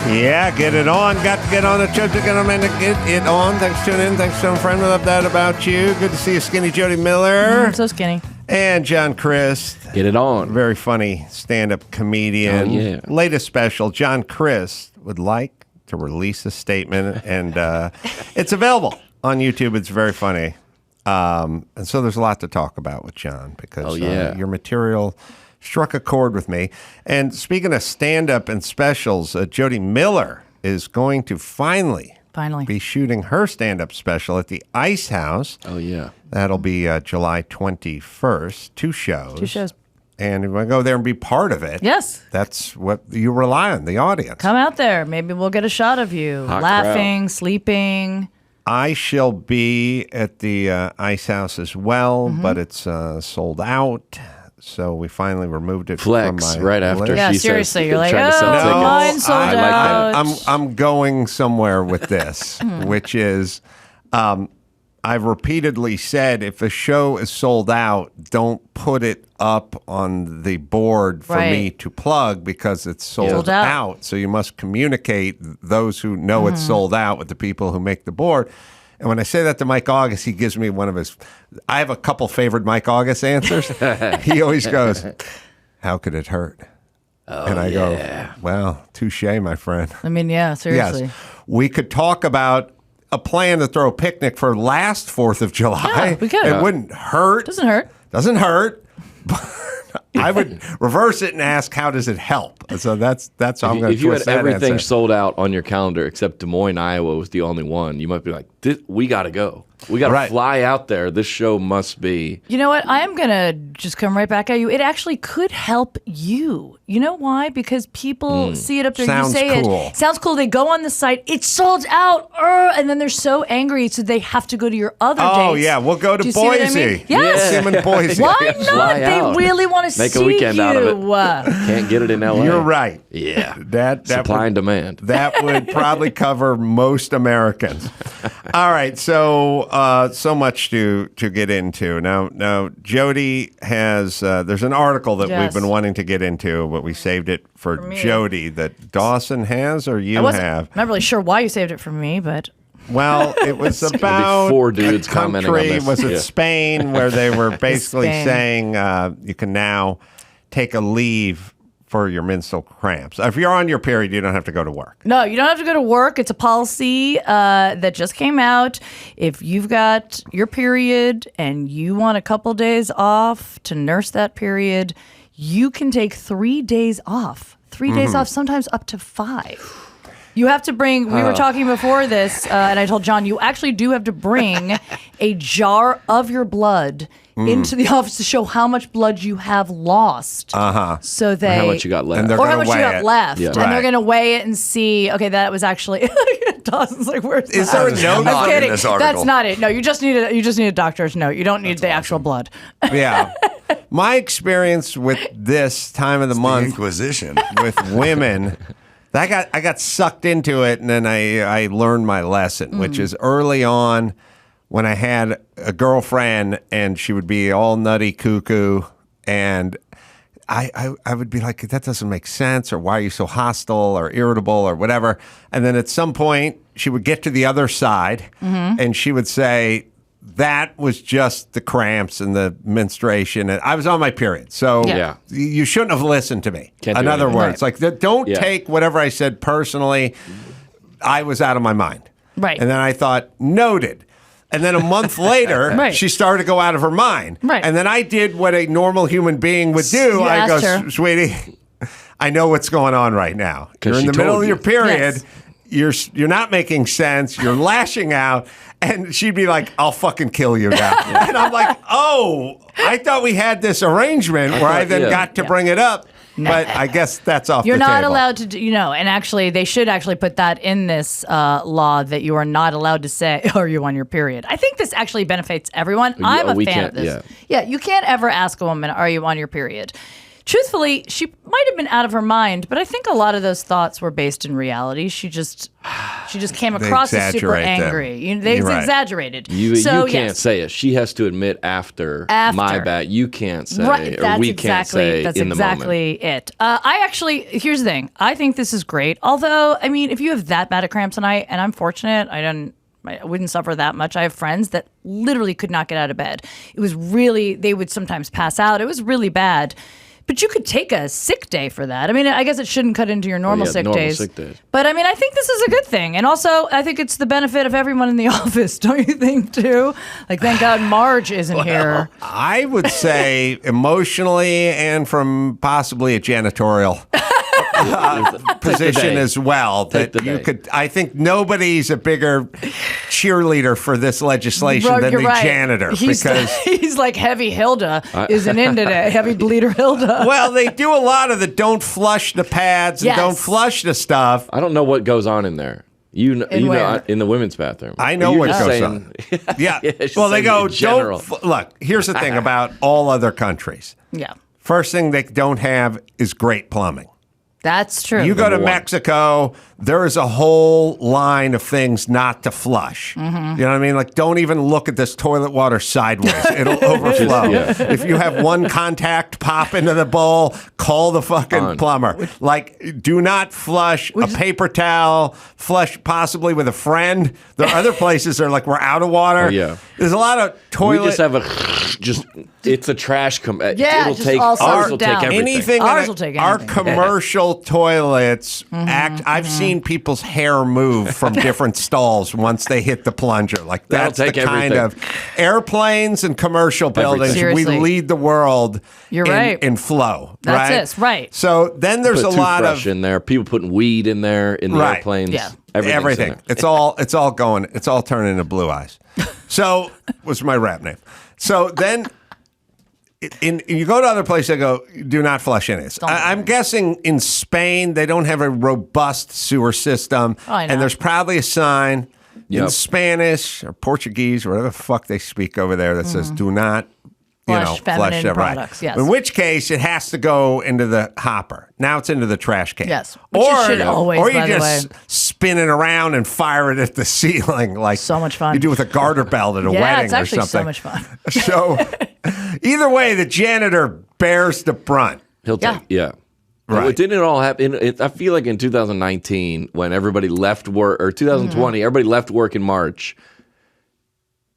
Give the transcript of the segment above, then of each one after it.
Yeah, get it on. Got to get on the trip to get it on. Thanks for tuning in. Thanks for telling a friend. We love that about you. Good to see you, Skinny Jodi Miller. I'm so skinny. And John Crist. Get it on. Very funny stand-up comedian. Oh, yeah. Latest special, John Crist would like to release a statement, and it's available on YouTube. It's very funny. And so there's a lot to talk about with John because your material struck a chord with me. And speaking of stand-up and specials, Jodi Miller is going to finally be shooting her stand-up special at the Ice House. Oh, yeah. That'll be July 21st. 2 shows. 2 shows. And if I go there and be part of it, yes, that's what you rely on, the audience. Come out there. Maybe we'll get a shot of you laughing, sleeping. I shall be at the Ice House as well, but it's sold out. So we finally removed it from my right after list. Yeah, she seriously, says, you're like, trying to sell tickets. Mine sold out. I'm going somewhere with this, which is I've repeatedly said if a show is sold out, don't put it up on the board for me to plug because it's sold out. So you must communicate those who know it's sold out with the people who make the board. And when I say that to Mike August, he gives me one of his, I have a couple favorite Mike August answers. He always goes, how could it hurt? And I go, well, touche, my friend. I mean, yeah, seriously. Yes. We could talk about a plan to throw a picnic for last 4th of July. Yeah, we could. It wouldn't hurt. Doesn't hurt. Doesn't hurt. I would reverse it and ask, how does it help? So that's how I'm going to twist that answer. If you had everything sold out on your calendar except Des Moines, Iowa was the only one, you might be like, we got to go. We got to fly out there. This show must be. You know what? I am going to just come right back at you. It actually could help you. You know why? Because people see it up there. Sounds you say cool. it. Sounds cool. They go on the site. It's sold out. And then they're so angry, so they have to go to your other dates. Oh, yeah. We'll go to Boise. I mean? Yes. See them in Boise. Why not? They really want to see you. Make a weekend out of it. Can't get it in L.A. You're right. Yeah. That Supply and demand. That would probably cover most Americans. All right. So much to get into. Now Jodi has, there's an article that we've been wanting to get into, but we saved it for Jodi that Dawson has or you have. I'm not really sure why you saved it for me, but... Well, it was about 4 dudes commenting on this. Was it Spain, where they were basically saying you can now take a leave for your menstrual cramps. If you're on your period, you don't have to go to work. No, you don't have to go to work. It's a policy that just came out. If you've got your period and you want a couple days off to nurse that period, you can take 3 days off. 3 days off, sometimes up to 5. You have to bring, we were talking before this, and I told John, you actually do have to bring a jar of your blood into the office to show how much blood you have lost. So they, or how much you got left. Or how much you got left. Yeah. And they're going to weigh it and see, okay, that was actually, Dawson's like, where's Is that? there a note I'm kidding. in this article? That's not it. No, you just need a doctor's note. You don't need the actual blood. Yeah. My experience with this time of the month, the Inquisition, with women, I got sucked into it, and then I learned my lesson, which is early on when I had a girlfriend and she would be all nutty cuckoo, and I would be like, that doesn't make sense, or why are you so hostile or irritable or whatever. And then at some point she would get to the other side and she would say, that was just the cramps and the menstruation. And I was on my period. So you shouldn't have listened to me. In other words, like, don't take whatever I said personally. I was out of my mind. Right. And then I thought, noted. And then a month later, she started to go out of her mind. Right. And then I did what a normal human being would do. I go, sweetie, I know what's going on right now. You're in the middle of your period. Yes. You're not making sense. You're lashing out. And she'd be like, I'll fucking kill you now. And I'm like, oh, I thought we had this arrangement where I then got to bring it up. But I guess that's off the table. You're not allowed to do, and actually, they should actually put that in this law that you are not allowed to say, are you on your period? I think this actually benefits everyone. I'm a fan of this. Yeah, you can't ever ask a woman, are you on your period? Truthfully, she might have been out of her mind, but I think a lot of those thoughts were based in reality. She She just came across as super angry. They exaggerated. You can't say it. She has to admit after. My bad. You can't say or we can't say in the moment. That's exactly it. Here's the thing. I think this is great. Although, I mean, if you have that bad of cramps tonight, and I'm fortunate, I wouldn't suffer that much. I have friends that literally could not get out of bed. It was really, they would sometimes pass out. It was really bad. But you could take a sick day for that. I mean, I guess it shouldn't cut into your normal sick days. But I mean, I think this is a good thing. And also, I think it's the benefit of everyone in the office, don't you think, too? Like, thank God Marge isn't here. I would say emotionally and from possibly a janitorial position as well. That you could. I think nobody's a bigger cheerleader for this legislation than the janitor. He's like Heavy Hilda isn't in today. Heavy Bleeder Hilda. Well, they do a lot of the don't flush the pads and don't flush the stuff. I don't know what goes on in there. You know, in the women's bathroom. I know what goes on. Yeah. Well, they go, look, here's the thing about all other countries. Yeah. First thing they don't have is great plumbing. That's true. You go to Mexico, there is a whole line of things not to flush. Mm-hmm. You know what I mean? Like, don't even look at this toilet water sideways. It'll overflow. If you have one contact pop into the bowl, call the fucking plumber. Like, do not flush a paper towel, flush possibly with a friend. There are other places that are like, we're out of water. Oh, yeah. There's a lot of toilet. We just have it's a trash. It'll take ours will take everything. Ours will take anything. Our commercial toilets I've seen people's hair move from different stalls once they hit the plunger. Like, that's the kind of airplanes and commercial buildings. We lead the world in flow. That's it, right. So then there's a lot of in there. People putting weed in there in the airplanes. Yeah. Everything. It's all going. It's all turning into Blue Eyes. So was my rap name. So then you go to other places, they go, do not flush in it. I'm guessing in Spain, they don't have a robust sewer system. And there's probably a sign in Spanish or Portuguese or whatever the fuck they speak over there that says, do not flush feminine products. Yes. In which case, it has to go into the hopper. Now it's into the trash can. Yes. Which it should always, or you just spin it around and fire it at the ceiling. Like, so much fun. You do with a garter belt at a wedding or something. Yeah, it's actually so much fun. So either way, the janitor bears the brunt. He'll take, Right. Didn't it all happen? I feel like in 2019, when everybody left work, or 2020, everybody left work in March,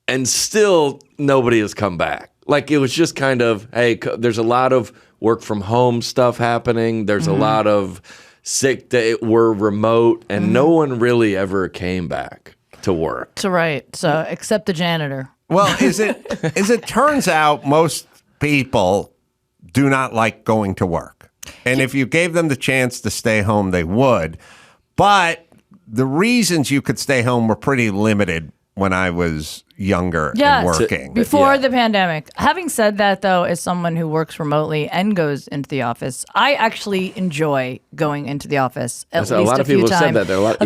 and still nobody has come back. Like, it was just kind of, hey, there's a lot of work from home stuff happening. There's a lot of sick that were remote, and no one really ever came back to work. So except the janitor. Well, as it turns out, most people do not like going to work. And if you gave them the chance to stay home, they would. But the reasons you could stay home were pretty limited when I was younger and working. Before the pandemic. Having said that, though, as someone who works remotely and goes into the office, I actually enjoy going into the office at least a few times. A lot of people have said that. There are a lot.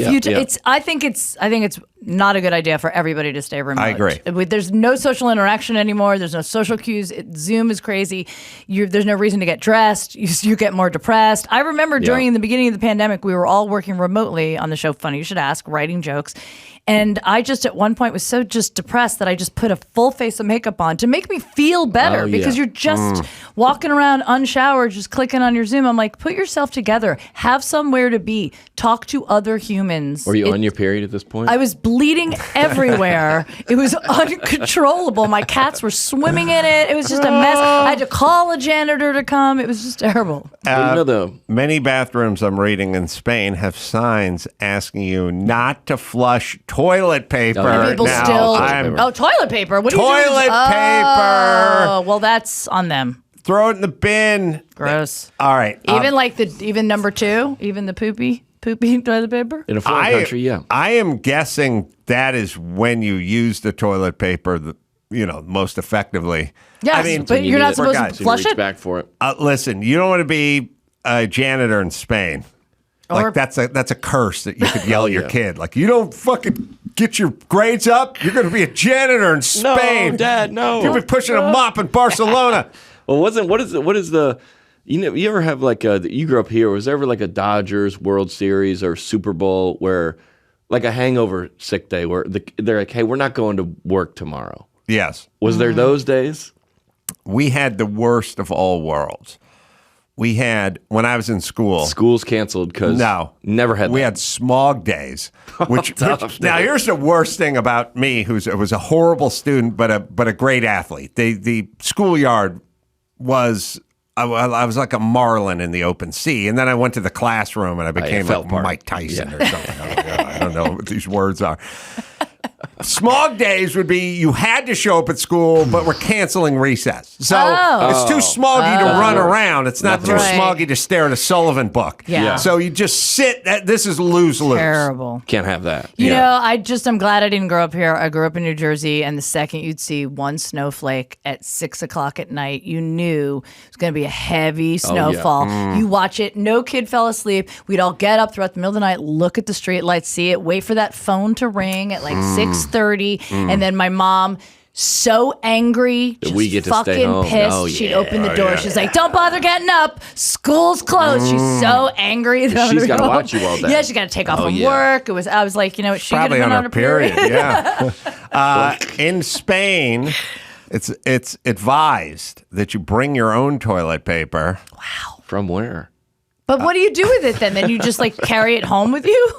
I think it's not a good idea for everybody to stay remote. I agree. There's no social interaction anymore. There's no social cues. Zoom is crazy. There's no reason to get dressed. You get more depressed. I remember during the beginning of the pandemic, we were all working remotely on the show Funny You Should Ask, writing jokes. And I just at one point was so just depressed that I just put a full face of makeup on to make me feel better because you're just walking around unshowered, just clicking on your Zoom. I'm like, put yourself together, have somewhere to be, talk to other humans. Were you on your period at this point? I was bleeding everywhere. It was uncontrollable. My cats were swimming in it. It was just a mess. I had to call a janitor to come. It was just terrible. Many bathrooms I'm reading in Spain have signs asking you not to flush toilet paper. People toilet paper. What are you doing? Toilet paper. Oh, well, that's on them. Throw it in the bin. Gross. All right. Even number two, even the poopy toilet paper. In a foreign country, I am guessing that is when you use the toilet paper, most effectively. Yes, I mean, but you're not supposed to flush it. Back for it. Listen, you don't want to be a janitor in Spain. Like, that's a curse that you could yell at your kid. Like, you don't fucking get your grades up, you're going to be a janitor in Spain. No, Dad, no. You'll be pushing a mop in Barcelona. Well, what is the you ever have like you grew up here, was there ever like a Dodgers World Series or Super Bowl where like a hangover sick day where they're like, hey, we're not going to work tomorrow. Yes. Was there those days? We had the worst of all worlds. We had, when I was in school. Schools canceled because never had that. We had smog days. Which now, here's the worst thing about me, who was a horrible student, but a great athlete. The schoolyard was, I was like a marlin in the open sea. And then I went to the classroom and I became like Mike Tyson or something. I don't know what these words are. Smog days would be you had to show up at school, but we're canceling recess. So it's too smoggy to run around. It's not too smoggy to stare at a Sullivan book. Yeah. So you just sit. This is lose-lose. Terrible. Can't have that. You know, I'm glad I didn't grow up here. I grew up in New Jersey, and the second you'd see one snowflake at 6 o'clock at night, you knew it was going to be a heavy snowfall. You watch it. No kid fell asleep. We'd all get up throughout the middle of the night, look at the street lights, see it, wait for that phone to ring at like 6:30, and then my mom, so angry, just we get to fucking stay home. pissed. She'd open the door. She's like, "Don't bother getting up. School's closed." She's so angry that she's got to watch you all day. Yeah, she got to take off from work. I was like, you know what? She could have Probably been on on her a period. Yeah. In Spain, it's advised that you bring your own toilet paper. Wow. From where? But what do you do with it then? Then you just like carry it home with you?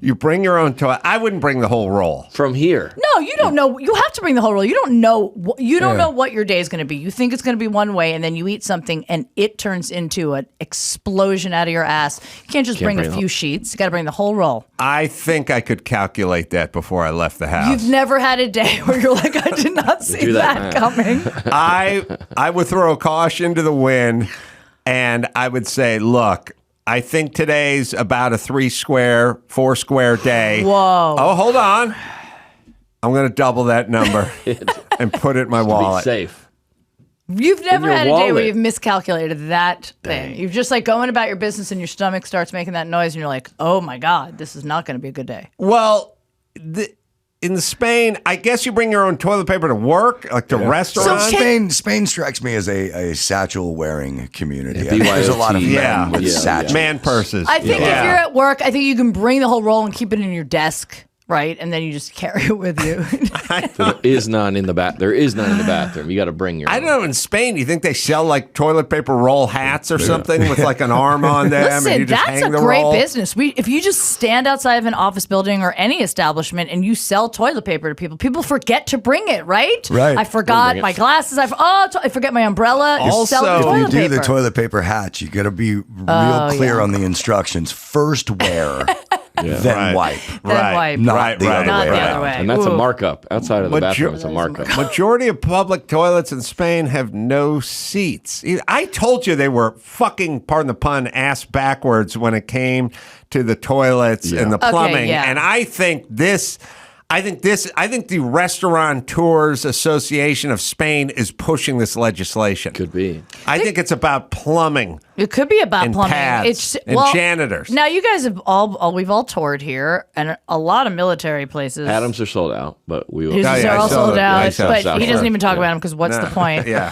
You bring your own toilet. I wouldn't bring the whole roll. From here? No, you don't know. You have to bring the whole roll. You don't know. You don't know what your day is going to be. You think it's going to be one way, and then you eat something, and it turns into an explosion out of your ass. You can't just bring a few sheets. You got to bring the whole roll. I think I could calculate that before I left the house. You've never had a day where you're like, I did not see that coming. I would throw caution to the wind, and I would say, look, I think today's about a 4 square day. Whoa. Oh, hold on. I'm going to double that number and put it in my wallet. Be safe. You've never had a day where wallet. you've miscalculated that thing. You've just like going about your business and your stomach starts making that noise and you're like, oh my God, this is not going to be a good day. Well, in Spain, I guess you bring your own toilet paper to work, like to restaurants. So Spain strikes me as a satchel-wearing community. Yeah, I mean, there's a lot of men Yeah. with satchels. Man purses. I think if you're at work, I think you can bring the whole roll and keep it in your desk, right? And then you just carry it with you. So there is none in the There is none in the bathroom. You got to bring your own. I don't know. In Spain, you think they sell like toilet paper roll hats or something with like an arm on them? Listen, and you just that's hang a the great roll? business. If you just stand outside of an office building or any establishment and you sell toilet paper to people forget to bring it, right? Right. I forgot my glasses. I forget my umbrella. You Also, sell the If you toilet do paper. the toilet paper hatch, you got to be real clear on the instructions. First wear, then wipe. Then wipe. Not the other Not way the around. other way. And that's a Ooh. markup. Outside of the bathroom, it's a markup. Majority of public toilets in Spain have no seats. I told you they were fucking, pardon the pun, ass backwards when it came to the toilets and the plumbing. And I think the Restaurateurs Association of Spain is pushing this legislation. Could be. I think it's about plumbing. It could be about and plumbing. pads and janitors. Now you guys have we've all toured here, and a lot of military places. Adams are sold out, but we will. His are all sold out, but he doesn't even talk Yeah. about them because what's the point? Yeah.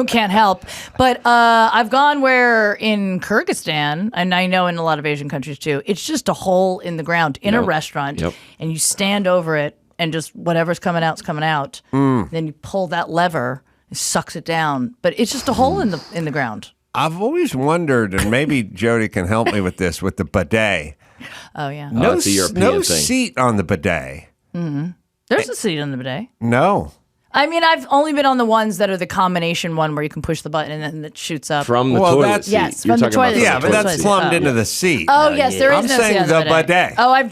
Can't help. But I've gone where in Kyrgyzstan, and I know in a lot of Asian countries too, it's just a hole in the ground in a restaurant, and you stand over it, and just whatever's coming out's coming out. Then you pull that lever, it sucks it down, but it's just a hole in the ground. I've always wondered, and maybe Jodi can help me with this, with the bidet. Oh yeah, No, it's a European no thing. seat on the bidet. there's a seat on the bidet. No. I mean, I've only been on the ones that are the combination one where you can push the button and then it shoots up. From the Well, toilet that's- seat. Yes, You're from the talking about toilet Yeah, seat. but that's Toilet seat. plumbed into the seat. Oh yes, there is I'm no saying seat on the bidet. Oh, I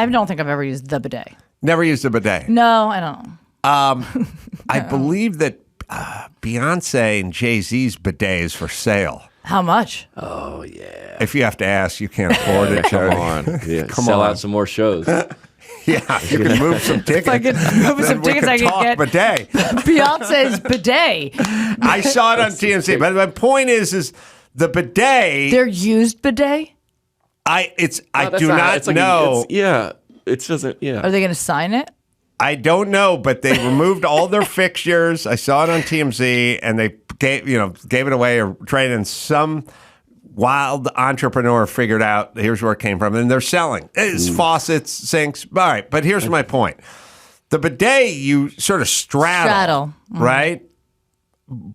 don't think I've ever used the bidet. Never used a bidet. No, I don't. I believe that Beyonce and Jay-Z's bidet is for sale. How much? Oh yeah. If you have to ask, you can't afford it, Come Jodi. on. Yeah. Come Sell on. out some more shows. Yeah, you can move some tickets. I could move Then some we tickets, could I could talk get bidet. Beyonce's bidet. I saw it on TMZ. But my point is the bidet. Their used bidet? I Oh, do not know. It doesn't. Yeah. Are they going to sign it? I don't know, but they removed all their fixtures. I saw it on TMZ, and they gave it away or traded in some wild entrepreneur figured out here's where it came from, and they're selling. It's faucets, sinks. All right, but here's my point. The bidet, you sort of straddle. Right?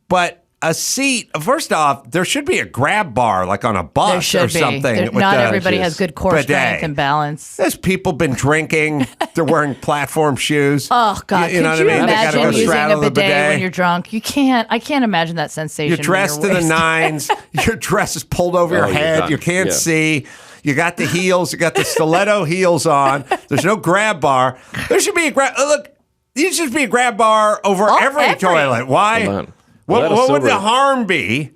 But a seat, first off, there should be a grab bar like on a bus or something. Not everybody has good core strength and balance. There's people been drinking. They're wearing platform shoes. Oh, God. You know what I mean? Imagine using a bidet when you're drunk? I can't imagine that sensation. You're dressed to the nines. Your dress is pulled over your head. You can't see. You got the heels. You got the stiletto heels on. There's no grab bar. There should be a grab. Look, there should be a grab bar over every toilet. Why? What would the harm be?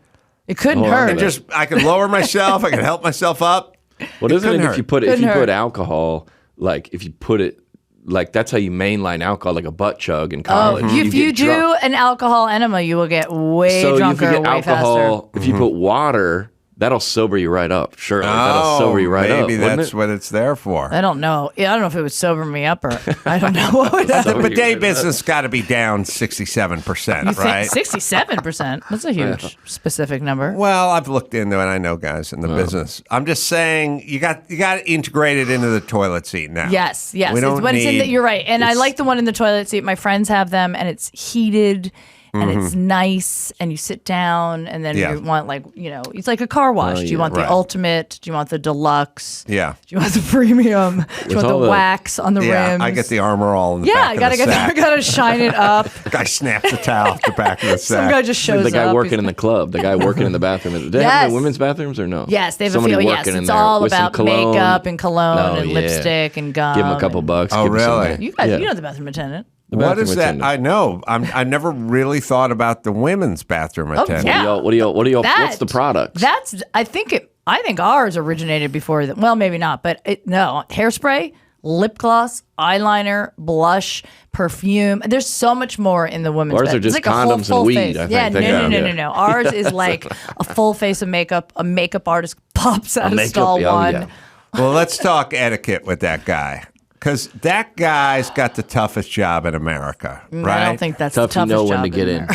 It couldn't hurt. I could lower myself. I could help myself up. What isn't it if you put alcohol, like if you put it, like that's how you mainline alcohol, like a butt chug in college. If you do an alcohol enema, you will get way drunker, if you get way alcohol, faster. If you put water, that'll sober you right up. Sure, that'll sober you right up. Maybe that's what it's there for. I don't know. I don't know if it would sober me up or I don't know what would happen. The bidet business got to be down 67%, right? 67%? That's a huge specific number. Well, I've looked into it. I know guys in the business. I'm just saying you got to integrate it into the toilet seat now. Yes. You're right. And I like the one in the toilet seat. My friends have them, and it's heated. And it's nice, and you sit down, and then you want it's like a car wash. Do you want the ultimate? Do you want the deluxe? Yeah. Do you want the premium? Do you want the wax on the rims? I get the Armor All in the back of the sack. I gotta shine it up. The guy snaps the towel off the back of the sack. Some guy just shows up. The guy working in the club. The guy working in the bathroom. Do they have the women's bathrooms or no? Yes, they have Somebody a few. working in It's there all with about makeup and cologne and lipstick and gum. Give him a couple bucks. Oh, really? You guys, you know the bathroom attendant. What is that? I know. I never really thought about the women's bathroom attendant. Yeah. What do y'all? What's the product? I think ours originated before that. Well, maybe not, but hairspray, lip gloss, eyeliner, blush, perfume. There's so much more in the women's bathroom. Ours are just like condoms and weed. Face. I think. No. Ours is like a full face of makeup. A makeup artist pops out of stall one. Yeah. Well, let's talk etiquette with that guy. Because that guy's got the toughest job in America, right? I don't think that's the toughest job when to get in.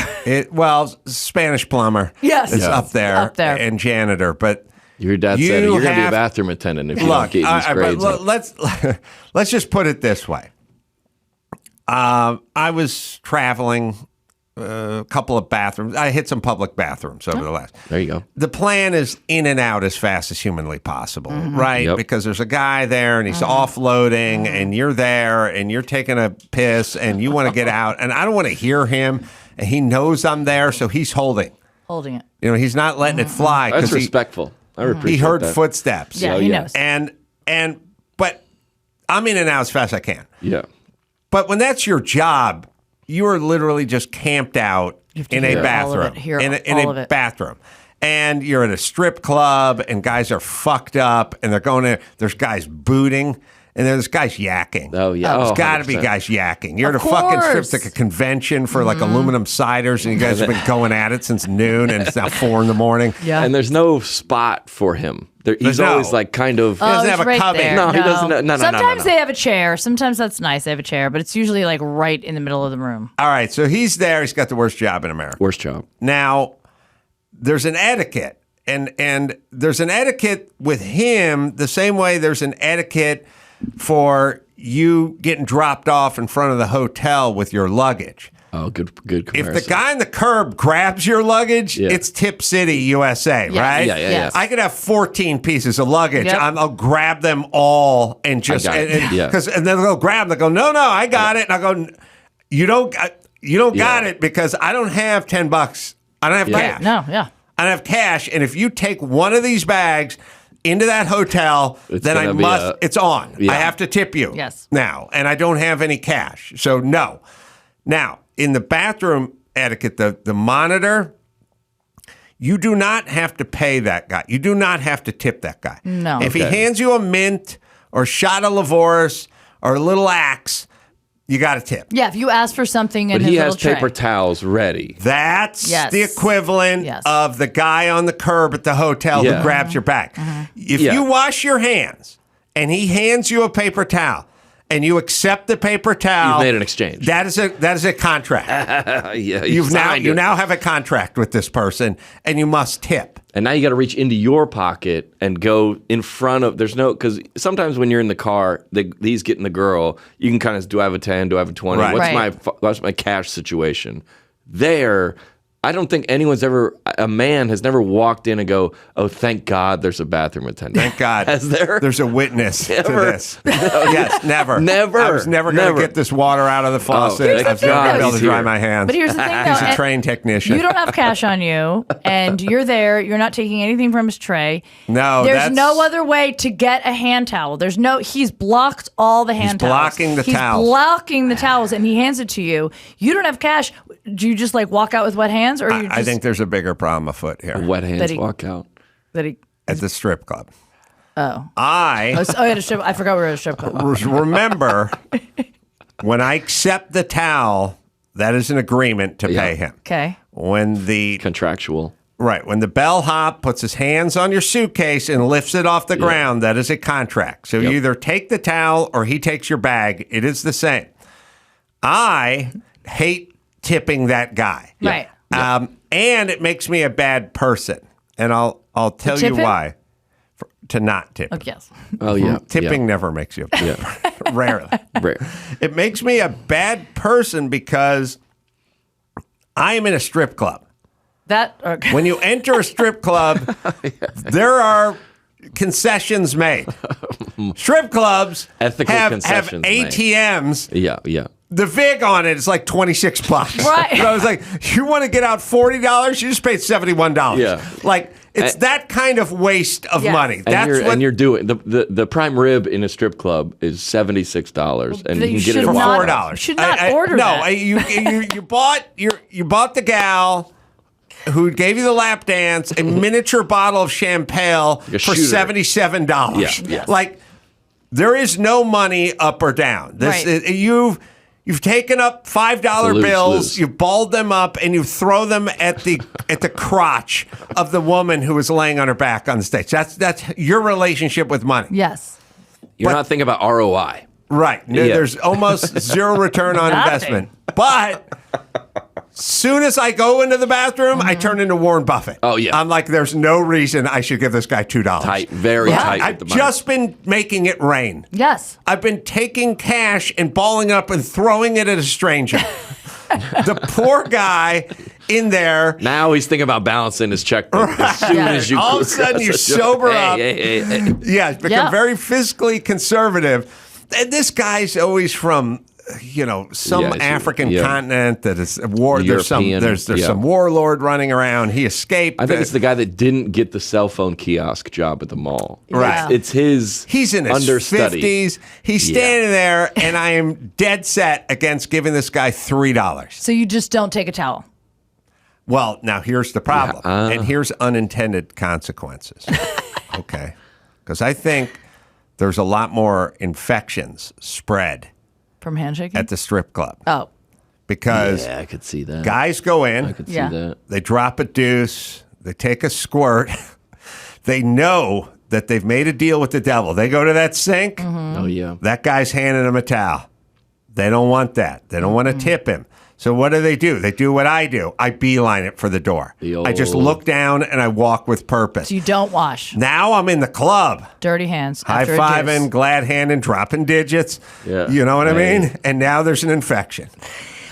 Spanish plumber. Yes. Is up there. And janitor. But your dad said you're going to be a bathroom attendant if you don't get these grades. Let's just put it this way. I was traveling a couple of bathrooms. I hit some public bathrooms over the last. There you go. The plan is in and out as fast as humanly possible, right? Yep. Because there's a guy there and he's offloading and you're there and you're taking a piss and you want to get out and I don't want to hear him and he knows I'm there, so he's holding it. He's not letting it fly. That's respectful. I appreciate he heard that. footsteps. Yeah, he knows. But I'm in and out as fast as I can. Yeah. But when that's your job, you are literally just camped out in a bathroom. In a bathroom. And you're at a strip club and guys are fucked up and they're going to, there's guys booting and there's guys yakking. Oh, yeah. There's got to be guys yakking. You're at a fucking strip, like a convention for like aluminum ciders and you guys have been going at it since noon and it's now 4 a.m. Yeah. And there's no spot for him. He's always like kind of. He doesn't have a cubby. No, he doesn't. No. Sometimes they have a chair. Sometimes that's nice. They have a chair, but it's usually like right in the middle of the room. All right. So he's there. He's got the worst job in America. Worst job. Now, there's an etiquette. And there's an etiquette with him the same way there's an etiquette for you getting dropped off in front of the hotel with your luggage. Oh, good comparison. If the guy on the curb grabs your luggage, it's Tip City, USA, right? Yeah. I could have 14 pieces of luggage. Yep. I'll grab them all and just and then they'll grab them. They'll go, no, I got it. And I'll go, you don't got it because I don't have $10. I don't have cash. No, yeah. I don't have cash. And if you take one of these bags into that hotel, then I must. It's on. Yeah. I have to tip you. Yes. Now, and I don't have any cash, so no. Now, in the bathroom etiquette, the monitor, you do not have to pay that guy. You do not have to tip that guy. No. If he hands you a mint or a shot of Livorus or a little Axe, you got to tip. Yeah, if you ask for something in but his he little has paper towels ready. That's the equivalent of the guy on the curb at the hotel who grabs your bag. If you wash your hands and he hands you a paper towel and you accept the paper towel, You've made an exchange. That is a contract. Yeah, you now have a contract with this person, and you must tip. And now you got to reach into your pocket and go in front of. Because sometimes when you're in the car, these getting the girl, you can kind of, do I have a 10? Do I have a 20? Right. What's my cash situation? There, I don't think a man has never walked in and go, oh, thank God there's a bathroom attendant. Thank God. Has there? There's a witness to Never. this. Yes, never. Never. I was never going to get this water out of the faucet. Here's the I was thing, never going to be though. able to dry my hands. But here's the thing, He's though. a trained technician. You don't have cash on you, and you're there. You're not taking anything from his tray. No, there's that's- no other way to get a hand towel. He's blocked all the hand towels. blocking the towels. He's blocking the towels, and he hands it to you. You don't have cash. Do you just like walk out with wet hands, or you just I think there's a bigger problem afoot here. Wet hands That he- walk out. that he? At the strip club. Oh, I at a strip. I forgot we were at a strip club. remember when I accept the towel, that is an agreement to pay him. Okay. When the Contractual. when the bellhop puts his hands on your suitcase and lifts it off the ground, that is a contract. So you either take the towel or he takes your bag. It is the same. I hate tipping that guy. Right. And it makes me a bad person. And I'll tell you tip him? why. To not tip. Oh, yes. Oh, yeah. Tipping never makes you a bad person. Rarely. Rare. It makes me a bad person because I am in a strip club. Okay. When you enter a strip club, there are concessions made. Strip clubs Ethical have concessions made. ATMs. Yeah. The VIG on it is like $26. Right. So I was like, you want to get out $40? You just paid $71. Yeah. Like, it's that kind of waste of money. And you're doing the prime rib in a strip club is $76, and you can get it should at not- $4. You should not order no, that. you bought the gal who gave you the lap dance a miniature bottle of champagne for shooter. $77. Yeah. Like, there is no money up or down. Right. You've taken up $5 bills, you balled them up, and you throw them at the crotch of the woman who is laying on her back on the stage. That's your relationship with money. Yes. You're not thinking about ROI. Right. There's almost zero return on Nothing. investment. But soon as I go into the bathroom, I turn into Warren Buffett. Oh, yeah. I'm like, there's no reason I should give this guy $2. Tight, very tight. I've with the money. just been making it rain. Yes. I've been taking cash and balling up and throwing it at a stranger. The poor guy in there. Now he's thinking about balancing his checkbook as soon as you. All of a sudden, you sober up. Hey. Yeah, it's become very fiscally conservative. And this guy's always from, some African continent that is war. There's European, some warlord running around. He escaped. I think it's the guy that didn't get the cell phone kiosk job at the mall. Right. It's his. He's in his understudy. 50s. He's standing there, and I am dead set against giving this guy $3. So you just don't take a towel. Well, now here's the problem, and here's unintended consequences. Okay, because I think there's a lot more infections spread From handshaking? at the strip club. Oh. Because Yeah, I could see that. guys go in, I could see Yeah. that. they drop a deuce, they take a squirt, they know that they've made a deal with the devil. They go to that sink, Oh yeah. that guy's handing them a towel. They don't want that. They don't want to tip him. So what do? They do what I do. I beeline it for the door. I just look down and I walk with purpose. So you don't wash. Now I'm in the club. Dirty hands. After a High-fiving, deuce. glad handing, dropping digits. Yeah. You know what I Hey. mean? And now there's an infection.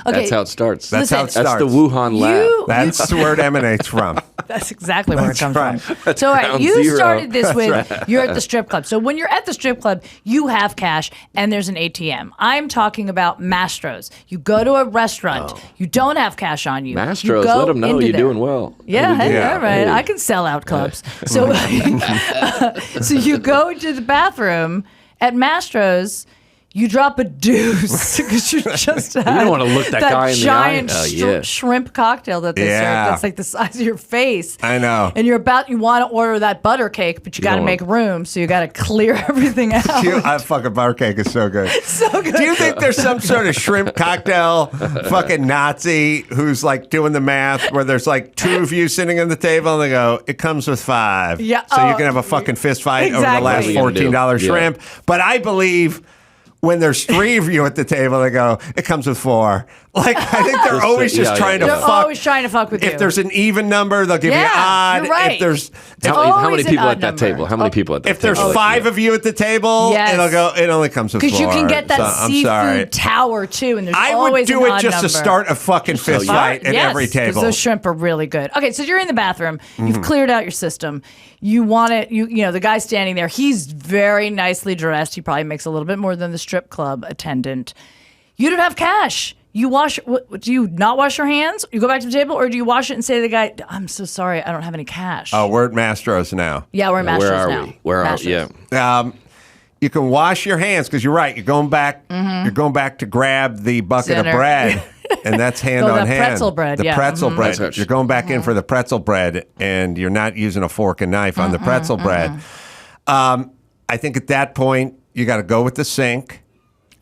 Okay. That's how it starts. That's how it That's starts. the Wuhan lab. That's where it emanates from. That's exactly where it comes right. from. So, all right, ground you zero. started this with you're at the strip club. So, when you're at the strip club, you have cash and there's an ATM. I'm talking about Mastros. You go to a restaurant, you don't have cash on you. Mastros, You go let them know into you're there. doing well. Yeah, hey, Yeah. all right. Hey. I can sell out clubs. So, so you go to the bathroom at Mastros. You drop a deuce because you just had don't wanna look that guy in the eye. giant Oh, yeah. shrimp cocktail that they serve Yeah. that's like the size of your face. I know. And you want to order that butter cake, but you got to don't make room, so you got to clear everything out. Fucking bar cake is so good. So good. Do you think there's some sort of shrimp cocktail fucking Nazi who's like doing the math where there's like two of you sitting on the table and they go, it comes with $5. Yeah, So you oh, can have a fucking fist fight over the exactly. last What are you gonna $14 do? Yeah. shrimp. But I believe when there's 3 of you at the table, they go, it comes with 4. Like, I think they're always just trying to They're fuck. always trying to fuck with you. If there's an even number, they'll give you Yeah, odd. you're right. If there's How many always an people odd at that number. table? How many people at that if there's table? 5 of you at the table, Yes. it'll go. It only comes with 4. Because you can get that I'm sorry. seafood tower too, and there's I would always do an it odd just number. to start a fucking fist fight at every Yes, 'cause table. those shrimp are really good. Okay, so you're in the bathroom. You've cleared out your system. You want it. You know the guy standing there. He's very nicely dressed. He probably makes a little bit more than the strip club attendant. You don't have cash. You wash. Do you not wash your hands? You go back to the table, or do you wash it and say to the guy, "I'm so sorry, I don't have any cash." Oh, we're at Mastro's now. Yeah, we're at Masters Where are now. we? Where are Masters. we? Yeah. You can wash your hands because you're right. You're going back. You're going back to grab the bucket Center. of bread, and that's hand Oh, on the hand. pretzel bread, The yeah. pretzel bread. That's right. You're going back in for the pretzel bread, and you're not using a fork and knife on the pretzel bread. I think at that point you got to go with the sink.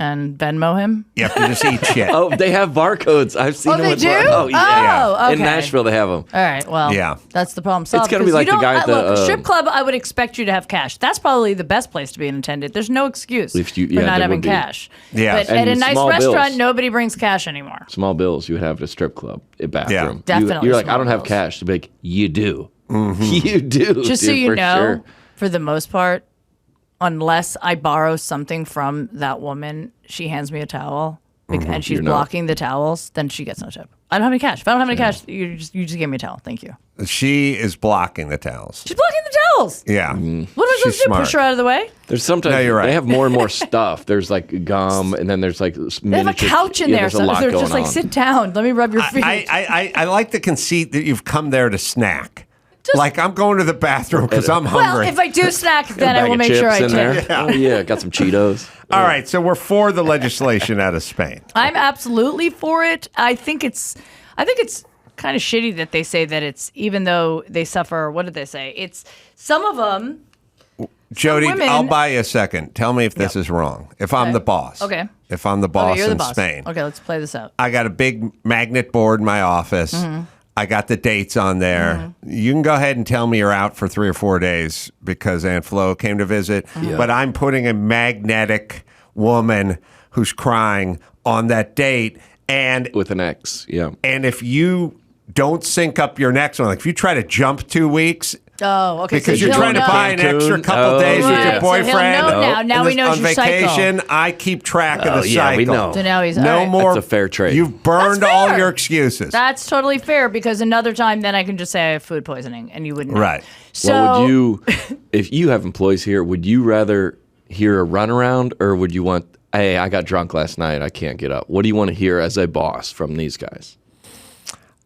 And Venmo him. You have to just eat shit. Oh, they have barcodes. I've seen Oh, them they with do? Oh, yeah. Oh, okay. In Nashville, they have them. All right. Well, Yeah. that's the problem solved. gonna be 'cause like you the don't- guy at the, look, strip club. I would expect you to have cash. That's probably the best place to be an attendant. There's no excuse If you- for yeah, not there having would be. cash. Yeah. But And at a nice small restaurant, bills. nobody brings cash anymore. Small bills you would have at a strip club, a bathroom. Definitely You're like, I small don't have bills. cash. To be like, you do. You do. Just so dude, you for know, sure. for the most part, unless I borrow something from that woman, she hands me a towel. And she's You're not- blocking the towels, then she gets no tip. I don't have any cash. If I don't have any cash, you just give me a towel. Thank you. She is blocking the towels. She's blocking the towels. Yeah. What am I She's supposed to do? smart. Push her out of the way? There's sometimes No, you're right. they have more and more stuff. There's like gum, and then there's like They have a couch in there, There's a so lot they're going just like, on. sit down. Let me rub your feet. I like the conceit that you've come there to snack. Like, I'm going to the bathroom because I'm well, hungry. if I do snack, then I Bag will of make sure I chips in tip. there. Oh yeah, got some Cheetos. All right, so we're for the legislation out of Spain. I'm absolutely for it. I think it's kind of shitty that they say that it's even though they suffer. What did they say? It's some of them. Jody, women- I'll buy you a second. Tell me if this is wrong. If I'm the boss. Okay. If I'm the boss Okay, you're the in boss. Spain. Okay, let's play this out. I got a big magnet board in my office. I got the dates on there. You can go ahead and tell me you're out for 3 or 4 days because Aunt Flo came to visit. But I'm putting a magnetic woman who's crying on that date. And With an X, yeah. and if you don't sync up your next one, like if you try to jump 2 weeks Oh, okay. because so you're he'll trying to know. buy an extra Cancun. couple Oh, days with Right, your so he'll boyfriend know now. Now and he knows on your cycle. vacation, I keep track of the yeah, cycle. we know. So now he's No all right. more. That's a fair trade. You've burned That's all fair. your excuses. That's totally fair because another time, then I can just say I have food poisoning, and you wouldn't. know. Right. So Well, would you, if you have employees here, would you rather hear a runaround or would you want, hey, I got drunk last night, I can't get up? What do you want to hear as a boss from these guys?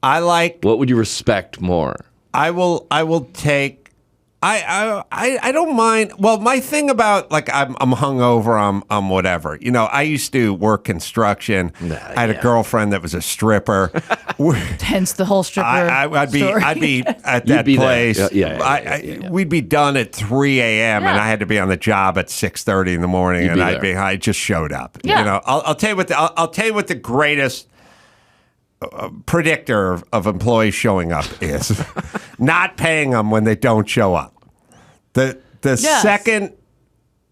I like. What would you respect more? I will take. I don't mind. Well, my thing about like I'm hungover. I'm whatever. You know, I used to work construction. I had a girlfriend that was a stripper. hence the whole stripper. I'd be story. at that be there. place. Yeah. We'd be done at 3 a.m. and Yeah. I had to be on the job at 6:30 in the morning, and be I'd there. I just showed up. Yeah. You know, I'll tell you what. I'll tell you what the greatest predictor of employees showing up is not paying them when they don't show up. The Yes. second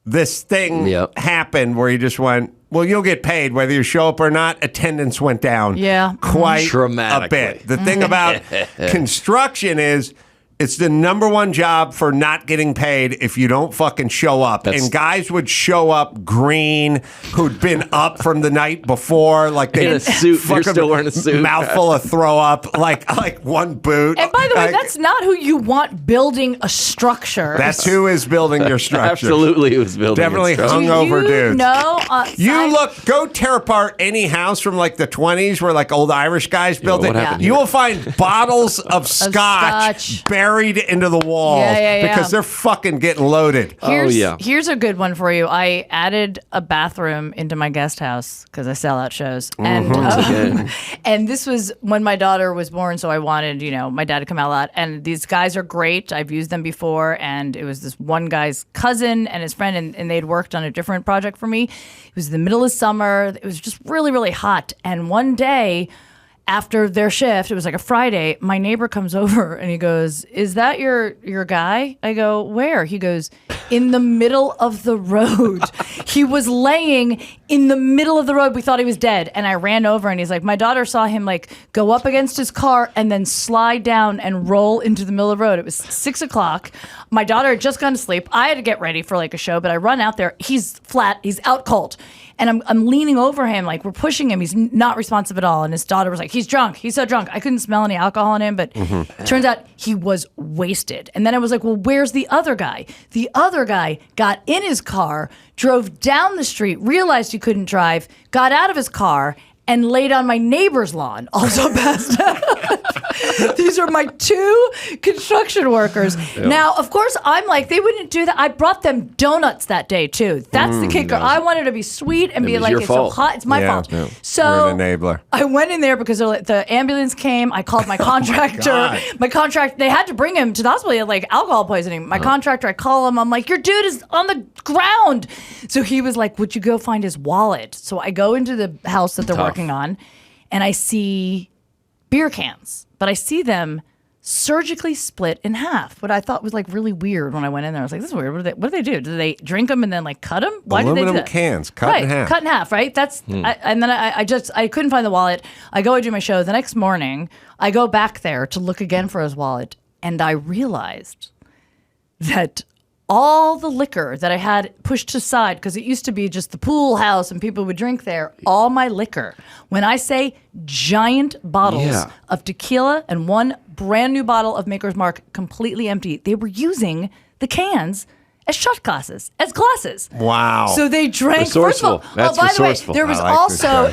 this thing Yep. happened where you just went, well, you'll get paid whether you show up or not. Attendance went down Yeah. quite a Dramatically. bit. The thing about construction is it's the number one job for not getting paid if you don't fucking show up. And guys would show up green who'd been up from the night before, like they In a suit. You're fucking still wearing a suit. mouthful of throw up, like one boot. And by the way, Like, that's not who you want building a structure. that's who is building your structure. Absolutely, it was building. Definitely instruction. hungover you dudes. know, Go tear apart any house from like the 20s where like old Irish guys built what it. happened You here? will find bottles of scotch buried into the walls Yeah. because they're fucking getting loaded. Here's a good one for you. I added a bathroom into my guest house because I sell out shows, and and this was when my daughter was born, so I wanted my dad to come out a lot. And these guys are great. I've used them before, and it was this one guy's cousin and his friend, and they'd worked on a different project for me. It was the middle of summer. It was just really, really hot, and one day, after their shift, it was like a Friday, my neighbor comes over and he goes, "Is that your guy?" I go, "Where?" He goes, "In the middle of the road." He was laying in the middle of the road. We thought he was dead. And I ran over and he's like, my daughter saw him like go up against his car and then slide down and roll into the middle of the road. It was 6:00. My daughter had just gone to sleep. I had to get ready for like a show, but I run out there. He's flat. He's out cold. And I'm leaning over him, like we're pushing him. He's not responsive at all. And his daughter was like, "He's drunk. He's so drunk." I couldn't smell any alcohol on him, but turns out he was wasted. And then I was like, well, where's the other guy? The other guy got in his car, drove down the street, realized he couldn't drive, got out of his car, and laid on my neighbor's lawn, also passed out. These are my 2 construction workers. Yep. Now, of course, I'm like, they wouldn't do that. I brought them donuts that day, too. That's the kicker. I wanted to be sweet and be like, it's so hot. It's my fault. Yeah. So you're an enabler. I went in there because the ambulance came. I called my contractor. They had to bring him to the hospital. He had like alcohol poisoning. My contractor, I call him. I'm like, your dude is on the ground. So he was like, would you go find his wallet? So I go into the house that they're working on, and I see beer cans, but I see them surgically split in half. What I thought was like really weird when I went in there. I was like, this is weird. What do they do? Do they drink them and then like cut them? Why did they do that? Cans cut in half. Cut in half, right? That's and then I couldn't find the wallet. I go and do my show. The next morning, I go back there to look again for his wallet, and I realized that all the liquor that I had pushed aside, because it used to be just the pool house and people would drink there, all my liquor, when I say giant bottles of tequila and 1 brand new bottle of Maker's Mark completely empty, they were using the cans as shot glasses, as glasses. Wow. So they drank. First of all, That's by the way, resourceful. there was also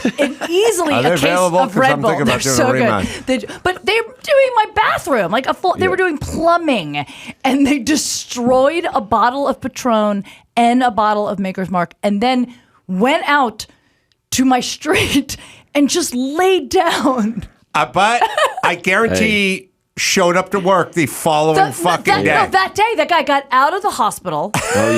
easily a case of Red Bull. They're so good. But they were doing my bathroom, like they were doing plumbing, and they destroyed a bottle of Patron and a bottle of Maker's Mark, and then went out to my street and just laid down. But I guarantee. Showed up to work the following fucking day. No, that day, that guy got out of the hospital. Oh,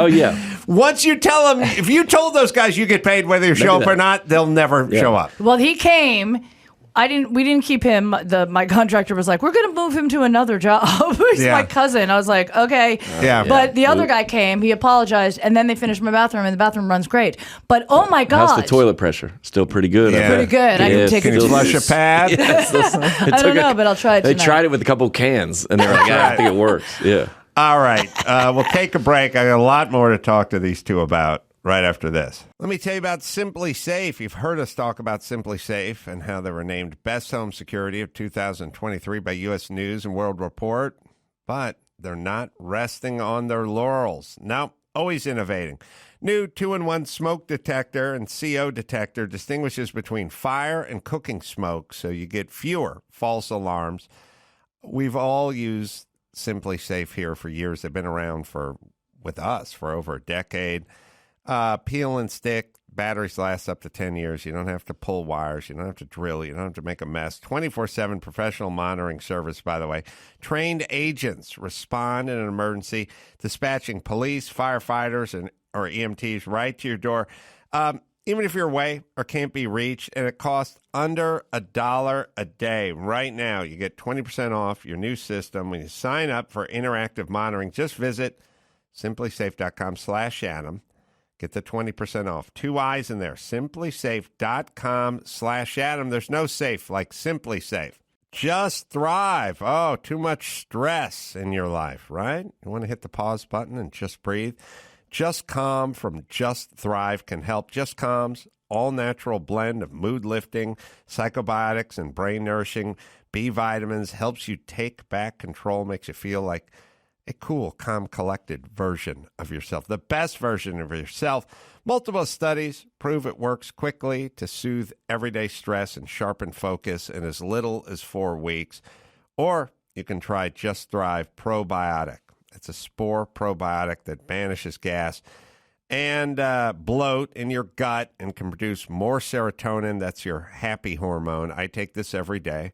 yeah. Once you tell them, if you told those guys you get paid whether you show up or not, they'll never show up. Well, he came. We didn't keep him. My contractor was like, we're going to move him to another job. He's my cousin. I was like, okay. But the other guy came, he apologized, and then they finished my bathroom, and the bathroom runs great. But oh my God. How's the toilet pressure? Still pretty good. Yeah. Pretty good. I can take Can you flush a pad? I don't know, but I'll try it tonight. They tried it with a couple cans, and they're like, I think it works. Yeah. All right. We'll take a break. I got a lot more to talk to these two about right after this. Let me tell you about Simply Safe. You've heard us talk about Simply Safe and how they were named Best Home Security of 2023 by U.S. News and World Report, but they're not resting on their laurels. No, always innovating. New 2-in-1 smoke detector and CO detector distinguishes between fire and cooking smoke, so you get fewer false alarms. We've all used Simply Safe here for years. They've been around with us for over a decade. Peel and stick. Batteries last up to 10 years. You don't have to pull wires. You don't have to drill. You don't have to make a mess. 24/7 professional monitoring service, by the way. Trained agents respond in an emergency, dispatching police, firefighters, or EMTs right to your door. Even if you're away or can't be reached, and it costs under $1 a day. Right now, you get 20% off your new system when you sign up for interactive monitoring. Just visit simplysafe.com/Adam. Get the 20% off. 2 I's in there. Simplysafe.com/Adam. There's no safe like Simply Safe. Just Thrive. Oh, too much stress in your life, right? You want to hit the pause button and just breathe? Just Calm from Just Thrive can help. Just Calm's all-natural blend of mood-lifting, psychobiotics, and brain-nourishing B vitamins helps you take back control, makes you feel like a cool, calm, collected version of yourself, the best version of yourself. Multiple studies prove it works quickly to soothe everyday stress and sharpen focus in as little as 4 weeks. Or you can try Just Thrive Probiotic. It's a spore probiotic that banishes gas and bloat in your gut and can produce more serotonin. That's your happy hormone. I take this every day.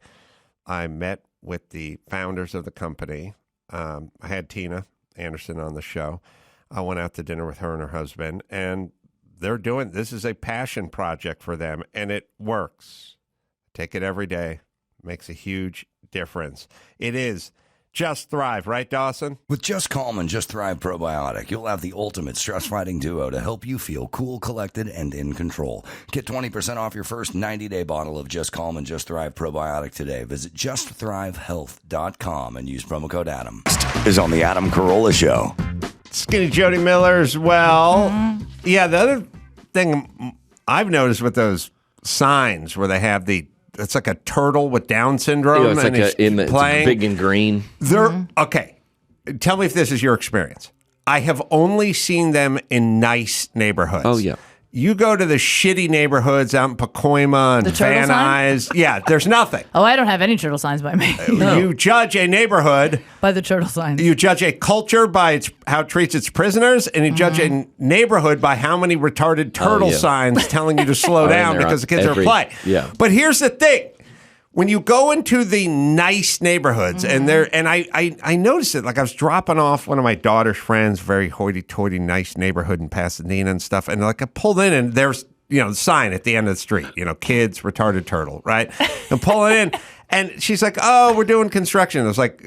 I met with the founders of the company. I had Tina Anderson on the show. I went out to dinner with her and her husband, and they're doing this is a passion project for them, and it works. Take it every day. Makes a huge difference. It is Just Thrive, right, Dawson? With Just Calm and Just Thrive Probiotic, you'll have the ultimate stress-fighting duo to help you feel cool, collected, and in control. Get 20% off your first 90-day bottle of Just Calm and Just Thrive Probiotic today. Visit justthrivehealth.com and use promo code Adam. Is on the Adam Carolla Show. Skinny Jodi Miller as well. Yeah, the other thing I've noticed with those signs where they have it's like a turtle with Down syndrome. It's and like it's playing. big and green. They're okay. Tell me if this is your experience. I have only seen them in nice neighborhoods. Oh, yeah. You go to the shitty neighborhoods out in Pacoima and The turtle Van sign? Nuys. Yeah, there's nothing. Oh, I don't have any turtle signs by me. You judge a neighborhood. By the turtle signs. You judge a culture by how it treats its prisoners, and you judge a neighborhood by how many retarded turtle signs telling you to slow down they're because the kids are every- playing. yeah. But here's the thing. When you go into the nice neighborhoods, and I noticed it, like I was dropping off one of my daughter's friends, very hoity-toity, nice neighborhood in Pasadena and stuff, and like I pulled in, and there's the sign at the end of the street, kids, retarded turtle, right? And pulling in, and she's like, "Oh, we're doing construction." There's like,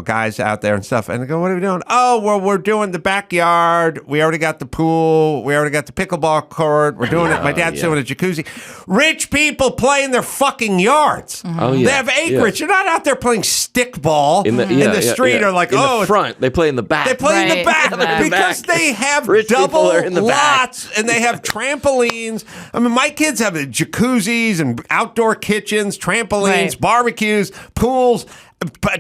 guys out there and stuff, and I go, "What are we doing?" "Oh, well, we're doing the backyard. We already got the pool. We already got the pickleball court. We're doing it. My dad's doing a jacuzzi." Rich people play in their fucking yards. Oh, yeah. They have acreage. You're not out there playing stickball in the street or like, in oh, the front. They play in the back. they play in the Right, back in the back. because they have Rich people double are in the back. lots and they have trampolines. I mean, my kids have jacuzzis and outdoor kitchens, trampolines, Right. barbecues, pools,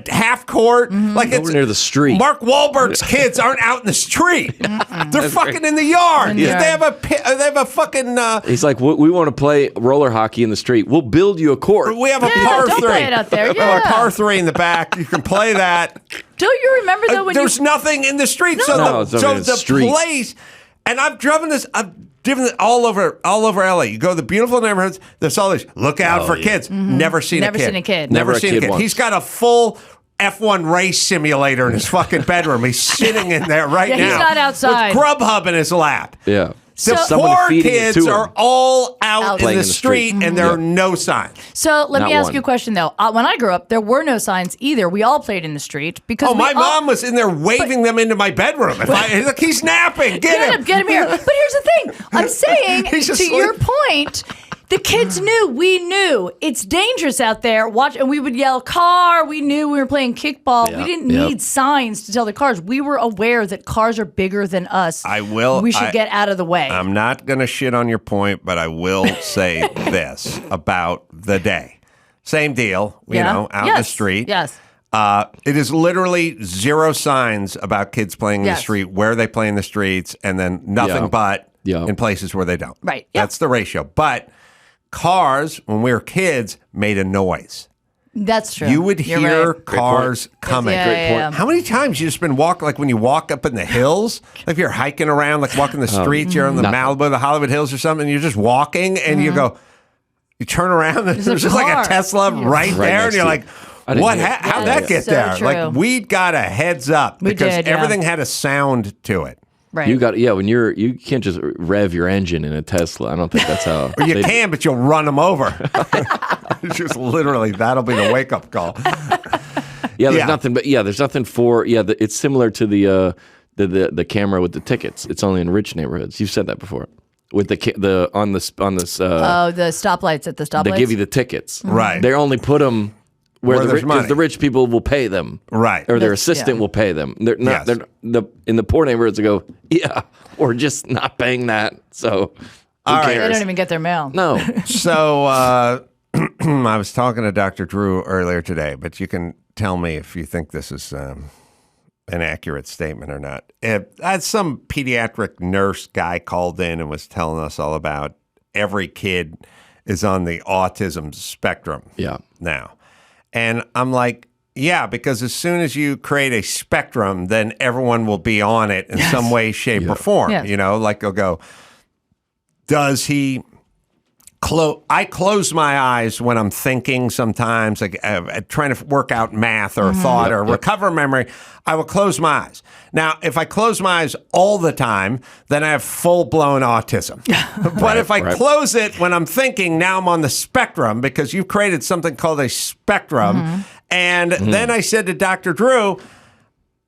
half court. Like Over near the street. Mark Wahlberg's kids aren't out in the street. They're fucking in the yard. In the yard. They have a fucking. He's like, we want to play roller hockey in the street. We'll build you a court. We have a Yeah, par don't three. play it out there. We have a Yeah. par three in the back. You can play that. Don't you remember though when There's nothing in the street. No, So it's the, not so in the the street. place, and I've driven it all over LA. You go to the beautiful neighborhoods. There's all this. Look out for kids. Never seen Never a kid. seen a kid. Never Never a seen a kid kid. once. He's got a full F1 race simulator in his fucking bedroom. He's sitting in there right Yeah, now. he's not outside. With Grubhub in his lap. Yeah. The Someone poor feeding it kids to him. are all out in Playing the in the street. street, and there are no signs. So let Not me ask one. you a question though. When I grew up, there were no signs either. We all played in the street because Oh, my we all- mom was in there waving them into my bedroom. Look, he's napping. Get him here. But here's the thing. I'm saying He's to asleep. your point. The kids knew, we knew it's dangerous out there. Watch, and we would yell car. We knew we were playing kickball. Yeah. We didn't Yep. need signs to tell the cars. We were aware that cars are bigger than us. We should get out of the way. I'm not going to shit on your point, but I will say this about the day. Same deal, out in the street. Yes. It is literally zero signs about kids playing in the Yes. street, where they play in the streets, and then nothing but Yeah. in places where they don't. Right. Yep. That's the ratio. But cars, when we were kids, made a noise. That's true. You would You're hear right. cars coming. Yeah, yeah, yeah. How many times you just been walking, like when you walk up in the hills, like if you're hiking around, like walking the streets, you're on the Malibu, the Hollywood Hills or something, and you're just walking and you go, you turn around and there's a just like car. a Tesla right there, and next you're to like, you. I didn't what? hear it. How'd Yeah, that get so there? true. Like we got a heads up We because did, yeah. everything had a sound to it. Right. You got when you can't just rev your engine in a Tesla. I don't think that's how. Or you can, but you'll run them over. It's just literally that'll be the wake up call. Yeah, there's Yeah. nothing. But there's nothing for. It's similar to the camera with the tickets. It's only in rich neighborhoods. You've said that before. With the on this. Oh, the stoplights at the stoplights. They give you the tickets. Right. They only put them where Where the there's rich, money. 'cause the rich people will pay them. Right. Or their That's- assistant yeah. will pay them. They're not. Yes. In the poor neighborhoods, they go, yeah, we're just not paying that. So who All right. They cares? don't even get their mail. No. So I was talking to Dr. Drew earlier today, but you can tell me if you think this is an accurate statement or not. Some pediatric nurse guy called in and was telling us all about every kid is on the autism spectrum Yeah. now. And I'm like, yeah, because as soon as you create a spectrum, then everyone will be on it in some way, shape, or form. Yes. Like they'll go, does he I close my eyes when I'm thinking sometimes, like trying to work out math or thought or recover memory. I will close my eyes. Now, if I close my eyes all the time, then I have full-blown autism. But if I close it when I'm thinking, now I'm on the spectrum because you've created something called a spectrum. And then I said to Dr. Drew,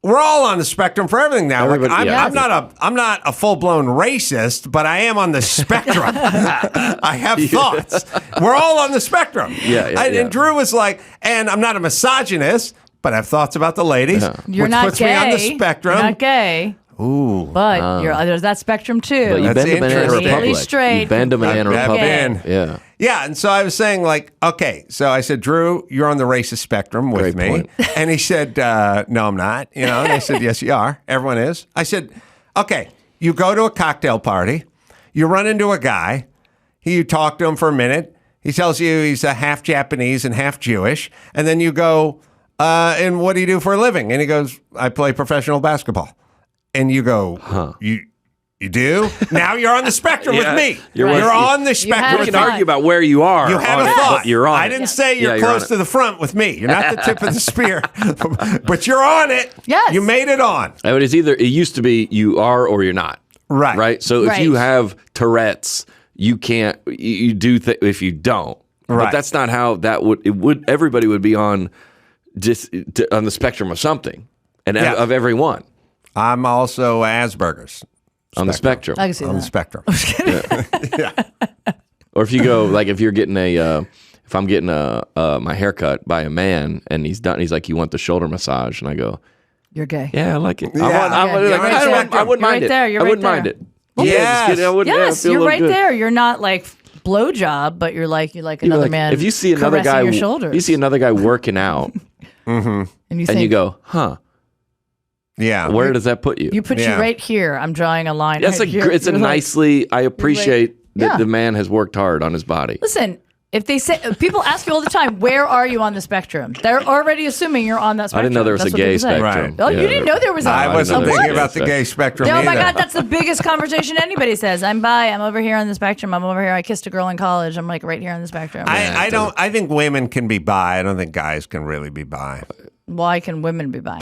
we're all on the spectrum for everything now. Like, I'm not a full-blown racist, but I am on the spectrum. I have thoughts. We're all on the spectrum. And Drew was like, and I'm not a misogynist, but I have thoughts about the ladies, You're which not puts gay. me on the spectrum. You're not gay. Ooh. But there's that spectrum too. But you That's bend a banana interesting. republic. Really straight. You bend a banana I've republic. been. Yeah. Yeah, and so I was saying, like, okay, so I said, Drew, you're on the racist spectrum with Great me. point. And he said, no, I'm not. And I said, yes, you are. Everyone is. I said, okay, you go to a cocktail party, you run into a guy, you talk to him for a minute, he tells you he's half Japanese and half Jewish, and then you go, and what do you do for a living? And he goes, I play professional basketball. And you go, You do? Now you're on the spectrum with me. You're on the spectrum. We can argue about where you are. You have on a it, thought. but you're on I it. didn't say you're Yeah, you're close on to the front with me. You're not the tip of the spear, but you're on it. Yes. You made it on. But it's either, it used to be you are or you're not. Right. Right. So if Right. you have Tourette's, you can't, you do, if you don't. Right. But that's not how that would, everybody would be on on the spectrum of something and of everyone I'm also Asperger's. on the spectrum. I can see On the that. spectrum. Or if you go, like, if you're getting if I'm getting my haircut by a man and he's done, he's like, you want the shoulder massage? And I go, You're gay. yeah, I like it. Yeah. I wouldn't mind it. You're I right wouldn't mind there. it. Yes. I wouldn't, Yes, feel a you're little right good. there. You're not like blowjob, but you're like another Like, man. if you see another caressing guy, your shoulders. you see another guy working out, and you and you go, huh? Yeah. Where does that put you? You put Yeah. you right here. I'm drawing a line. That's right here. it's a You're like- nicely. I appreciate that yeah. the man has worked hard on his body. Listen, if they say people ask you all the time, where are you on the spectrum? They're already assuming you're on that I spectrum. didn't know there was That's a what gay people say. spectrum. Oh, Yeah. you didn't know there was a I wasn't know there was thinking a about the gay spectrum Oh either. my God, that's the biggest conversation anybody says. I'm bi. I'm over here on the spectrum. I'm over here. I kissed a girl in college. I'm like right here on the spectrum. I think women can be bi. I don't think guys can really be bi. Why can women be bi?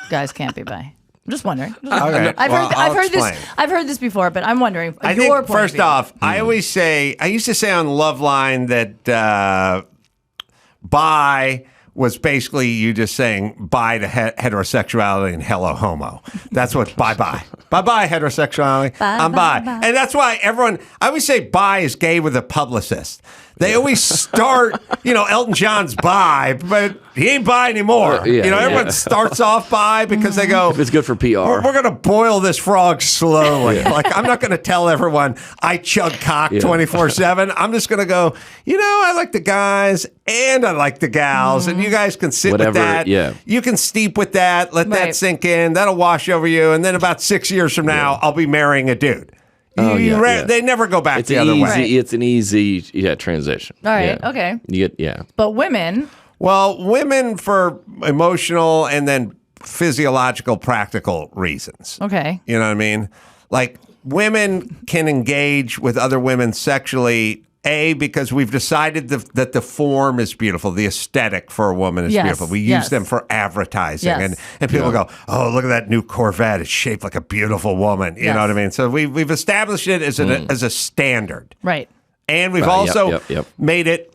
Guys can't be bi. I'm just wondering. Okay. I've heard this. explain. I've heard this before, but I'm wondering. I your think point of first view. off, I used to say on Loveline that bi was basically you just saying bye to heterosexuality and hello homo. That's what bye heterosexuality. I'm bi. And that's why I always say bi is gay with a publicist. They always start, Elton John's bi, but he ain't bi anymore. Everyone starts off bi because they go, If it's good for PR. we're going to boil this frog slowly. Like, I'm not going to tell everyone I chug cock 24/7. I'm just going to go, I like the guys and I like the gals, and you guys can sit Whatever, with that. yeah. You can steep with that. Let that Right. sink in. That'll wash over you. And then about 6 years from now, I'll be marrying a dude. They never go back It's the an other easy. way. Right. It's an easy transition. All right. Yeah. Okay. You get But women, Well, women for emotional and then physiological, practical reasons. okay. You know what I mean? Like, women can engage with other women sexually, because we've decided that the form is beautiful, the aesthetic for a woman is Yes, beautiful. We use yes. them for advertising. Yes. And people go, oh, look at that new Corvette. It's shaped like a beautiful woman. You Yes. know what I mean? So we've established it as a standard. Right. And we've Yep, also yep. made it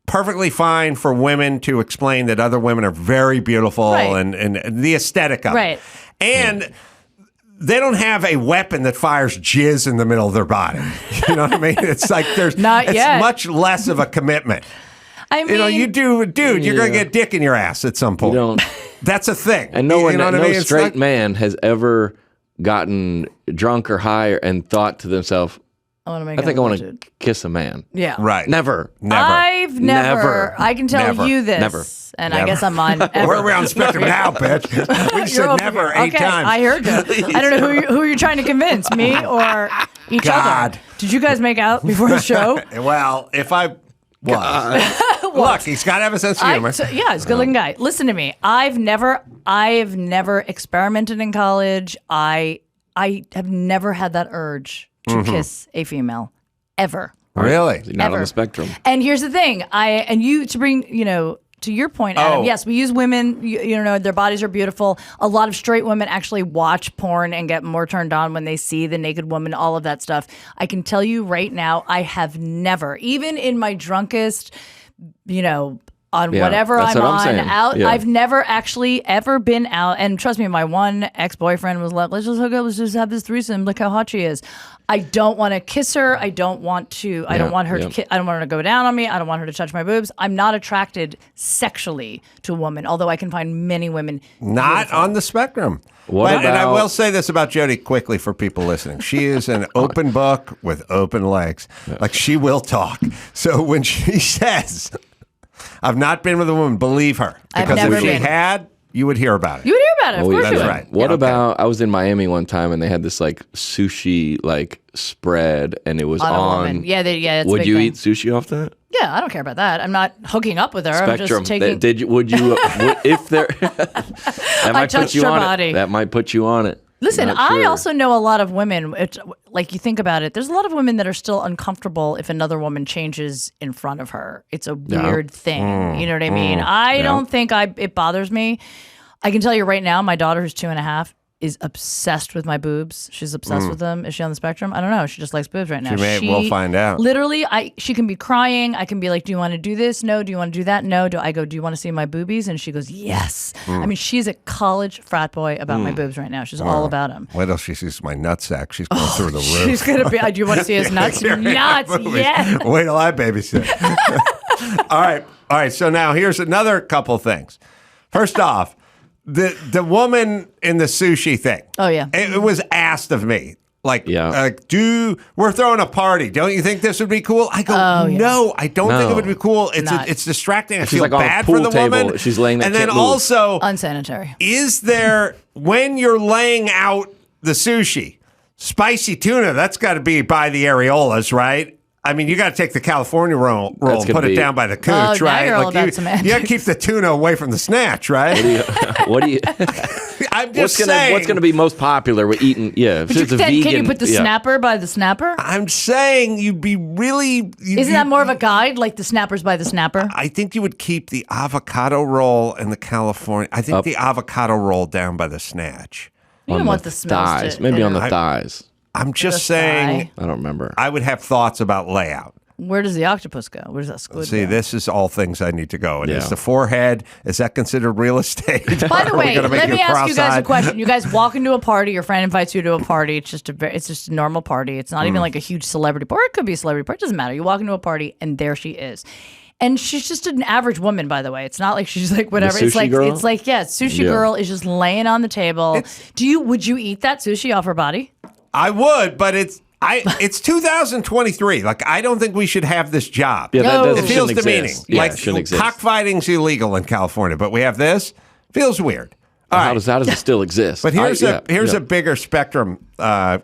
perfectly fine for women to explain that other women are very beautiful Right. and the aesthetic of Right. it. And they don't have a weapon that fires jizz in the middle of their body. You know what I mean? It's like it's yet. much less of a commitment. I mean, You do, dude, you're going to get dick in your ass at some point. You don't. That's a thing. And no one, you know what no I mean? It's straight like- man has ever gotten drunk or high and thought to themselves, I want to make. I think I want to kiss a man. Yeah. Right. Never. I've never. I can tell Never. you this. Never. And I guess I'm on. Where are we on the spectrum now, bitch? We just You're said over never here. 8 Okay, times. I heard you. I don't know who you're trying to convince, me or each God. other. Did you guys make out before the show? Well, if I was. Look, he's got to have a sense of humor. Yeah, he's a good-looking guy. Listen to me. I've never experimented in college. I have never had that urge to kiss a female, ever. Really? You're not Ever. on the spectrum. And here's the thing, to your point, Adam, yes, we use women, their bodies are beautiful. A lot of straight women actually watch porn and get more turned on when they see the naked woman, all of that stuff. I can tell you right now, I have never, even in my drunkest, on whatever that's I'm what I'm on saying. out, Yeah. I've never actually ever been out. And trust me, my one ex-boyfriend was like, let's just hook up, let's just have this threesome, look how hot she is. I don't want to kiss her. I don't want to. I don't want her to. I don't want her to go down on me. I don't want her to touch my boobs. I'm not attracted sexually to a woman, although I can find many women Not beautiful. on the spectrum. What And I about- will say this about Jodi quickly for people listening. She is an open book with open legs. Like, she will talk. So when she says, I've not been with a woman, believe her. I've Because never if she been. had, you would hear about it. You would hear about it. Of course that's you would. right. What Yeah, about, I was in Miami one time and they had this like sushi like spread and it was On a on. woman. Yeah, it's a Would big you thing. eat sushi off that? Yeah, I don't care about that. I'm not hooking up with her. I'm Spectrum. just taking. Did you? Would you? If there, that might put touched you her on body. it. That might put you on it. Listen, Not I sure. also know a lot of women. Like, you think about it, there's a lot of women that are still uncomfortable if another woman changes in front of her. It's a weird thing. You know what I mean? I don't think it bothers me. I can tell you right now, my daughter, who's 2.5, is obsessed with my boobs. She's obsessed with them. Is she on the spectrum? I don't know. She just likes boobs right now. We'll find out. Literally, she can be crying. I can be like, do you want to do this? No. Do you want to do that? No. Do you want to see my boobies? And she goes, yes. I mean, she's a college frat boy about my boobs right now. She's all about them. Wait till she sees my nutsack. She's going through the roof. She's going to be, do you want to see his nuts? Nuts, yeah. Wait till I babysit. All right. So now here's another couple things. First off, the woman in the sushi thing. Oh, yeah. It was asked of me. Like, Yeah. we're throwing a party. Don't you think this would be cool? I go, no, I don't think it would be cool. It's distracting. I She's feel like on a bad pool for the table. woman. She's laying there, and then can't move. also, Unsanitary. is there, when you're laying out the sushi, spicy tuna, that's got to be by the areolas, right? I mean, you got to take the California roll That's and gonna put it be- down by the Oh, cooch, now right? you're all about semantics. you got to keep the tuna away from the snatch, right? What do you? I'm just What's saying. gonna be most popular with eating? Yeah, if But it's a vegan. can you put the yeah. snapper by the snapper? I'm saying you'd be really. Isn't that more of a guide, like the snappers by the snapper? I think you would keep the avocado roll and the California. I think the avocado roll down by the snatch. You on don't want the the smells thighs? to- Maybe on the thighs. I'm just The saying. thigh. I don't remember. I would have thoughts about layout. Where does the octopus go? Where does that squid See, go? this is all things I need to go. And Yeah. is the forehead, is that considered real estate? By the Are we way, gonna make let me ask you guys a cross-eyed? question. You guys walk into a party, your friend invites you to a party. It's just a normal party. It's not even like a huge celebrity party. It could be a celebrity party. It doesn't matter. You walk into a party and there she is. And she's just an average woman, by the way. It's not like she's like whatever. It's sushi like girl? sushi Yeah. girl is just laying on the table. Would you eat that sushi off her body? I would, but it's 2023. Like, I don't think we should have this job. Yeah, No. that It doesn't feels shouldn't demeaning. exist. Yeah, Like, it shouldn't exist. cockfighting's illegal in California, but we have this. Feels weird. All How right. does it still exist? But here's Yeah. a bigger spectrum,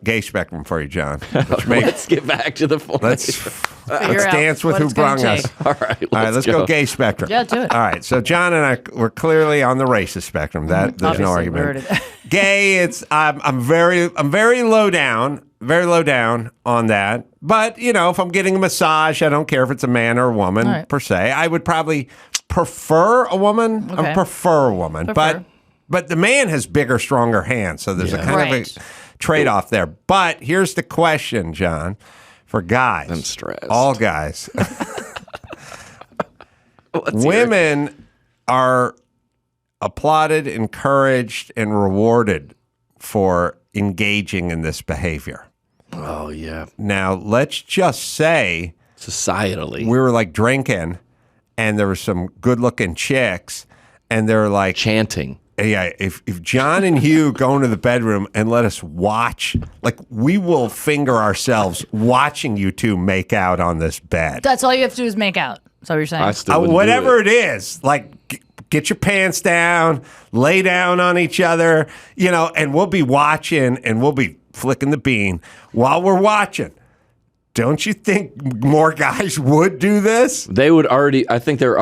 gay spectrum for you, John. Which makes, Let's get back to the point. let's out dance with what who it's gonna brung us. take. All right, All right, let's go go. gay spectrum. Yeah, do it. All right, so John and I we're clearly on the racist spectrum. That there's no Obviously, we argument. heard it. Gay, it's I'm very low down on that. But if I'm getting a massage, I don't care if it's a man or a woman All right. per se. I would probably prefer a woman. Okay. I prefer a woman, Prefer. but the man has bigger, stronger hands, so there's a kind of Right. a trade-off there. But here's the question, John, for guys. I'm stressed. All guys. Women are applauded, encouraged, and rewarded for engaging in this behavior. Oh yeah, Now, let's just say societally we were like drinking and there were some good-looking chicks and they're like, chanting. yeah, if John and Hugh go into the bedroom and let us watch, like, we will finger ourselves watching you two make out on this bed. That's all you have to do is make out. That's what you're saying. I still wouldn't do Whatever it. it is, like, get your pants down, lay down on each other, and we'll be watching and we'll be flicking the bean while we're watching. Don't you think more guys would do this? They would already. I think they were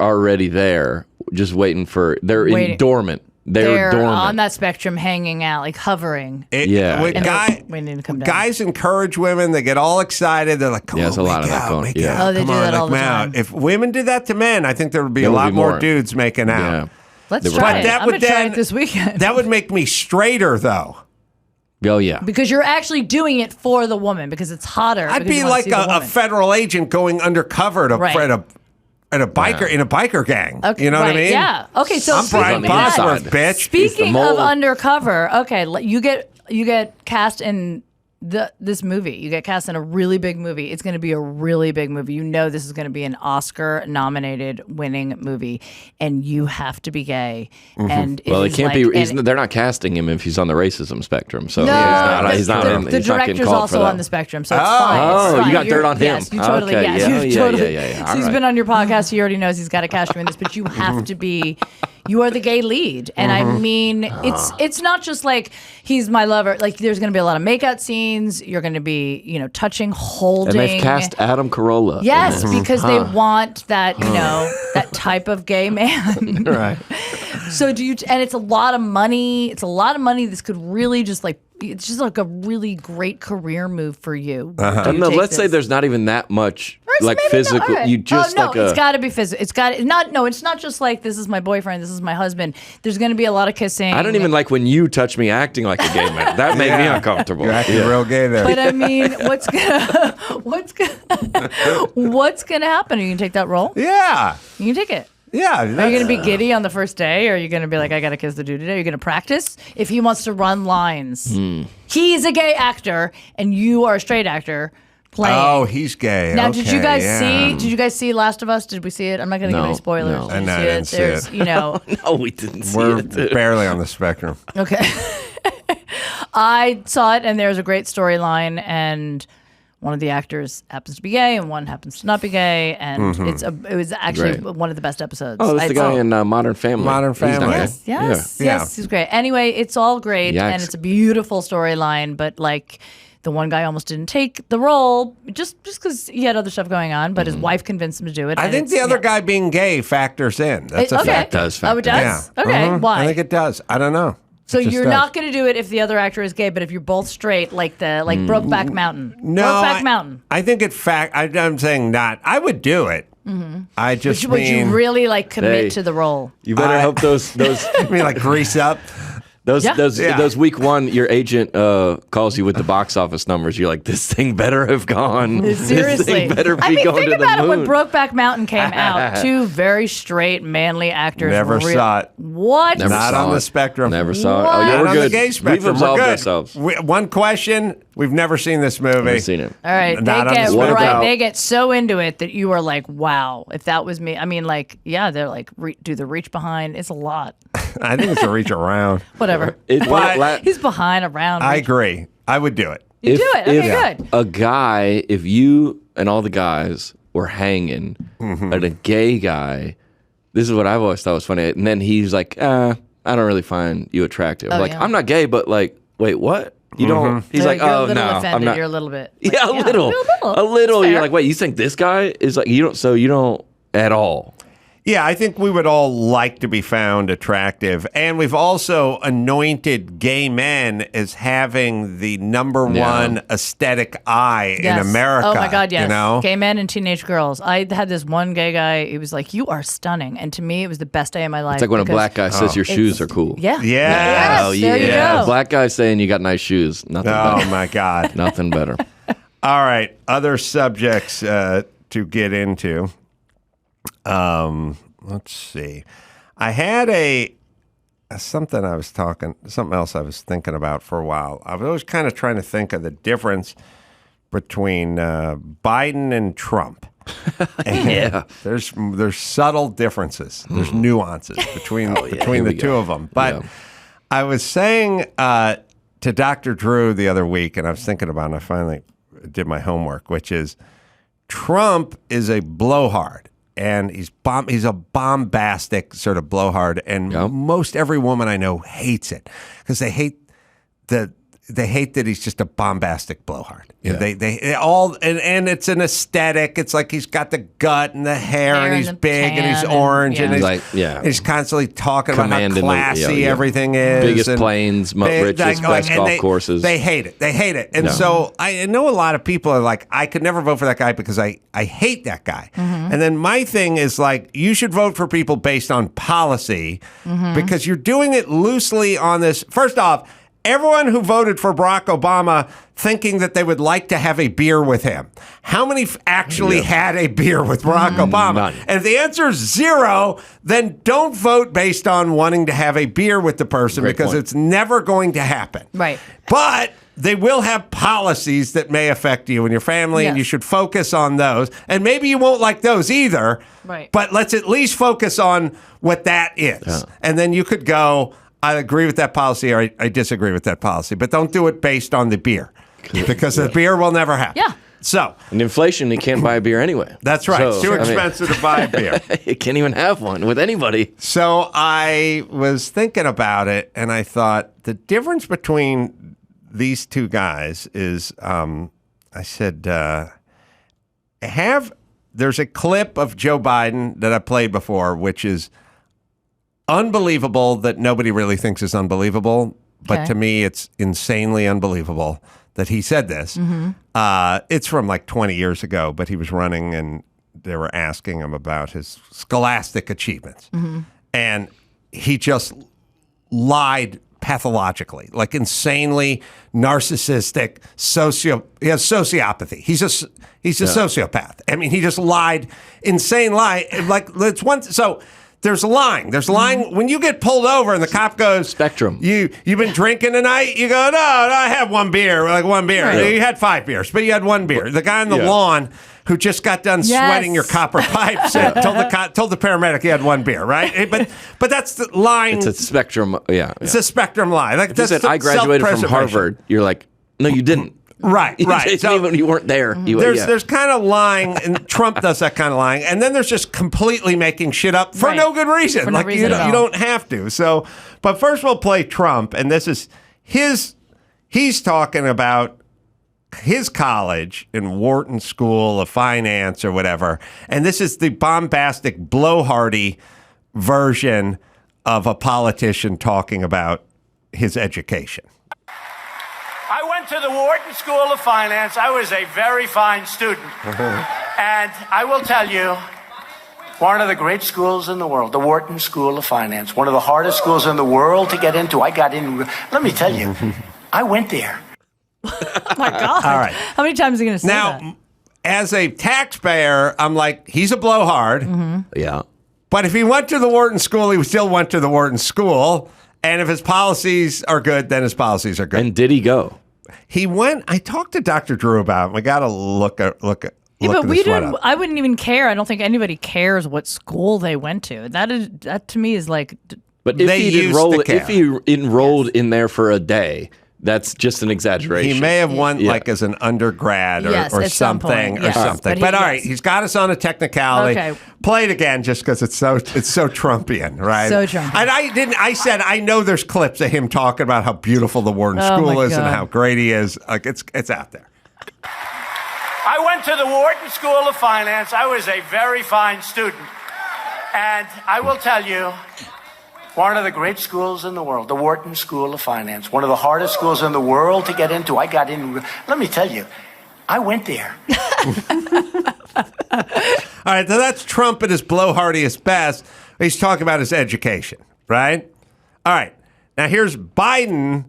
already there, just waiting for. They're in Waiting. dormant. they're dormant. on that spectrum, hanging out, like hovering. We need to come down. Guys encourage women. They get all excited. They're like, "Come on, there's a lot of make that out, going. make Yeah. out. Oh, they Come do on, that all like, the time. If women did that to men, I think there would be a There would lot be more more. dudes making out. Yeah. Let's But try it. that I'm would going to try then- it this weekend. That would make me straighter, though. Oh, yeah. Because you're actually doing it for the woman because it's hotter. I'd because be you wanna like see the a woman. federal agent going undercover to Right. at a biker in a biker gang. Okay, You know what I right, mean? Yeah. Okay. So I'm Brian on the Bosworth, inside. bitch. speaking mole. of undercover, okay, you get cast in this movie. You get cast in a really big movie. It's going to be a really big movie. You know this is going to be an Oscar-nominated winning movie, and you have to be gay. And Well, it is can't like- be. and- They're not casting him if he's on the racism spectrum. So No, he's not. the he's not getting director's called also for that. on the spectrum, so it's fine. It's Oh, you fine. got dirt on him. Yes, you totally. Okay, Yes, yeah, you yeah, totally. yeah. So All he's right. been on your podcast. He already knows he's got to cast you in this, but you have to be. You are the gay lead, and I mean, it's not just like he's my lover. Like there's going to be a lot of makeout scenes. You're going to be, touching, holding. And they've cast Adam Carolla. Yes, because they want that, that type of gay man. Right. So and it's a lot of money. It's a lot of money. This could really it's just like a really great career move for you. No, let's say there's not even that much like Maybe physical. not. All right. You just no, like it's got to be physical. It's not just like this is my boyfriend, this is my husband. There's going to be a lot of kissing. I don't even like when you touch me acting like a gay man. That made me uncomfortable. You're acting real gay there. But I mean, what's gonna happen? Are you gonna take that role? Yeah. You can take it. Yeah. Are you going to be giddy on the first day? Or are you going to be like, I got to kiss the dude today? Are you going to practice? If he wants to run lines. He's a gay actor, and you are a straight actor playing. Oh, he's gay. Now, okay, did you guys yeah. see? Did you guys see Last of Us? Did we see it? I'm not going to give any spoilers. no. Did you No, I see didn't see There's, it. No, we didn't see We're it. dude. barely on the spectrum. Okay. I saw it, and there's a great storyline, and one of the actors happens to be gay, and one happens to not be gay, and it was actually Great. one of the best episodes. Oh, that's the guy in Modern Family. Modern He's not Family. gay. Yes, Yeah. he's great. Anyway, it's all great, Yikes. and it's a beautiful storyline, but like the one guy almost didn't take the role just because he had other stuff going on, but his wife convinced him to do it. I and think it's- the other guy being gay factors in. That's a okay. fact. does Oh, it factor in. does? Yeah. Okay, Mhm. why? I think it does. I don't know. So It just you're does. not going to do it if the other actor is gay, but if you're both straight, like Brokeback Mountain. No, Brokeback Mountain. I think I'm saying not. I would do it. I just Would you mean, really like commit Hey. to the role? You better hope those I mean, like grease up. Yeah. those week one, your agent calls you with the box office numbers. You're like, this thing better have gone. Seriously. This thing better be I mean, going think to the about it. When moon. Brokeback Mountain came out, two very straight, manly actors. Never were saw it. What? Never Not saw on the it. spectrum. Never saw it. What? Oh, yeah, Not we're on good. the gay We've spectrum. absolved We're good. ourselves. One question: we've never seen this movie. Never seen it. All right, Not on they get the What right. about- They get so into it that you are like, wow. If that was me, I mean, like, yeah, they're like, do the reach behind. It's a lot. I think it's a reach around. Whatever. He's behind, around. I reach. agree. I would do it. You do it. Okay, if good. a guy, if you and all the guys were hanging and a gay guy, this is what I've always thought was funny. And then he's like, I don't really find you attractive. Oh, Like, yeah. I'm not gay, but like, wait, what? You don't? He's So like, you're oh, a little no, offended. I'm not. You're a little bit. Yeah, a little. A little. It's You're fair. like, wait, you think this guy is like, you don't at all. Yeah, I think we would all like to be found attractive. And we've also anointed gay men as having the number one aesthetic eye Yes. in America. Oh my God, yes. You know? Gay men and teenage girls. I had this one gay guy. He was like, "You are stunning," and to me, it was the best day of my life. It's like when a because- black guy says your shoes are cool. Yeah. Yeah. Yes, Oh, there you yeah. go. Black guy saying you got nice shoes. Nothing Oh, better. my God. Nothing better. All right. Other subjects to get into. Let's see. I had something else I was thinking about for a while. I was always kind of trying to think of the difference between Biden and Trump. And Yeah. there's subtle differences. There's nuances between the two of them. But Yeah. I was saying to Dr. Drew the other week, and I was thinking about it, and I finally did my homework, which is Trump is a blowhard. And he's a bombastic sort of blowhard, and Yep. most every woman I know hates it because they hate they hate that he's just a bombastic blowhard. You know, they all and it's an aesthetic. It's like he's got the gut and the hair and he's big and he's orange and he's constantly talking about how classy everything is. Biggest planes, richest, best golf courses. They hate it. They hate it. And so I know a lot of people are like, I could never vote for that guy because I hate that guy. And then my thing is like, you should vote for people based on policy because you're doing it loosely on this. First off, everyone who voted for Barack Obama thinking that they would like to have a beer with him. How many actually had a beer with Barack Obama? None. And if the answer is 0, then don't vote based on wanting to have a beer with the person because it's never going to happen. Right. But they will have policies that may affect you and your family, and you should focus on those. And maybe you won't like those either, but let's at least focus on what that is. Yeah. And then you could go, I agree with that policy or I disagree with that policy, but don't do it based on the beer because the beer will never happen. Yeah. So, and inflation, you can't buy a beer anyway. That's right. So, it's too expensive to buy a beer. You can't even have one with anybody. So I was thinking about it and I thought the difference between these two guys is, I said, there's a clip of Joe Biden that I played before, which is unbelievable that nobody really thinks is unbelievable. But to me, it's insanely unbelievable that he said this. It's from like 20 years ago, but he was running and they were asking him about his scholastic achievements. And he just lied pathologically, like insanely narcissistic, he has sociopathy. He's a sociopath. I mean, he just lied, insane lie. Like it's one. So there's lying. There's lying when you get pulled over and the cop goes, Spectrum. You've been drinking tonight? You go, no, I had one beer, like one beer. Right. You had 5 beers, but you had one beer. The guy on the lawn who just got done sweating your copper pipes told the paramedic he had one beer, right? But that's the lying. It's a spectrum. It's a spectrum lie. Like if you said I graduated from Harvard, you're like, no, you didn't. Right. So, even you weren't there. There's kind of lying, and Trump does that kind of lying, and then there's just completely making shit up for no good reason. No reason you don't have to. So, but first we'll play Trump, and this is he's talking about his college in Wharton School of Finance or whatever, and this is the bombastic, blowhardy version of a politician talking about his education. I went to the Wharton School of Finance. I was a very fine student. And I will tell you, one of the great schools in the world, the Wharton School of Finance, one of the hardest schools in the world to get into. I got in. Let me tell you, I went there. Oh, my God. All right. How many times are you going to say that? Now, as a taxpayer, I'm like, he's a blowhard. Yeah. But if he went to the Wharton School, he still went to the Wharton School. And if his policies are good, then his policies are good. And did he go? He went. I talked to Dr. Drew about him. We got to look at but we didn't. I wouldn't even care. I don't think anybody cares what school they went to. That to me is like. But if he enrolled in there for a day, that's just an exaggeration. He may have won like as an undergrad or something or something. But all right, he's got us on a technicality. Okay. Play it again just because it's so Trumpian, right? So Trumpian. And I said I know there's clips of him talking about how beautiful the Wharton School is and how great he is. Like it's out there. I went to the Wharton School of Finance. I was a very fine student. And I will tell you, one of the great schools in the world, the Wharton School of Finance, one of the hardest schools in the world to get into. I got in. Let me tell you, I went there. All right, so that's Trump at his blowhardiest best. He's talking about his education, right? All right, now here's Biden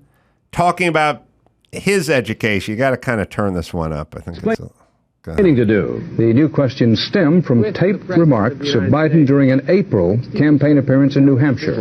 talking about his education. You got to kind of turn this one up. I think it's to do. The new questions stem from taped remarks of Biden during an April campaign appearance in New Hampshire.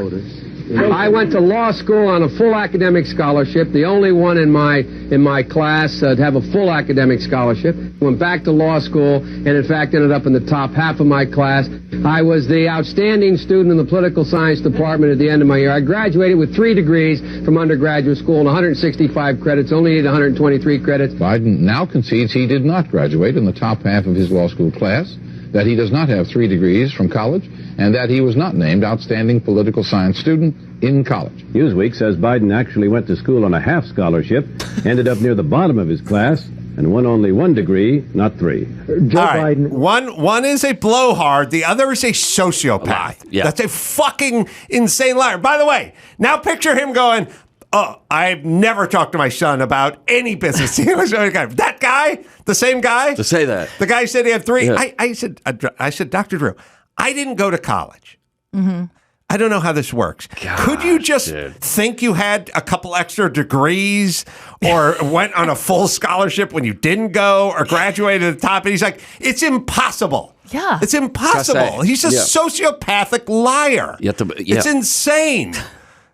I went to law school on a full academic scholarship, the only one in my class to have a full academic scholarship. Went back to law school and in fact ended up in the top half of my class. I was the outstanding student in the political science department at the end of my year. I graduated with 3 degrees from undergraduate school and 165 credits, only needed 123 credits. Biden now concedes he did not graduate in the top half of his law school class, that he does not have 3 degrees from college, and that he was not named outstanding political science student in college. Newsweek says Biden actually went to school on a half scholarship, ended up near the bottom of his class, and won only 1 degree, not 3. Joe Biden. One is a blowhard. The other is a sociopath. Yeah. That's a fucking insane liar. By the way, now picture him going, oh, I've never talked to my son about any business. That guy, the same guy. To say that. The guy said he had 3. Yeah. I said, Dr. Drew, I didn't go to college. Mm-hmm. I don't know how this works. Could you just think you had a couple extra degrees or went on a full scholarship when you didn't go or graduated at the top? And he's like, it's impossible. Yeah. It's impossible. He's a sociopathic liar. It's insane.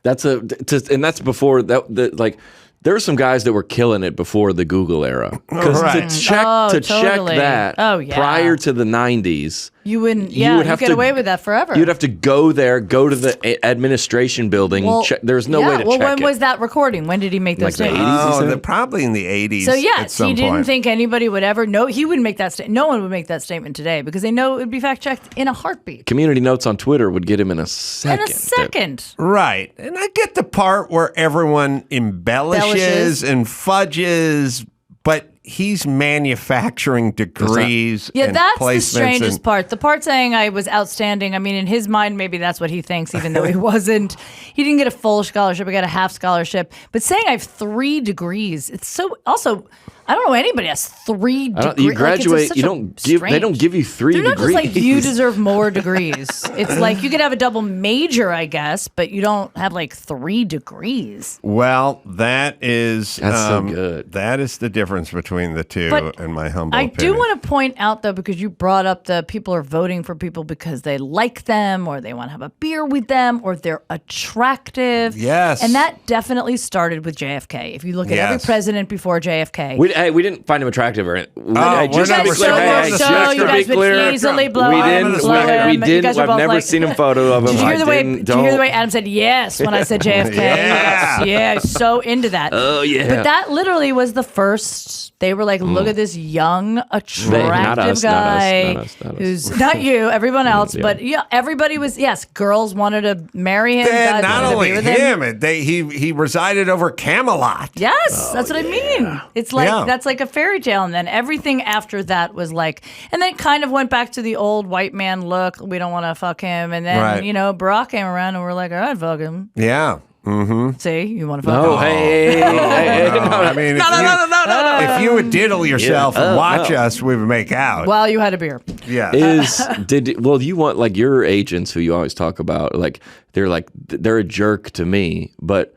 And that's before that. There were some guys that were killing it before the Google era. Because to check that prior to the 90s, you wouldn't. Yeah, you get away with that forever. You'd have to go there, go to the administration building. There's no way to check it. When was that recording? When did he make those statements? Probably in the 80s. So yes, he didn't think anybody would ever know. He wouldn't make that statement. No one would make that statement today because they know it would be fact checked in a heartbeat. Community notes on Twitter would get him in a second. Right, and I get the part where everyone embellishes and fudges, but he's manufacturing degrees. Yeah, and that's the placements strangest part. The part saying I was outstanding. I mean, in his mind, maybe that's what he thinks, even though he wasn't. He didn't get a full scholarship. He got a half scholarship. But saying I have 3 degrees, it's so. Also, I don't know anybody has 3 degrees. You graduate. You don't give. They don't give you 3 They're degrees. Not just like you deserve more degrees. It's like you could have a double major, I guess, but you don't have like 3 degrees. Well, that's so good. That is the difference between the two, in my humble opinion. I do want to point out, though, because you brought up the people are voting for people because they like them or they want to have a beer with them or they're attractive. Yes. And that definitely started with JFK. If you look at every president before JFK. We didn't find him attractive or you guys would easily blow him. I've never seen a photo of him. Did you hear the way Adam said yes when I said JFK? Yeah, so into that. Oh, yeah. But that literally was the first. They were like, look at this young, attractive guy who's not you, everyone else. But yeah, everybody was, girls wanted to marry him. Not only him, he resided over Camelot. Yes, that's what I mean. It's like, that's like a fairy tale. And then everything after that was like, and then it kind of went back to the old white man look. We don't want to fuck him. And then, Barack came around and we're like, all right, fuck him. Yeah. Mm-hmm. See, you want to fuck? No, hey. I mean, if you would diddle yourself and watch us, we would make out. Well, you had a beer. Yeah. You want like your agents who you always talk about, they're a jerk to me, but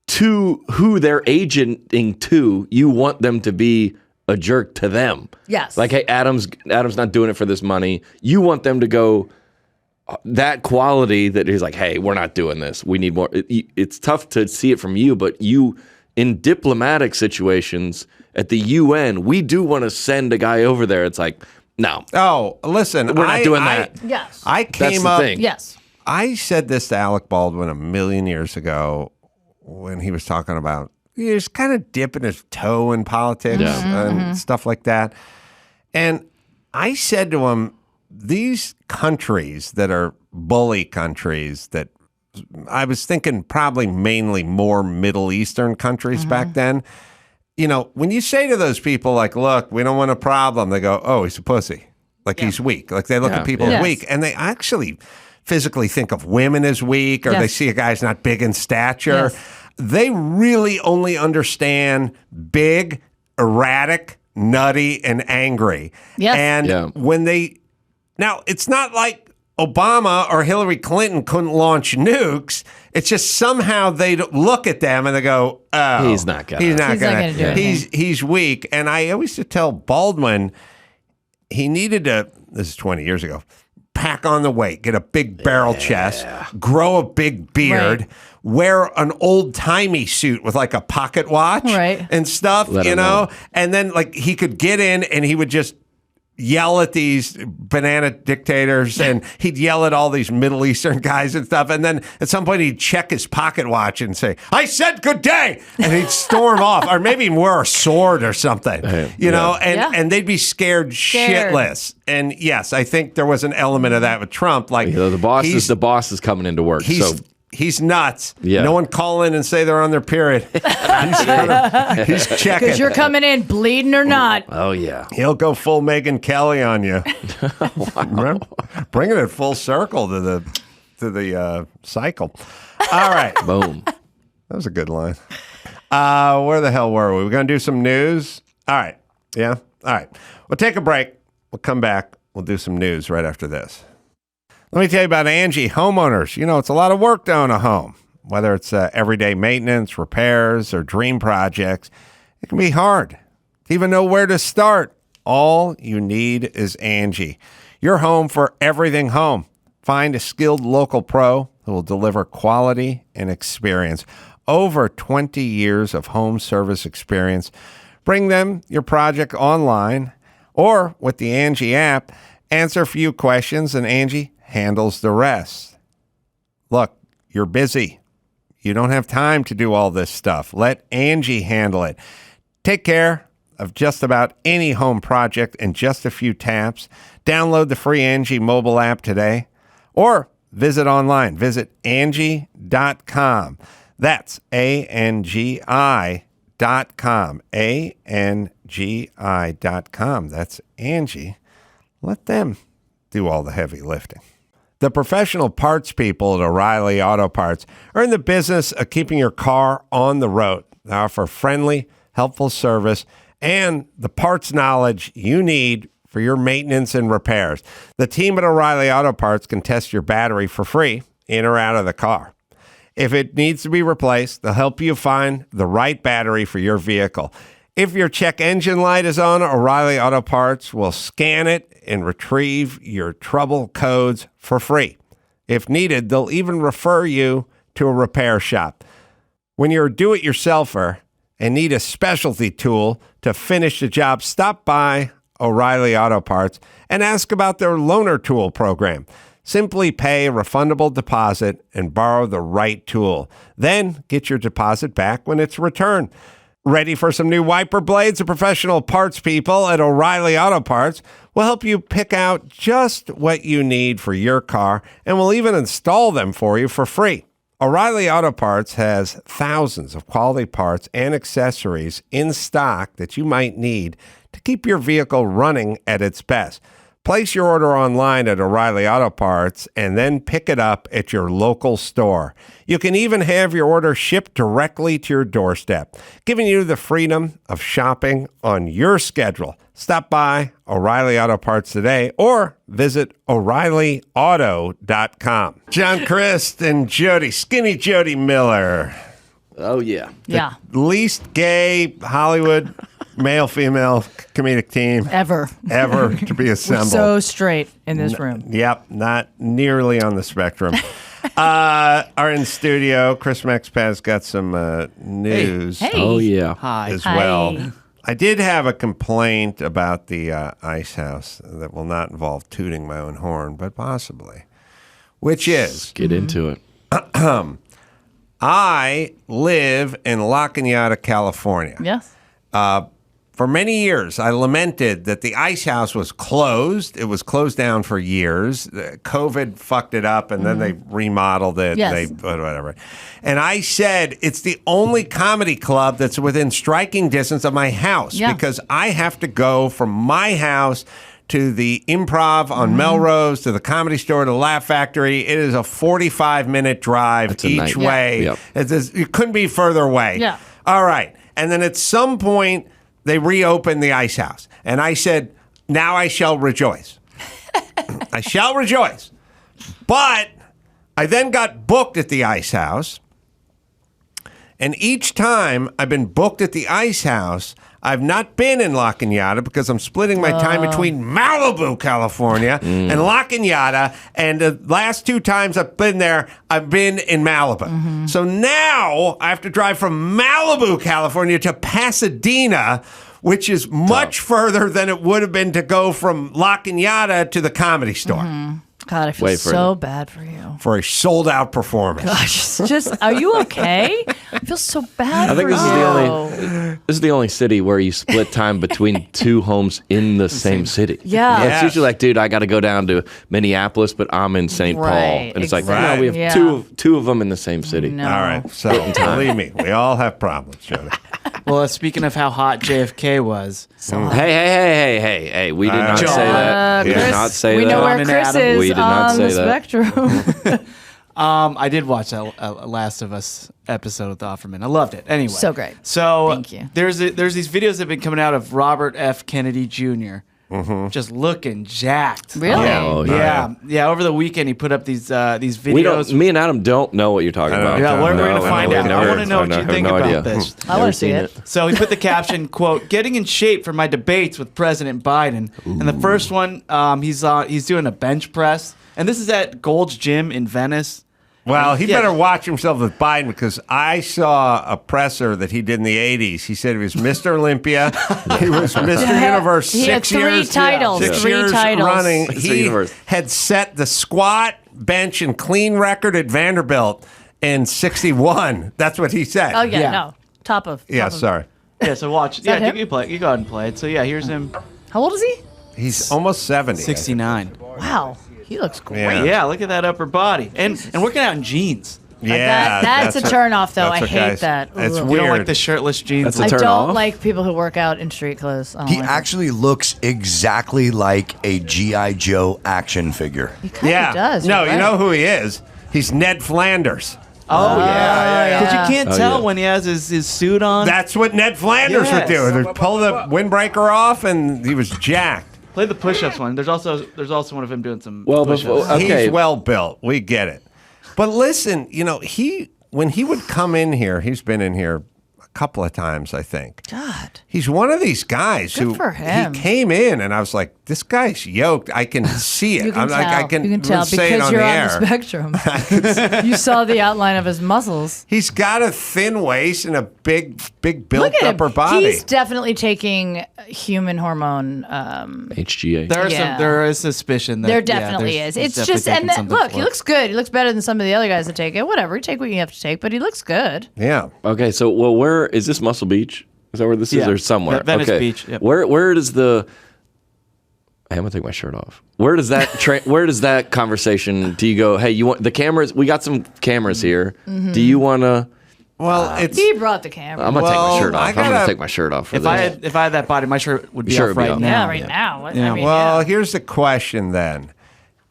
to who they're agenting to, you want them to be a jerk to them. Yes. Like, hey, Adam's not doing it for this money. You want them to go that quality that he's like, hey, we're not doing this. We need more. It's tough to see it from you, but you, in diplomatic situations at the UN, we do want to send a guy over there. It's like, no. Oh, listen. We're not doing that. Yes. I came up. Thing. Yes. I said this to Alec Baldwin a million years ago when he was talking about he was kind of dipping his toe in politics and stuff like that. And I said to him, these countries that are bully countries that I was thinking probably mainly more Middle Eastern countries back then. When you say to those people like, look, we don't want a problem, they go, oh, he's a pussy. Like he's weak. Like they look at people as weak. And they actually physically think of women as weak or they see a guy's not big in stature. They really only understand big, erratic, nutty, and angry. Yes. And when they... Now, it's not like Obama or Hillary Clinton couldn't launch nukes. It's just somehow they look at them and they go, oh, he's not going to do it. He's weak. And I always used to tell Baldwin he needed to, this is 20 years ago, pack on the weight, get a big barrel chest, grow a big beard, wear an old-timey suit with like a pocket watch and stuff, know? And then like he could get in and he would just yell at these banana dictators and he'd yell at all these Middle Eastern guys and stuff. And then at some point he'd check his pocket watch and say, I said good day. And he'd storm off or maybe wear a sword or something, know, and they'd be scared shitless. And yes, I think there was an element of that with Trump. Like the boss is coming into work. he's nuts. Yeah. No one call in and say they're on their period. He's checking. Because you're coming in bleeding or not. Oh, yeah. He'll go full Megyn Kelly on you. Remember? Bringing it full circle to the cycle. All right. Boom. That was a good line. Where the hell were we? We're going to do some news? All right. Yeah? All right. We'll take a break. We'll come back. We'll do some news right after this. Let me tell you about Angie Homeowners. You know, it's a lot of work to own a home. Whether it's everyday maintenance, repairs, or dream projects, it can be hard to even know where to start. All you need is Angie. Your home for everything home. Find a skilled local pro who will deliver quality and experience. Over 20 years of home service experience. Bring them your project online or with the Angie app. Answer a few questions and Angie handles the rest. Look, you're busy. You don't have time to do all this stuff. Let Angie handle it. Take care of just about any home project in just a few taps. Download the free Angie mobile app today or visit online. Visit Angie.com. That's ANGI.com. ANGI.com. That's Angie. Let them do all the heavy lifting. The professional parts people at O'Reilly Auto Parts are in the business of keeping your car on the road. They offer friendly, helpful service and the parts knowledge you need for your maintenance and repairs. The team at O'Reilly Auto Parts can test your battery for free in or out of the car. If it needs to be replaced, they'll help you find the right battery for your vehicle. If your check engine light is on, O'Reilly Auto Parts will scan it and retrieve your trouble codes for free. If needed, they'll even refer you to a repair shop. When you're a do-it-yourselfer and need a specialty tool to finish the job, stop by O'Reilly Auto Parts and ask about their loaner tool program. Simply pay a refundable deposit and borrow the right tool. Then get your deposit back when it's returned. Ready for some new wiper blades? The professional parts people at O'Reilly Auto Parts will help you pick out just what you need for your car and will even install them for you for free. O'Reilly Auto Parts has thousands of quality parts and accessories in stock that you might need to keep your vehicle running at its best. Place your order online at O'Reilly Auto Parts and then pick it up at your local store. You can even have your order shipped directly to your doorstep, giving you the freedom of shopping on your schedule. Stop by O'Reilly Auto Parts today or visit O'ReillyAuto.com. John Crist and Skinny Jodi Miller. Oh, yeah. Yeah. Least gay Hollywood male-female comedic team Ever to be assembled. We're so straight in this room. Yep, not nearly on the spectrum. Are in studio. Chris Mexpat's got some news Hey. Oh, yeah. as Hi. well. I did have a complaint about the ice house that will not involve tooting my own horn, but possibly, which is Get into it. I live in La Cañada, California. Yes. For many years, I lamented that the ice house was closed. It was closed down for years. COVID fucked it up, and then they remodeled it. Yes. Whatever. And I said, it's the only comedy club that's within striking distance of my house because I have to go from my house to the Improv on Melrose, to the Comedy Store, to the Laugh Factory. It is a 45-minute drive each way. Yep. It couldn't be further away. Yeah. All right. And then at some point, they reopened the ice house. And I said, now I shall rejoice. I shall rejoice. But I then got booked at the ice house. And each time I've been booked at the ice house, I've not been in La Cañada because I'm splitting my time between Malibu, California, and La Cañada. And the last two times I've been there, I've been in Malibu. So now I have to drive from Malibu, California to Pasadena, which is much further than it would have been to go from La Cañada to the Comedy Store. God, I feel Wait for so it. bad for you. for a sold out performance. Gosh, it's just, are you okay? I feel so bad I think for this is the only city where you split time between two homes in the same city. Yeah. It's usually like, dude, I got to go down to Minneapolis, but I'm in St. Paul, Right, and it's like, exactly. no, we have Yeah. two of them in the same city. No. All right. So believe me, we all have problems, Jody. Well, speaking of how hot JFK was, Hey! We did not John. say that. We Chris, did not say we that. know John where and Chris Adam. is We did not on say the that. spectrum. I did watch that Last of Us episode with Offerman. I loved it. Anyway, So great. So Thank you. There's these videos that have been coming out of Robert F. Kennedy Jr. Just looking jacked. Really? Oh, Yeah. Over the weekend, he put up these videos. We don't. Me and Adam don't know what you're talking about. Yeah, we're No, going to find out. I want to know what you have think no about idea. this. I want to see it. So he put the caption, quote, "Getting in shape for my debates with President Biden." And the first one, he's doing a bench press. And this is at Gold's Gym in Venice. Well, he Yeah. better watch himself with Biden because I saw a presser that he did in the 80s. He said he was Mr. Olympia. He was Mr. Universe He had 6 three years. titles, Six three years titles. running. Mr. He Universe. had set the squat, bench, and clean record at Vanderbilt in 61. That's what he said. Oh, yeah, Yeah. no. Top of. Yeah, top of- sorry. Yeah, so watch. that Yeah, him? you play. You go ahead and play it. So yeah, here's him. How old is he? He's almost 70. 69. Wow. He looks great. Yeah. Yeah, look at that upper body. And working out in jeans. Yeah. That's a turnoff, though. that's I what hate guys- that. It's Ugh. You don't like weird. the shirtless jeans. That's a I turn don't off? like people who work out in street clothes. I don't He like it. actually looks exactly like a G.I. Joe action figure. He kind Yeah. of does. No, you're you know right. who he is? He's Ned Flanders. Oh, yeah. Because you can't Oh, tell yeah. when he has his suit on. That's what Ned Flanders would do. Yes. They'd pull the windbreaker off, and he was jacked. Play the push-ups one. There's also one of him doing some Well, push-ups. before, okay. He's well built. We get it. But listen, when he would come in here, he's been in here a couple of times, I think. God. He's one of these guys Good who for him. he came in, and I was like, this guy's yoked. I can see it. You can I'm tell. like, I can you can tell say it because on you're the on air. the spectrum. You saw the outline of his muscles. He's got a thin waist and a big built Look at upper him. body. He's definitely taking human hormone. HGA. There is suspicion that There definitely is. It's just, and then, look, he looks good. He looks better than some of the other guys that take it. Whatever, you take what you have to take, but he looks good. Yeah. Okay, so where is this Muscle Beach? Is that where this is, Yeah. or somewhere? Venice okay. Beach, yep. Where does the? Hey, I'm gonna take my shirt off. Where does that? Where does that conversation? Do you go? Hey, you want the cameras? We got some cameras here. Do you want to? Well, it's He brought the camera. I'm gonna take my shirt off. I'm gonna gotta- take my shirt off for If this. I had that body, my shirt would be Shirt off would be right off. now. yeah, right now. Yeah. I mean, well. yeah. Here's the question then.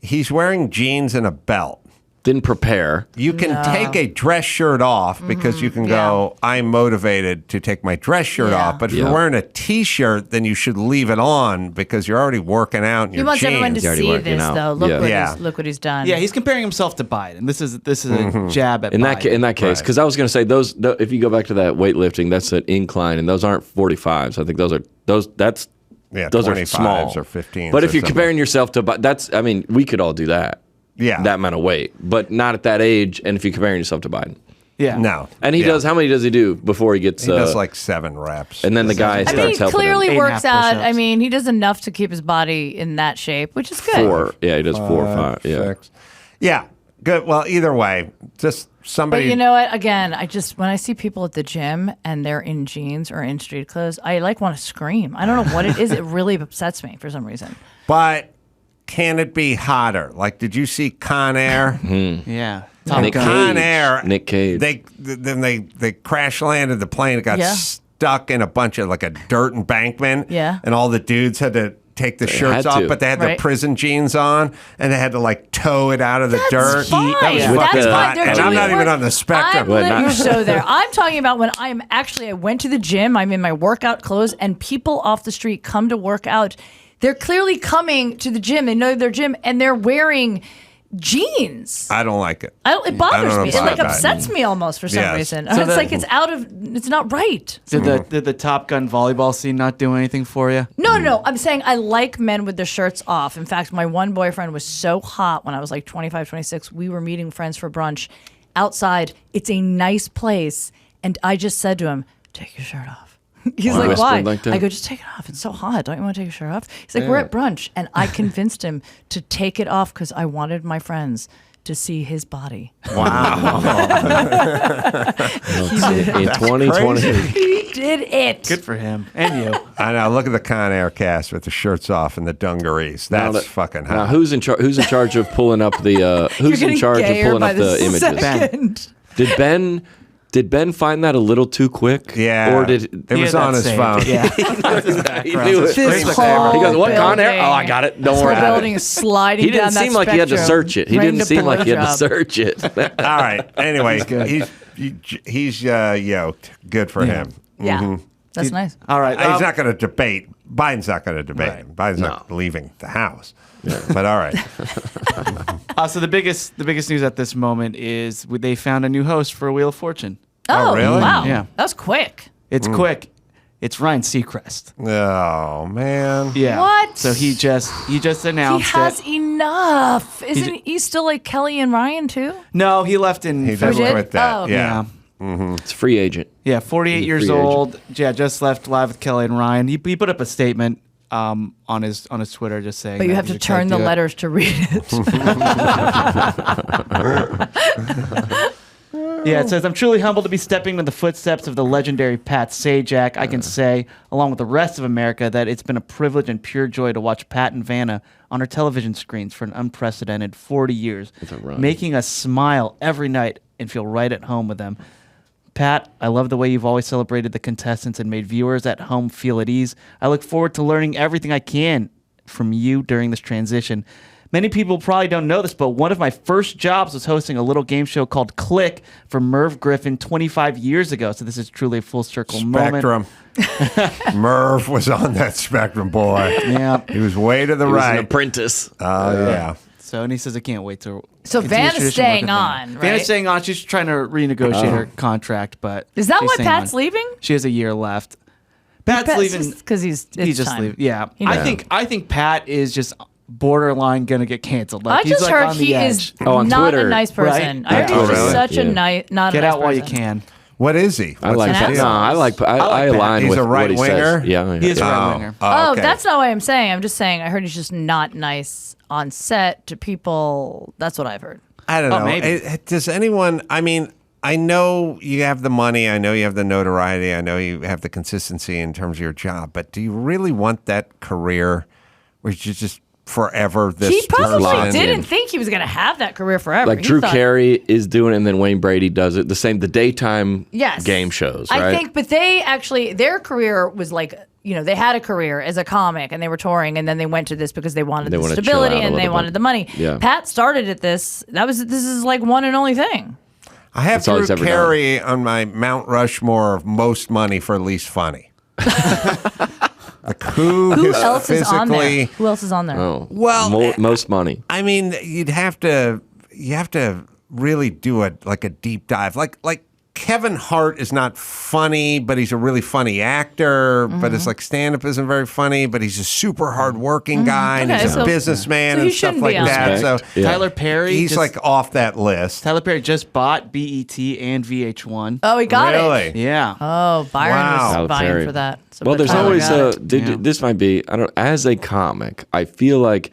He's wearing jeans and a belt. Didn't prepare. You can take a dress shirt off because you can go, I'm motivated to take my dress shirt Yeah. off. But if Yeah. you're wearing a T-shirt, then you should leave it on because you're already working out in He your wants jeans. everyone to He's already see working this, out. though. Look, Yeah. look what he's done. Yeah, he's comparing himself to Biden. This is a jab at In Biden. that case, because I was going to say if you go back to that weightlifting, that's an incline, and those aren't 45s. I think those are 25s are small or 15s. But or if you're something. comparing yourself to, we could all do that. Yeah. that amount of weight, but not at that age. And if you're comparing yourself to Biden, Yeah. No. and he does. How many does he do before he gets? He does like 7 reps. and then the guy I starts mean, he helping clearly him. 8.5 works out. push-ups. I mean, he does enough to keep his body in that shape, which is good. 4. Yeah, he does 4 or 5. Yeah. 6. Yeah. Good. Well, either way, just somebody. But you know what? Again, when I see people at the gym and they're in jeans or in street clothes, I want to scream. I don't know what it is. It really upsets me for some reason. But can it be hotter? Like, did you see Con Air? Yeah. Nick Con Cage. Air. Nick Cage. They crash landed the plane. It got Yeah. stuck in a bunch of like a dirt embankment. Yeah. And all the dudes had to take the shirts had off, to. but they had their Right. prison jeans on, and they had to like tow it out of the dirt. That's fine. That was With fucking the- hot. They're And I'm doing not even work. on the spectrum. You're so there. I'm talking about when I went to the gym. I'm in my workout clothes, and people off the street come to work out. They're clearly coming to the gym. They know their gym, and they're wearing jeans. I don't like it. It bothers know me. It about that. upsets me almost for some Yes. reason. So It's like it's not right. Did the Top Gun volleyball scene not do anything for you? No. I'm saying I like men with their shirts off. In fact, my one boyfriend was so hot when I was like 25, 26. We were meeting friends for brunch outside. It's a nice place. And I just said to him, take your shirt off. He's Wow. like, why? Whispered like that? I go, just take it off. It's so hot. Don't you want to take your shirt off? He's like, we're at brunch. And I convinced him to take it off because I wanted my friends to see his body. Wow. In 2020. He did it. Good for him and you. I know. Look at the Con Air cast with the shirts off and the dungarees. That's fucking hot. Now, who's in charge of pulling up the? Who's You're in charge of gayer pulling by up the images? second. Did Ben find that a little too quick? Yeah. Or did it was on his phone? Yeah. he knew it? This He whole goes, "What Con Air? building- Oh, I got it. Don't this worry whole about building it." is sliding He down didn't that seem like he had to spectrum. search it. He Right didn't into seem like he had to blowjob. search it. All right. Anyway, he's yoked. Good for him. Yeah, Mhm. that's nice. All right. He's not going to debate. Biden's not going to debate Right. him. Biden's not leaving the house. But all right. So the biggest news at this moment is they found a new host for Wheel of Fortune. Oh, really? wow. Yeah. That was quick. It's quick. It's Ryan Seacrest. Oh man. Yeah. What? So he just He announced has it. enough. Isn't he still like Kelly and Ryan too? No, he left in He just February. quit that. Oh. Yeah. It's a free agent. Yeah, 48 He's a years free agent. old. Yeah, just left live with Kelly and Ryan. He put up a statement on his Twitter just saying. But you that have he's to excited turn the do it. letters to read it. Yeah, it says, I'm truly humbled to be stepping in the footsteps of the legendary Pat Sajak. I can say, along with the rest of America, that it's been a privilege and pure joy to watch Pat and Vanna on our television screens for an unprecedented 40 years, making us smile every night and feel right at home with them. Pat, I love the way you've always celebrated the contestants and made viewers at home feel at ease. I look forward to learning everything I can from you during this transition. Many people probably don't know this, but one of my first jobs was hosting a little game show called Click for Merv Griffin 25 years ago. So this is truly a full circle moment. Spectrum. Merv was on that Spectrum, boy. Yeah. He was way to the He was right. an apprentice. Oh yeah. So, and he says, I can't wait to. So continue Vanna's tradition work staying with him. on, right? Vanna's staying on. She's trying to renegotiate her contract, but Is that she's why staying Pat's on. leaving? She has a year left. Pat's leaving because he's just time. leaving. Yeah, He knows. I think Pat is just borderline gonna get canceled. Like, I just he's like heard on the he edge. is on not Twitter. a nice person. Right? I heard Yeah. he's Oh, just really? such a Yeah. nice, not Get a nice out while you person. can. What is he? I like What's that. his No, deal? I like. I Pat. align He's with a what he right-winger? says. Yeah, He is a yeah. right winger. Oh, okay. that's not what I'm saying. I'm just saying I heard he's just not nice on set to people. That's what I've heard. I don't know. maybe. Does anyone? I mean, I know you have the money. I know you have the notoriety. I know you have the consistency in terms of your job. But do you really want that career where you just forever this He probably person? didn't think he was going to have that career forever. Like He Drew thought- Carey is doing it, and then Wayne Brady does it. The daytime Yes. game shows, right? I think, but they actually, their career was like, you know, they had a career as a comic and they were touring, and then they went to this because they wanted They the wanna chill stability out a and they little wanted bit. the money. Yeah. Pat started at this. This is like one and only thing. I have That's all Drew he's ever Carey on my Mount Rushmore of most money for least funny. Like who else is on there? physically? Who else is on there? Oh, Well, most money. I mean, you have to really do a deep dive. Like Kevin Hart is not funny, but he's a really funny actor. But it's like stand-up isn't very funny, but he's a super hard-working guy, and Okay, he's a so- businessman so he and stuff shouldn't like be on that. there. So Yeah. Tyler Perry. he's just- like off that list. Tyler Perry just bought BET and VH1. Oh, he got Really? it. Yeah. Oh, Byron Wow. was Tyler vying Perry. for that. So, Well, but there's Tyler always got it. Yeah. this might be, I don't, as a comic, I feel like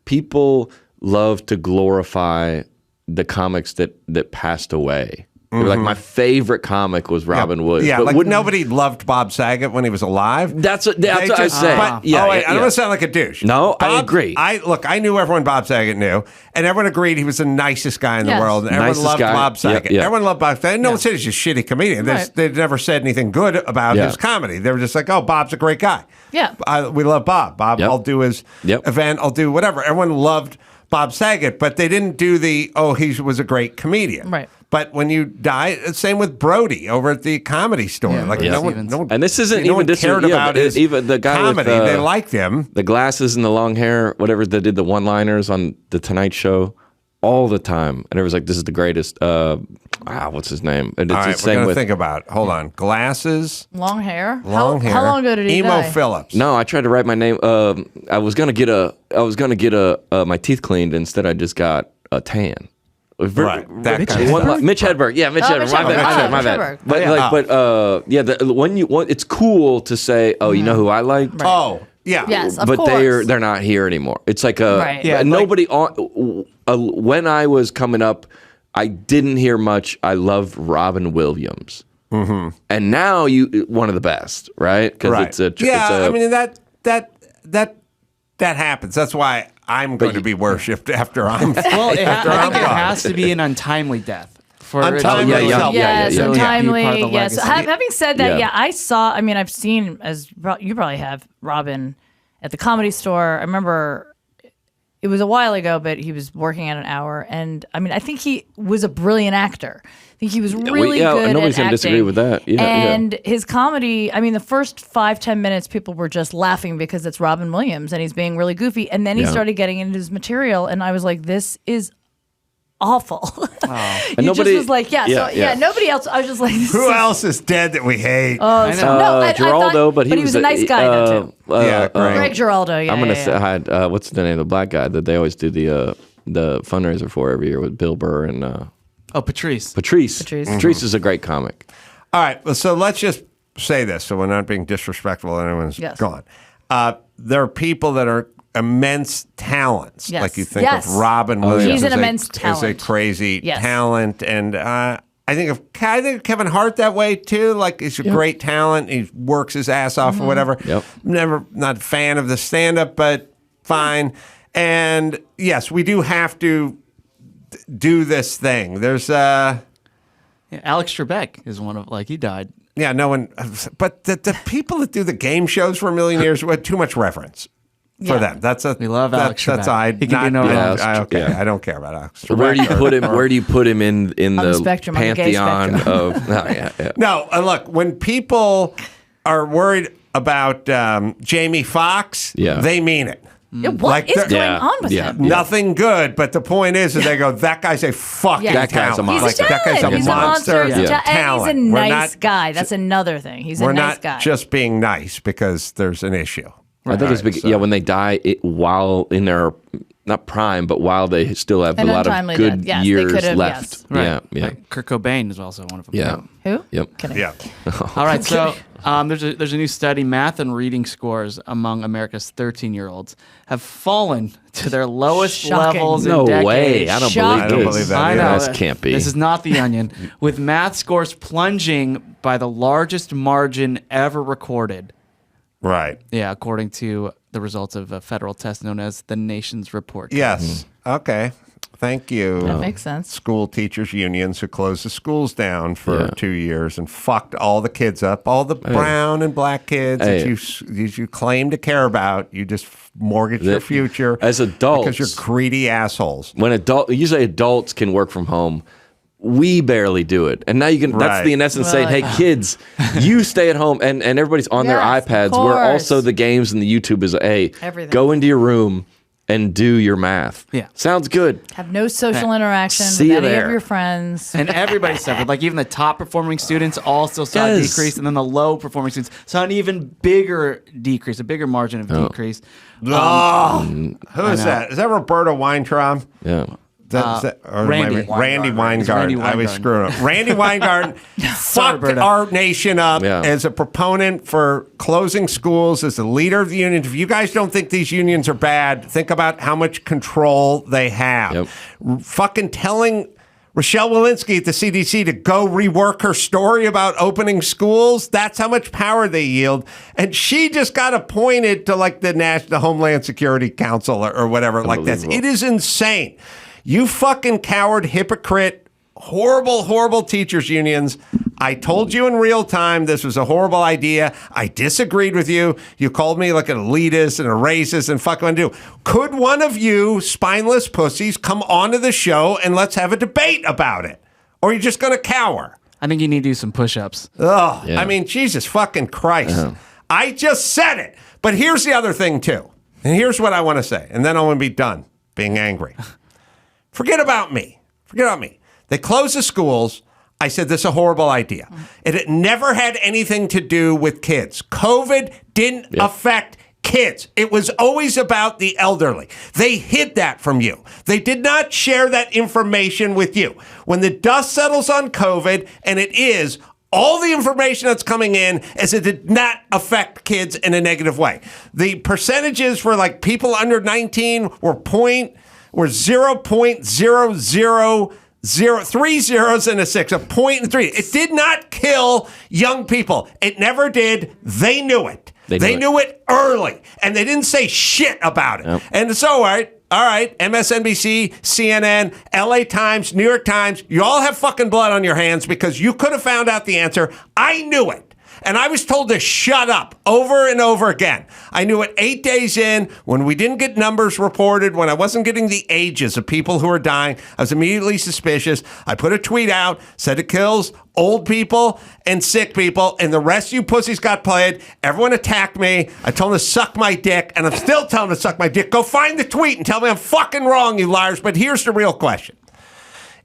people love to glorify the comics that passed away. Like my favorite comic was Robin Williams. Yeah, but like wouldn't- nobody loved Bob Saget when he was alive. That's what I just- say. But, Yeah, oh, wait, yeah, I don't yeah. want to sound like a douche. No, I agree. I knew everyone Bob Saget knew, and everyone agreed he was the nicest guy in the Yes. world. And everyone Nicest loved guy. Bob Saget. Yep, yep. Everyone loved Bob Saget. No one said he's a shitty comedian. Right. They never said anything good about Yeah. his comedy. They were just like, oh, Bob's a great guy. Yeah. We love Bob. Bob, Yep. I'll do his Yep. event. I'll do whatever. Everyone loved Bob Saget, but they didn't do he was a great comedian. Right. But when you die, same with Brody over at the Comedy Store. Yeah, like Brody no one, Stevens. no one, And this isn't no even one cared about his even the guy comedy. with They liked him. the glasses and the long hair, whatever. That did the one-liners on the Tonight Show all the time, and it was like, "This is the greatest." What's his name? And it's All the right, we're same gonna with. think about it. Hold on. Glasses, Long hair. long hair. How long ago did he Emo die? Phillips. No, I tried to write my name. I was gonna get my teeth cleaned. Instead, I just got a tan. Right. That Mitch, kind of stuff. Mitch Hedberg. Yeah, Mitch Hedberg. Mitch My Hedberg. bad. Hedberg. But it's cool to say, oh, you know who I like? Right. Oh, yeah. Yes, of but course. they're not here anymore. It's like a Right. Yeah, nobody when I was coming up, I didn't hear much. I loved Robin Williams, and now one of the best, right? Because Right. I mean that happens. That's why I'm going to be worshipped after I'm. Well, after I I'm think it gone. has to be an untimely death. For Untimely, it to- yeah. Yes, yeah. untimely. Be part of the Yes. legacy. Having said that, Yeah. I saw. I mean, I've seen, as you probably have, Robin at the Comedy Store. I remember it was a while ago, but he was working at an hour, and I mean, I think he was a brilliant actor. I think he was really good nobody's at gonna acting. disagree with that. Yeah, and his comedy. I mean, the first 5-10 minutes, people were just laughing because it's Robin Williams and he's being really goofy, and then he started getting into his material, and I was like, this is awful. And You nobody- just was like, nobody else. I was just like, this Who is- else is dead that we hate? Oh, no, I Geraldo, thought, but he was a nice guy though too. Greg Geraldo, yeah. I'm gonna yeah, say yeah. what's the name of the black guy that they always do the fundraiser for every year with Bill Burr and Patrice. Patrice. Patrice. Patrice is a great comic. All right. Well, so let's just say this, so we're not being disrespectful. Anyone's Yes. gone. There are people that are immense talents. Yes. Like you think Yes. of Robin Williams. He's an as immense Is a talent. crazy Yes. talent, and I think of Kevin Hart that way too. Like he's a great talent. He works his ass off or whatever. Yep. Not a fan of the stand up, but fine. And yes, we do have to do this thing. There's Yeah, Alex Trebek is one of he died. yeah, no one, but the people that do the game shows for a million years with too much reverence for Yeah. them. We love Alex That's Trebek. He can do no wrong. I don't care about Alex. Where do you Trebek put him? or- Where do you put him in the the spectrum, on the gay pantheon spectrum. of? No, yeah. No, look, when people are worried about Jamie Foxx, Yeah. they mean it. Yeah, what Like, is they're- going Yeah, on with yeah. him? Nothing good, but the point is that they go, that guy's a fucking Yeah. That guy's a talent. monster. He's a Like, that guy's a talent. He's a monster. monster. He's a Yeah. talent. And he's a We're nice not- guy. That's another thing. He's a We're nice not guy. just being nice because there's an issue. I think it's because when they die while in their not prime, but while they still have An a lot of untimely good death. Yes, they years could have, left. yes. Right. Yeah, yeah, Like Kurt Cobain is also one of them. yeah. Who? Yep. Kidding. Yeah. All right, so there's a new study. Math and reading scores among America's 13-year-olds have fallen to their lowest Shocking. levels No in decades. way. I don't Shocking. believe I don't this. believe that I either. know. This can't be. This is not The Onion. With math scores plunging by the largest margin ever recorded. Right. Yeah, according to the results of a federal test known as the Nation's Report. Yes. Okay. Thank you. That makes sense. School teachers unions who closed the schools down for Yeah. 2 years and fucked all the kids up, all the brown and black kids Hey. that you claim to care about. You just mortgage your future As adults. because you're greedy assholes. When usually adults can work from home, we barely do it. And now you can. That's Right. the in essence saying, hey kids, you stay at home, and everybody's on their Yes, of iPads. Where course. also the games and the YouTube is, hey, Everything. go into your room and do your math. Yeah. Sounds good. Have no social interaction See with you any there. of your friends. And everybody suffered. Like even the top performing students also saw a Yes. decrease, and then the low performing students saw an even bigger decrease, a bigger margin of decrease. Who is know. that? Is that Roberta Weintraub? Yeah. Or Randy Randy Weingarten. It's Randy Weingarten. I was Weingarten. screwing up. Randy Weingarten fucked Roberta. our nation up Yeah. as a proponent for closing schools, as the leader of the union. If you guys don't think these unions are bad, think about how much control they have. Yep. Fucking telling Rochelle Walensky at the CDC to go rework her story about opening schools. That's how much power they yield. And she just got appointed to like the Homeland Security Council or whatever like that. Unbelievable. It is insane. You fucking coward, hypocrite, horrible, horrible teachers unions. I told you in real time this was a horrible idea. I disagreed with you. You called me like an elitist and a racist and fuck what I do. Could one of you spineless pussies come onto the show and let's have a debate about it? Or are you just going to cower? I think you need to do some push-ups. Oh, Yeah. I mean, Jesus fucking Christ. I just said it. But here's the other thing, too. And here's what I want to say. And then I want to be done being angry. Forget about me. Forget about me. They closed the schools. I said, this is a horrible idea. It never had anything to do with kids. COVID didn't affect kids. It was always about the elderly. They hid that from you. They did not share that information with you. When the dust settles on COVID, and it is, all the information that's coming in is it did not affect kids in a negative way. The percentages for like people under 19 were 0.000, 3 zeros and a 6, a point and 3. It did not kill young people. It never did. They knew it. They knew it early, and they didn't say shit about it. Yep. And so, all right, MSNBC, CNN, LA Times, New York Times, you all have fucking blood on your hands because you could have found out the answer. I knew it. And I was told to shut up over and over again. I knew it 8 days in when we didn't get numbers reported, when I wasn't getting the ages of people who are dying. I was immediately suspicious. I put a tweet out, said it kills old people and sick people, and the rest of you pussies got played. Everyone attacked me. I told them to suck my dick, and I'm still telling them to suck my dick. Go find the tweet and tell me I'm fucking wrong, you liars. But here's the real question.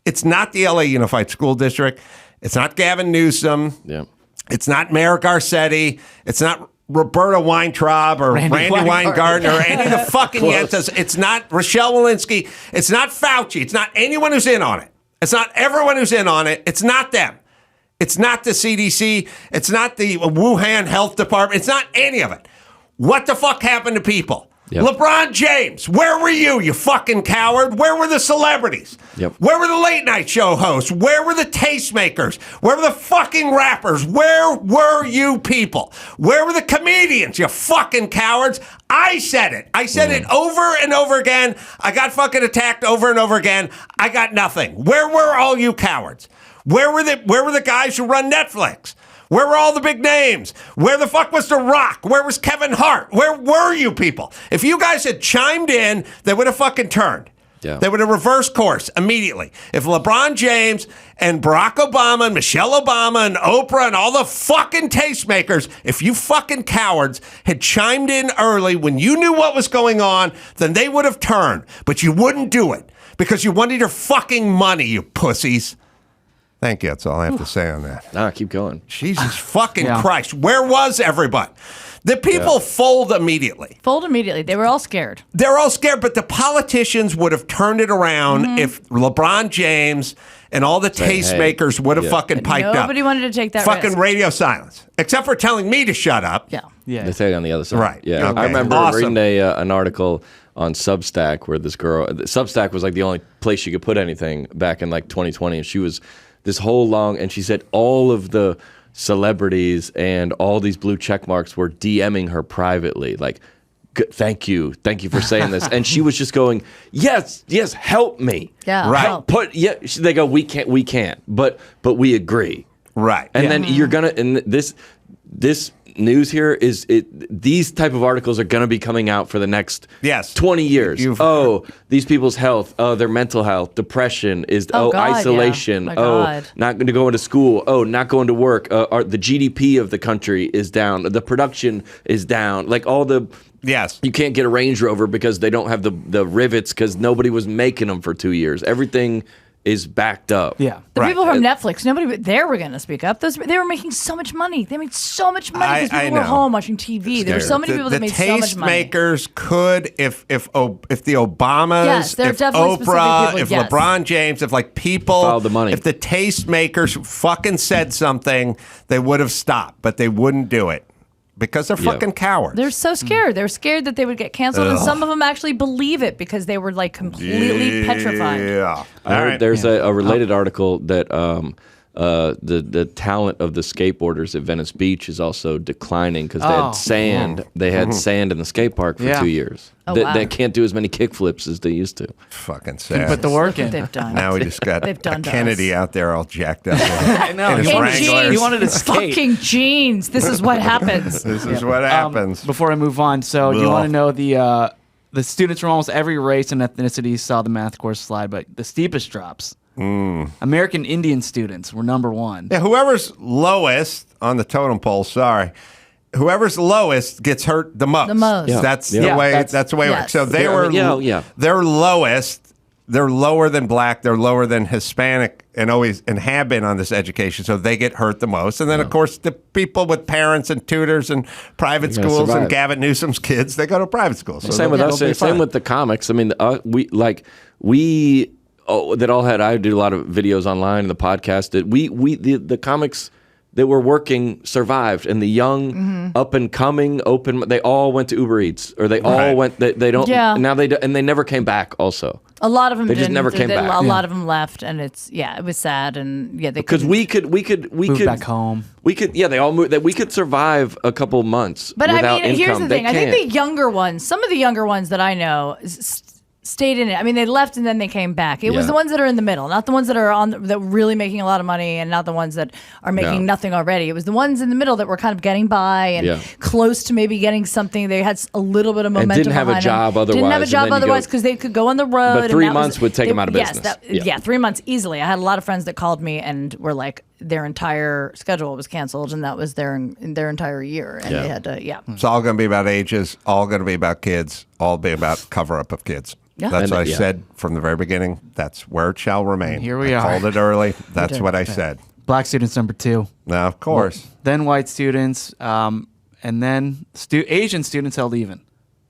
It's not the LA Unified School District. It's not Gavin Newsom. Yeah. It's not Mayor Garcetti. It's not Roberta Weintraub or Randy Weingarten or any of the fucking Yentas. It's not Rochelle Walensky. It's not Fauci. It's not anyone who's in on it. It's not everyone who's in on it. It's not them. It's not the CDC. It's not the Wuhan Health Department. It's not any of it. What the fuck happened to people? Yep. LeBron James, where were you, you fucking coward? Where were the celebrities? Yep. Where were the late night show hosts? Where were the tastemakers? Where were the fucking rappers? Where were you people? Where were the comedians, you fucking cowards? I said it. I said it over and over again. I got fucking attacked over and over again. I got nothing. Where were all you cowards? Where were the guys who run Netflix? Where were all the big names? Where the fuck was The Rock? Where was Kevin Hart? Where were you people? If you guys had chimed in, they would have fucking turned. Yeah. They would have reversed course immediately. If LeBron James and Barack Obama and Michelle Obama and Oprah and all the fucking tastemakers, if you fucking cowards had chimed in early when you knew what was going on, then they would have turned. But you wouldn't do it because you wanted your fucking money, you pussies. Thank you. That's all I have to say on that. Nah, keep going. Jesus fucking Christ. Where was everybody? The people fold immediately. They were all scared. They're all scared, but the politicians would have turned it around if LeBron James and all the tastemakers would have fucking piped up. Nobody wanted to take that fucking risk. Radio silence. Except for telling me to shut up. Yeah. They say it on the other side. Right. Yeah. Okay. I remember Awesome. reading an article on Substack where this girl, Substack was like the only place you could put anything back in like 2020. And she was this whole long, and she said all of the celebrities and all these blue check marks were DMing her privately, like, thank you for saying this. And she was just going, yes, help me. Yeah. Right. They go, we can't, but we agree. Right. And then you're gonna, and this news here is these type of articles are going to be coming out for the next 20 years. These people's health, their mental health, depression is isolation, not going to go into school, not going to work, the GDP of the country is down, the production is down, like all the you can't get a Range Rover because they don't have the rivets because nobody was making them for 2 years. Everything is backed up. Yeah. The people from Netflix, nobody there were going to speak up. They were making so much money. They made so much money because people were home watching TV. There were so many people that made so much money. The tastemakers could, if the Obamas, if Oprah, if LeBron James, if like people, follow the money. If the tastemakers fucking said something, they would have stopped, but they wouldn't do it. Because they're fucking cowards. They're so scared. They're scared that they would get canceled, and some of them actually believe it because they were like completely petrified. Yeah. There's a related article that the talent of the skateboarders at Venice Beach is also declining because they had sand. They had sand in the skate park for 2 years. They can't do as many kickflips as they used to. Fucking sad. Put the work in. They've done. Now we just got a Kennedy out there all jacked up. I know. In his Wranglers. He wanted to skate. Fucking jeans. This is what happens. This is what happens. Before I move on, so you want to know the students from almost every race and ethnicity saw the math course slide, but the steepest drops. American Indian students were number one. Yeah, whoever's lowest on the totem pole, whoever's lowest gets hurt the most. The most. Yeah. That's the way it works. So they're lowest. They're lower than black. They're lower than Hispanic and have been on this education, so they get hurt the most. And then, of course, the people with parents and tutors and private schools and Gavin Newsom's kids, they go to private schools. So same with us. Same with the comics. I mean, we that all had. I do a lot of videos online and the podcast. That the comics that were working survived, and the young, up and coming, they all went to Uber Eats, or they all went. They don't now. And they never came back. Also, a lot of them just never came back. A lot of them left, and it was sad, and because we could back home. We could they all moved. That we could survive a couple months. But without I mean, income. here's the thing. I think the younger ones, some of the younger ones that I know, stayed in it. I mean, they left and then they came back. It was the ones that are in the middle, not the ones that are that were really making a lot of money, and not the ones that are making nothing already. It was the ones in the middle that were kind of getting by and close to maybe getting something. They had a little bit of momentum. And didn't have a job otherwise. Didn't have a job otherwise because they could go on the road. But 3 months would take them out of business. Yes, 3 months easily. I had a lot of friends that called me and were like, their entire schedule was canceled, and that was their entire year, and they had to. It's all going to be about ages. All going to be about kids. All be about cover up of kids. Yeah. That's what I said from the very beginning. That's where it shall remain. And here we are. Called it early. That's what I said. Black students number 2. Now, of course. Then white students, and then Asian students held even.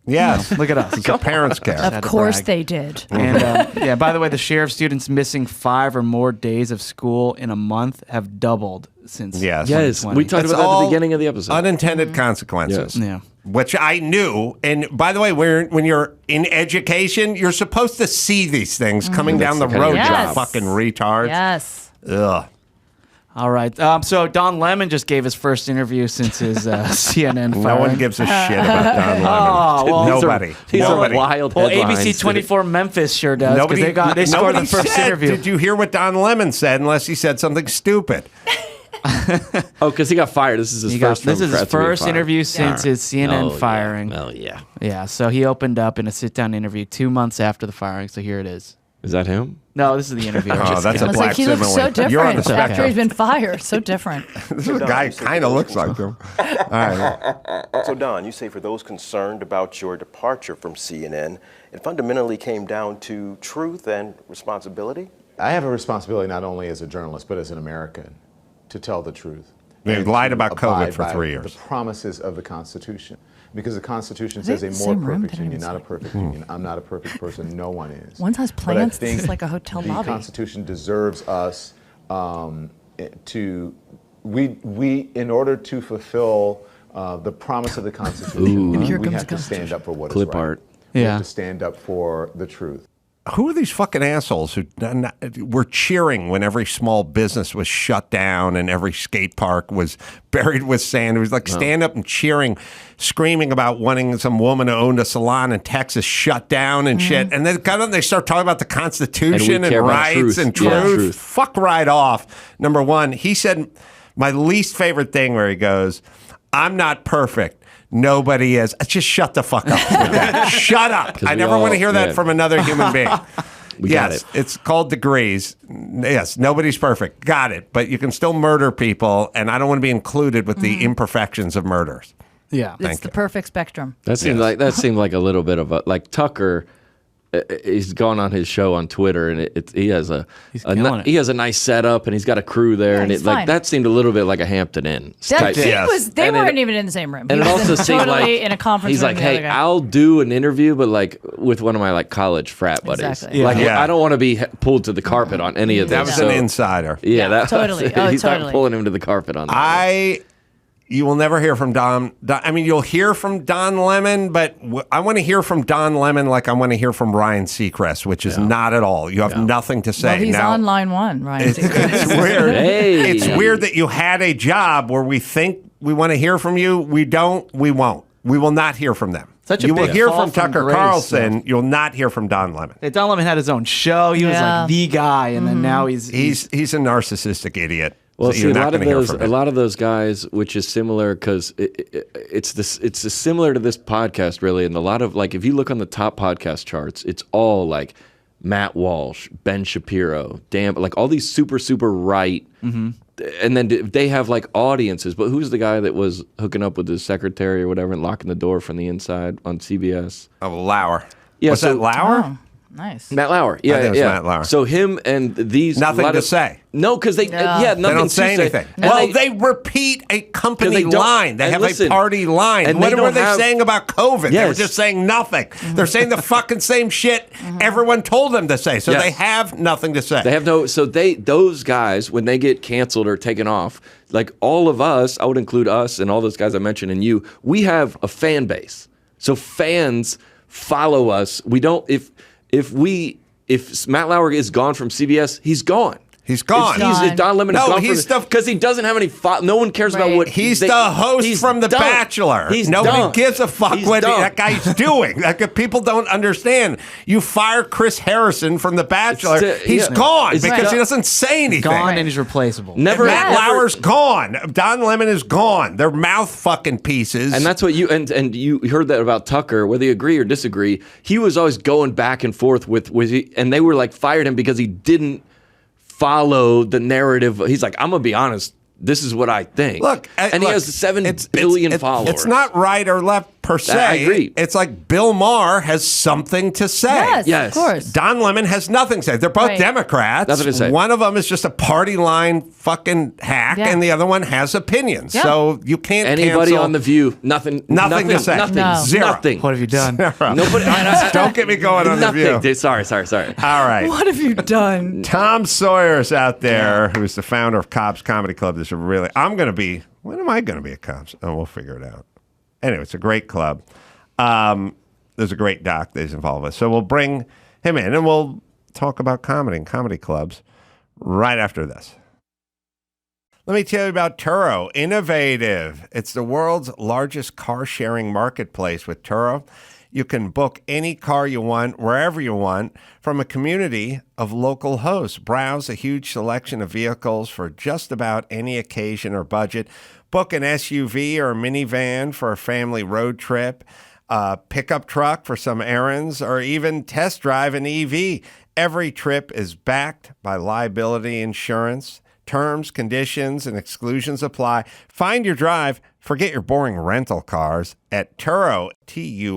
Yes. Look at us. The parents care. Of course they did. And by the way, the share of students missing 5 or more days of school in a month have doubled since 2020. We talked about that at the beginning of the episode. Unintended consequences. Yeah. Which I knew. And by the way, when you're in education, you're supposed to see these things coming down the road, you fucking retards. Yes. Ugh. All right. So Don Lemon just gave his first interview since his CNN firing. No one gives a shit about Don Lemon. Nobody. These are wild headlines. ABC 24 Memphis sure does. Nobody they scored the first interview. Did you hear what Don Lemon said? Unless he said something stupid. Because he got fired. This is his first. This is his first interview since his CNN firing. Oh yeah. Yeah. So he opened up in a sit-down interview 2 months after the firing. So here it is. Is that him? No, this is the interview. That's a black he looks so different You're on the after he's been fired. So different. This guy kind of looks like him. All right. So Don, you say for those concerned about your departure from CNN, it fundamentally came down to truth and responsibility? I have a responsibility not only as a journalist, but as an American, to tell the truth. They lied about COVID for 3 years. The promises of the Constitution. Because the Constitution says a more perfect union, not a perfect union. I'm not a perfect person. No one is. One has plants. This is like a hotel lobby. The Constitution deserves us in order to fulfill the promise of the Constitution, we have to stand up for what is right. We have to stand up for the truth. Who are these fucking assholes who were cheering when every small business was shut down and every skate park was buried with sand? It was like stand up and cheering, screaming about wanting some woman who owned a salon in Texas shut down and shit. And then they start talking about the Constitution and rights and truth. Fuck right off. Number one, he said my least favorite thing where he goes, "I'm not perfect. Nobody is." Just shut the fuck up. Shut up. I never want to hear that from another human being. Yes, it's called degrees. Yes, nobody's perfect. Got it. But you can still murder people, and I don't want to be included with the imperfections of murders. Yeah. It's the perfect spectrum. That seemed like a little bit of a Tucker. He's gone on his show on Twitter, and he has a nice setup, and he's got a crew there, and that seemed a little bit like a Hampton Inn. They weren't even in the same room. And it also seemed totally like in a conference he's room. like, "Hey, I'll do an interview, but like with one of my like college frat buddies. Exactly. I don't want to be pulled to the carpet on any of this." That was an insider. Yeah, totally. He's not pulling him to the carpet on that. You will never hear from Don. I mean, you'll hear from Don Lemon, but I want to hear from Don Lemon like I want to hear from Ryan Seacrest, which is not at all. You have nothing to say. Well, he's on line one, Ryan Seacrest. It's weird. Hey. It's weird that you had a job where we think we want to hear from you. We don't. We won't. We will not hear from them. You will hear from Tucker Carlson. You'll not hear from Don Lemon. Don Lemon had his own show. He was like the guy, and then now he's a narcissistic idiot. Well, so see, a lot of those guys, which is similar because it's similar to this podcast, really. And a lot of if you look on the top podcast charts, it's all like Matt Walsh, Ben Shapiro, all these super right. Mm-hmm. And then they have audiences. But who's the guy that was hooking up with his secretary or whatever and locking the door from the inside on CBS? Oh, Lauer. Yeah, was that Lauer? Nice. Matt Lauer. I think it was Matt Lauer. So him and these nothing to say. No, because they nothing they don't to say anything. Well, they repeat a company line. They have a party line. And what were they saying about COVID? They were just saying nothing. They're saying the fucking same shit everyone told them to say. So they have nothing to say. They have no. So those guys, when they get canceled or taken off, like all of us, I would include us and all those guys I mentioned and you, we have a fan base. So fans follow us. We don't. If Matt Lauer is gone from CBS, he's gone. He's gone. If Don Lemon is gone because he doesn't have any. No one cares about what he's the host from The Bachelor. Nobody gives a fuck what that guy's doing. Like people don't understand. You fire Chris Harrison from The Bachelor, he's gone because he doesn't say anything. Gone and he's replaceable. Matt Lauer's gone. Don Lemon is gone. They're mouth fucking pieces. And that's what you and you heard that about Tucker. Whether you agree or disagree, he was always going back and forth with and they were like fired him because he didn't follow the narrative. He's like, I'm gonna be honest. This is what I think. Look, he has 7 billion followers. It's not right or left per se. I agree. It's like Bill Maher has something to say. Yes, of course. Don Lemon has nothing to say. They're both Democrats. Nothing to say. One of them is just a party line fucking hack, and the other one has opinions. So you can't anybody cancel. on The View. Nothing to say. Nothing. No. Zero. Nothing. What have you done? Nobody. Don't get me going on The View. Sorry. All right. What have you done? Tom Sawyer's out there, who's the founder of Cobb's Comedy Club. This is really. When am I going to be at Cobb's? Oh, we'll figure it out. Anyway, it's a great club. There's a great doc that he's involved with. So we'll bring him in and we'll talk about comedy and comedy clubs right after this. Let me tell you about Turo. Innovative. It's the world's largest car sharing marketplace with Turo. You can book any car you want, wherever you want, from a community of local hosts. Browse a huge selection of vehicles for just about any occasion or budget. Book an SUV or a minivan for a family road trip, a pickup truck for some errands, or even test drive an EV. Every trip is backed by liability insurance. Terms, conditions, and exclusions apply. Find your drive. Forget your boring rental cars at Turo, Turo.com.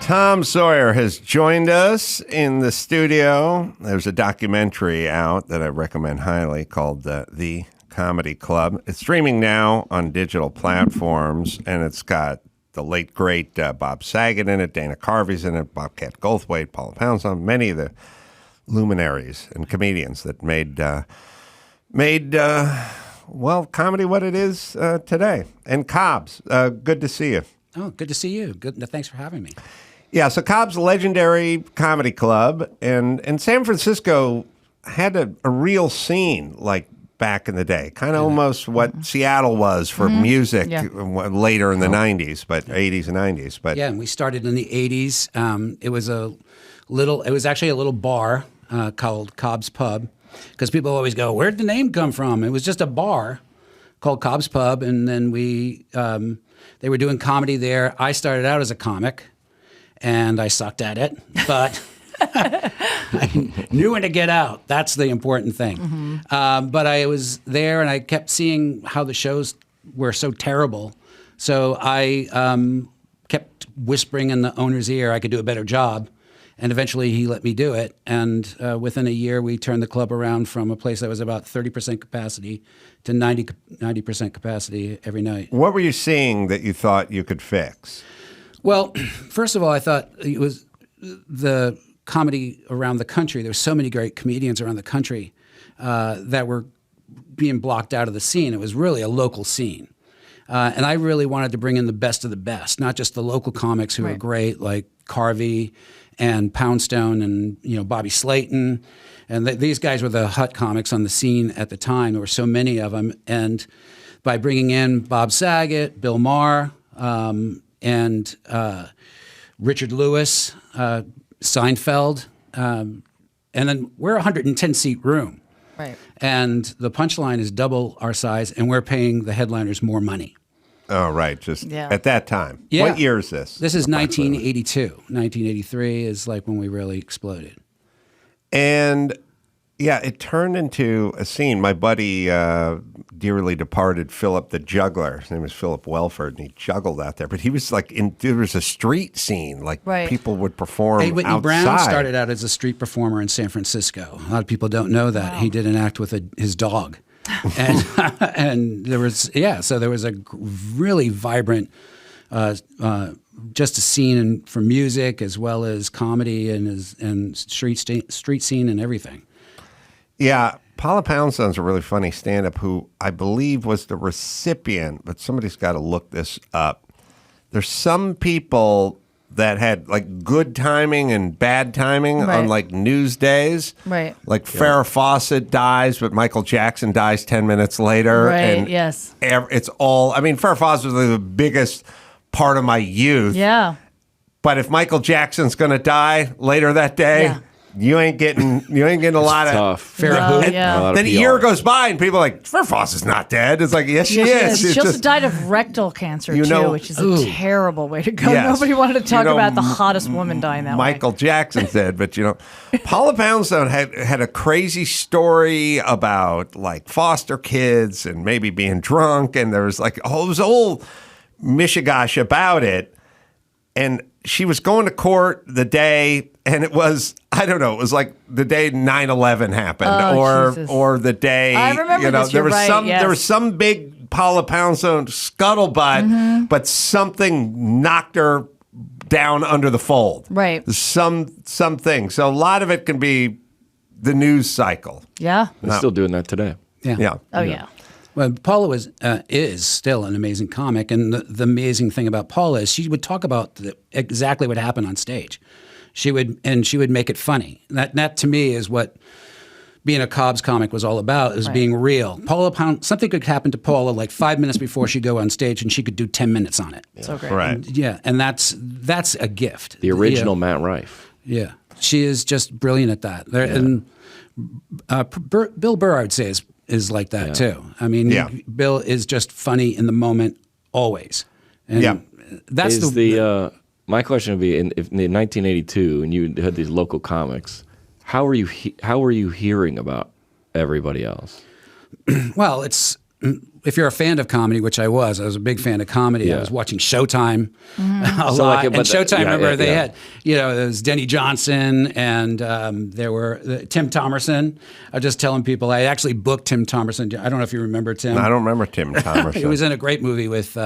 Tom Sawyer has joined us in the studio. There's a documentary out that I recommend highly called The Comedy Club. It's streaming now on digital platforms, and it's got the late, great Bob Saget in it, Dana Carvey's in it, Bobcat Goldthwait, Paula Poundstone, many of the luminaries and comedians that made comedy what it is today. And Cobb's, good to see you. Oh, good to see you. Good. Thanks for having me. Yeah, so Cobb's legendary comedy club, and San Francisco had a real scene like back in the day, kind of almost what Seattle was for music later in the 90s, but 80s and 90s. But and we started in the 80s. It was actually a little bar called Cobb's Pub, because people always go, where'd the name come from? It was just a bar called Cobb's Pub, and then they were doing comedy there. I started out as a comic, and I sucked at it, but I knew when to get out. That's the important thing. But I was there, and I kept seeing how the shows were so terrible. So I kept whispering in the owner's ear I could do a better job. And eventually he let me do it. And within a year, we turned the club around from a place that was about 30% capacity to 90% capacity every night. What were you seeing that you thought you could fix? Well, first of all, I thought it was the comedy around the country. There were so many great comedians around the country that were being blocked out of the scene. It was really a local scene. And I really wanted to bring in the best of the best, not just the local comics who are great, like Carvey and Poundstone and Bobby Slayton. And these guys were the hot comics on the scene at the time. There were so many of them. And by bringing in Bob Saget, Bill Maher, and Richard Lewis, Seinfeld, and then we're a 110-seat room. Right. And the punchline is double our size, and we're paying the headliners more money. Oh, right. Just at that time. Yeah. What year is this? This is 1982. 1983 is like when we really exploded. And Yeah, it turned into a scene. My buddy, dearly departed Philip the Juggler, his name was Philip Welford, and he juggled out there. But he was like, there was a street scene. Like people would perform Hey, Whitney outside. Brown started out as a street performer in San Francisco. A lot of people don't know that. He did an act with his dog. And, and there was, so there was a really vibrant just a scene for music as well as comedy and street scene and everything. Yeah, Paula Poundstone's a really funny stand-up who I believe was the recipient, but somebody's got to look this up. There's some people that had like good timing and bad timing on like news days. Right. Like Farrah Fawcett dies, but Michael Jackson dies 10 minutes later. Right, and yes. It's all, I mean, Farrah Fawcett was the biggest part of my youth. Yeah. But if Michael Jackson's going to die later that day, you ain't getting a lot of tough. Then a year goes by and people are like, Farrah Fawcett's not dead. It's like, yes, she is. She also died of rectal cancer too, which is a terrible way to go. Yes. Nobody wanted to talk about the hottest woman dying that way. Michael Jackson's dead, but Paula Poundstone had a crazy story about like foster kids and maybe being drunk, and there was like it was old mishigash about it. And she was going to court the day, and it was, I don't know, it was like the day 9/11 happened, or the day, I remember this, there was right, there was some big Paula Poundstone scuttlebutt, but something knocked her down under the fold. Right. Something. So a lot of it can be the news cycle. Yeah. They're still doing that today. Yeah. Oh, yeah. Well, Paula is still an amazing comic, and the amazing thing about Paula is she would talk about exactly what happened on stage. She would make it funny. That to me is what being a Cobb's comic was all about, is being real. Something could happen to Paula like 5 minutes before she'd go on stage, and she could do 10 minutes on it. So great. Right. And that's a gift. The original Matt Rife. Yeah, she is just brilliant at that. And Bill Burr, I would say, is like that too. I mean, Bill is just funny in the moment always. And that's my question would be in 1982, and you had these local comics. How were you hearing about everybody else? Well, if you're a fan of comedy, which I was a big fan of comedy. I was watching Showtime a lot. And Showtime, remember, they had, there was Denny Johnson, and there were Tim Thomerson. I was just telling people, I actually booked Tim Thomerson. I don't know if you remember Tim. I don't remember Tim Thomerson. He was in a great movie with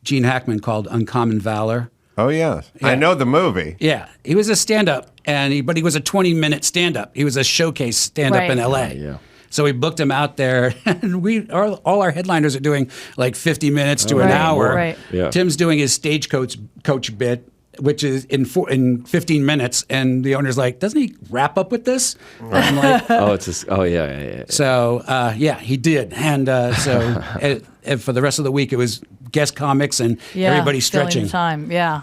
Gene Hackman called Uncommon Valor. Oh, yes. Yeah. I know the movie. Yeah. He was a stand-up, but he was a 20-minute stand-up. He was a showcase stand-up in L.A. Yeah. So we booked him out there, and all our headliners are doing like 50 minutes to an hour. Right. Yeah. Tim's doing his stagecoach bit, which is in 15 minutes, and the owner's like, "Doesn't he wrap up with this?" And I'm like, yeah. So he did, and so and for the rest of the week, it was guest comics and everybody stretching. Time, yeah.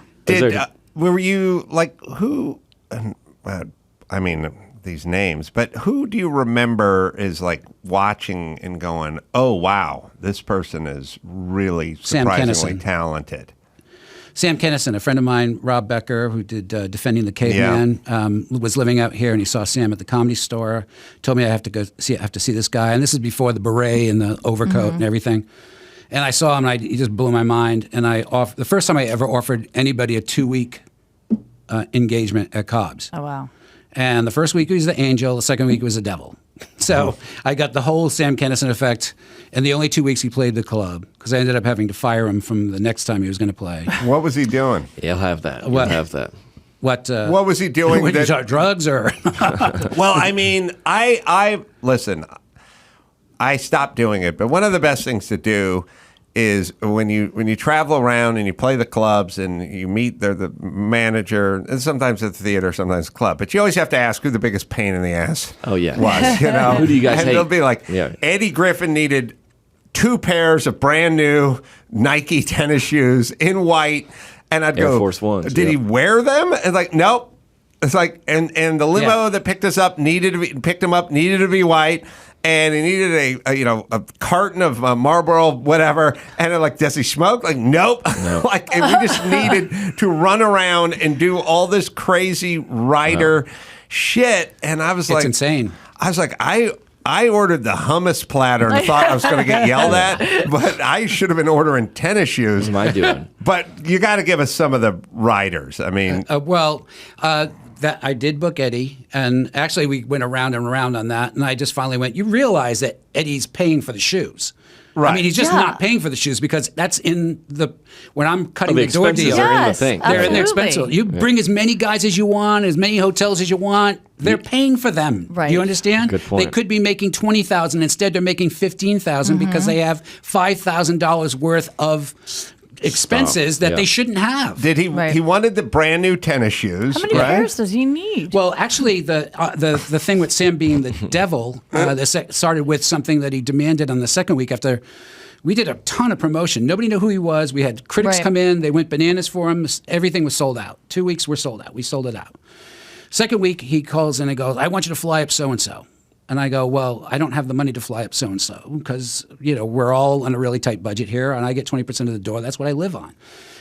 Were you like who? I mean, these names, but who do you remember is like watching and going, "Oh wow, this person is really surprisingly talented"? Sam Kinison, a friend of mine, Rob Becker, who did Defending the Caveman, was living out here, and he saw Sam at the Comedy Store. Told me I have to see this guy, and this is before the beret and the overcoat and everything. And I saw him, and he just blew my mind. And the first time I ever offered anybody a 2-week engagement at Cobb's. Oh wow! And the first week he was the angel, the second week he was the devil. So I got the whole Sam Kinison effect. And the only 2 weeks he played the club, because I ended up having to fire him from the next time he was going to play. What was he doing? He'll have that. What was he doing? Would you start drugs or? Well, I mean, I listen. I stopped doing it, but one of the best things to do is when you travel around and you play the clubs and you meet the manager, and sometimes at the theater, sometimes the club, but you always have to ask who the biggest pain in the ass was, Who do you guys hate? They'll be like, Eddie Griffin needed 2 pairs of brand new Nike tennis shoes in white, and I'd Air go, Force Ones, did he wear them? And like, nope. It's like, and the limo that picked us up needed to be white. And he needed a carton of Marlboro, whatever. And they're like, does he smoke? Like, nope. Like, and we just needed to run around and do all this crazy writer shit. And I was like, it's insane. I was like, I ordered the hummus platter and thought I was going to get yelled at, but I should have been ordering tennis shoes. What am I doing? But you got to give us some of the riders. I mean, that I did book Eddie, and actually we went around and around on that, and I just finally went, you realize that Eddie's paying for the shoes. Right. I mean, he's just not paying for the shoes because that's in when I'm cutting the door deal. Are in the thing. They're in the expensive. You bring as many guys as you want, as many hotels as you want. They're paying for them. Right. You understand? Good point. They could be making $20,000 instead. They're making $15,000 because they have $5,000 worth of expenses that they shouldn't have. Did he? He wanted the brand new tennis shoes. How many pairs does he need? Well, actually, the thing with Sam being the devil started with something that he demanded on the second week after. We did a ton of promotion. Nobody knew who he was. We had critics come in. They went bananas for him. Everything was sold out. 2 weeks were sold out. We sold it out. Second week, he calls in and goes, I want you to fly up so-and-so. And I go, well, I don't have the money to fly up so-and-so because, we're all on a really tight budget here, and I get 20% of the door. That's what I live on.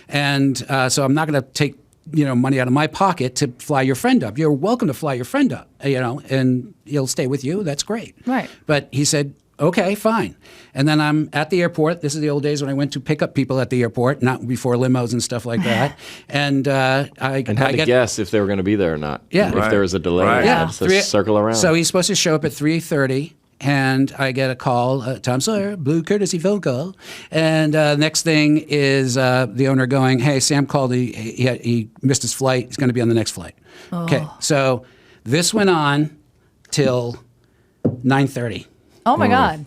And so I'm not going to take, money out of my pocket to fly your friend up. You're welcome to fly your friend up, and he'll stay with you. That's great. Right. But he said, okay, fine. And then I'm at the airport. This is the old days when I went to pick up people at the airport, not before limos and stuff like that. And I had to guess if they were going to be there or not. Yeah. If there was a delay. Right. Yeah. So circle around. So he's supposed to show up at 3:30. And I get a call, Tom Sawyer, blue courtesy phone call. And next thing is the owner going, hey, Sam called. He missed his flight. He's going to be on the next flight. Oh. Okay. So this went on till 9:30. Oh, my God.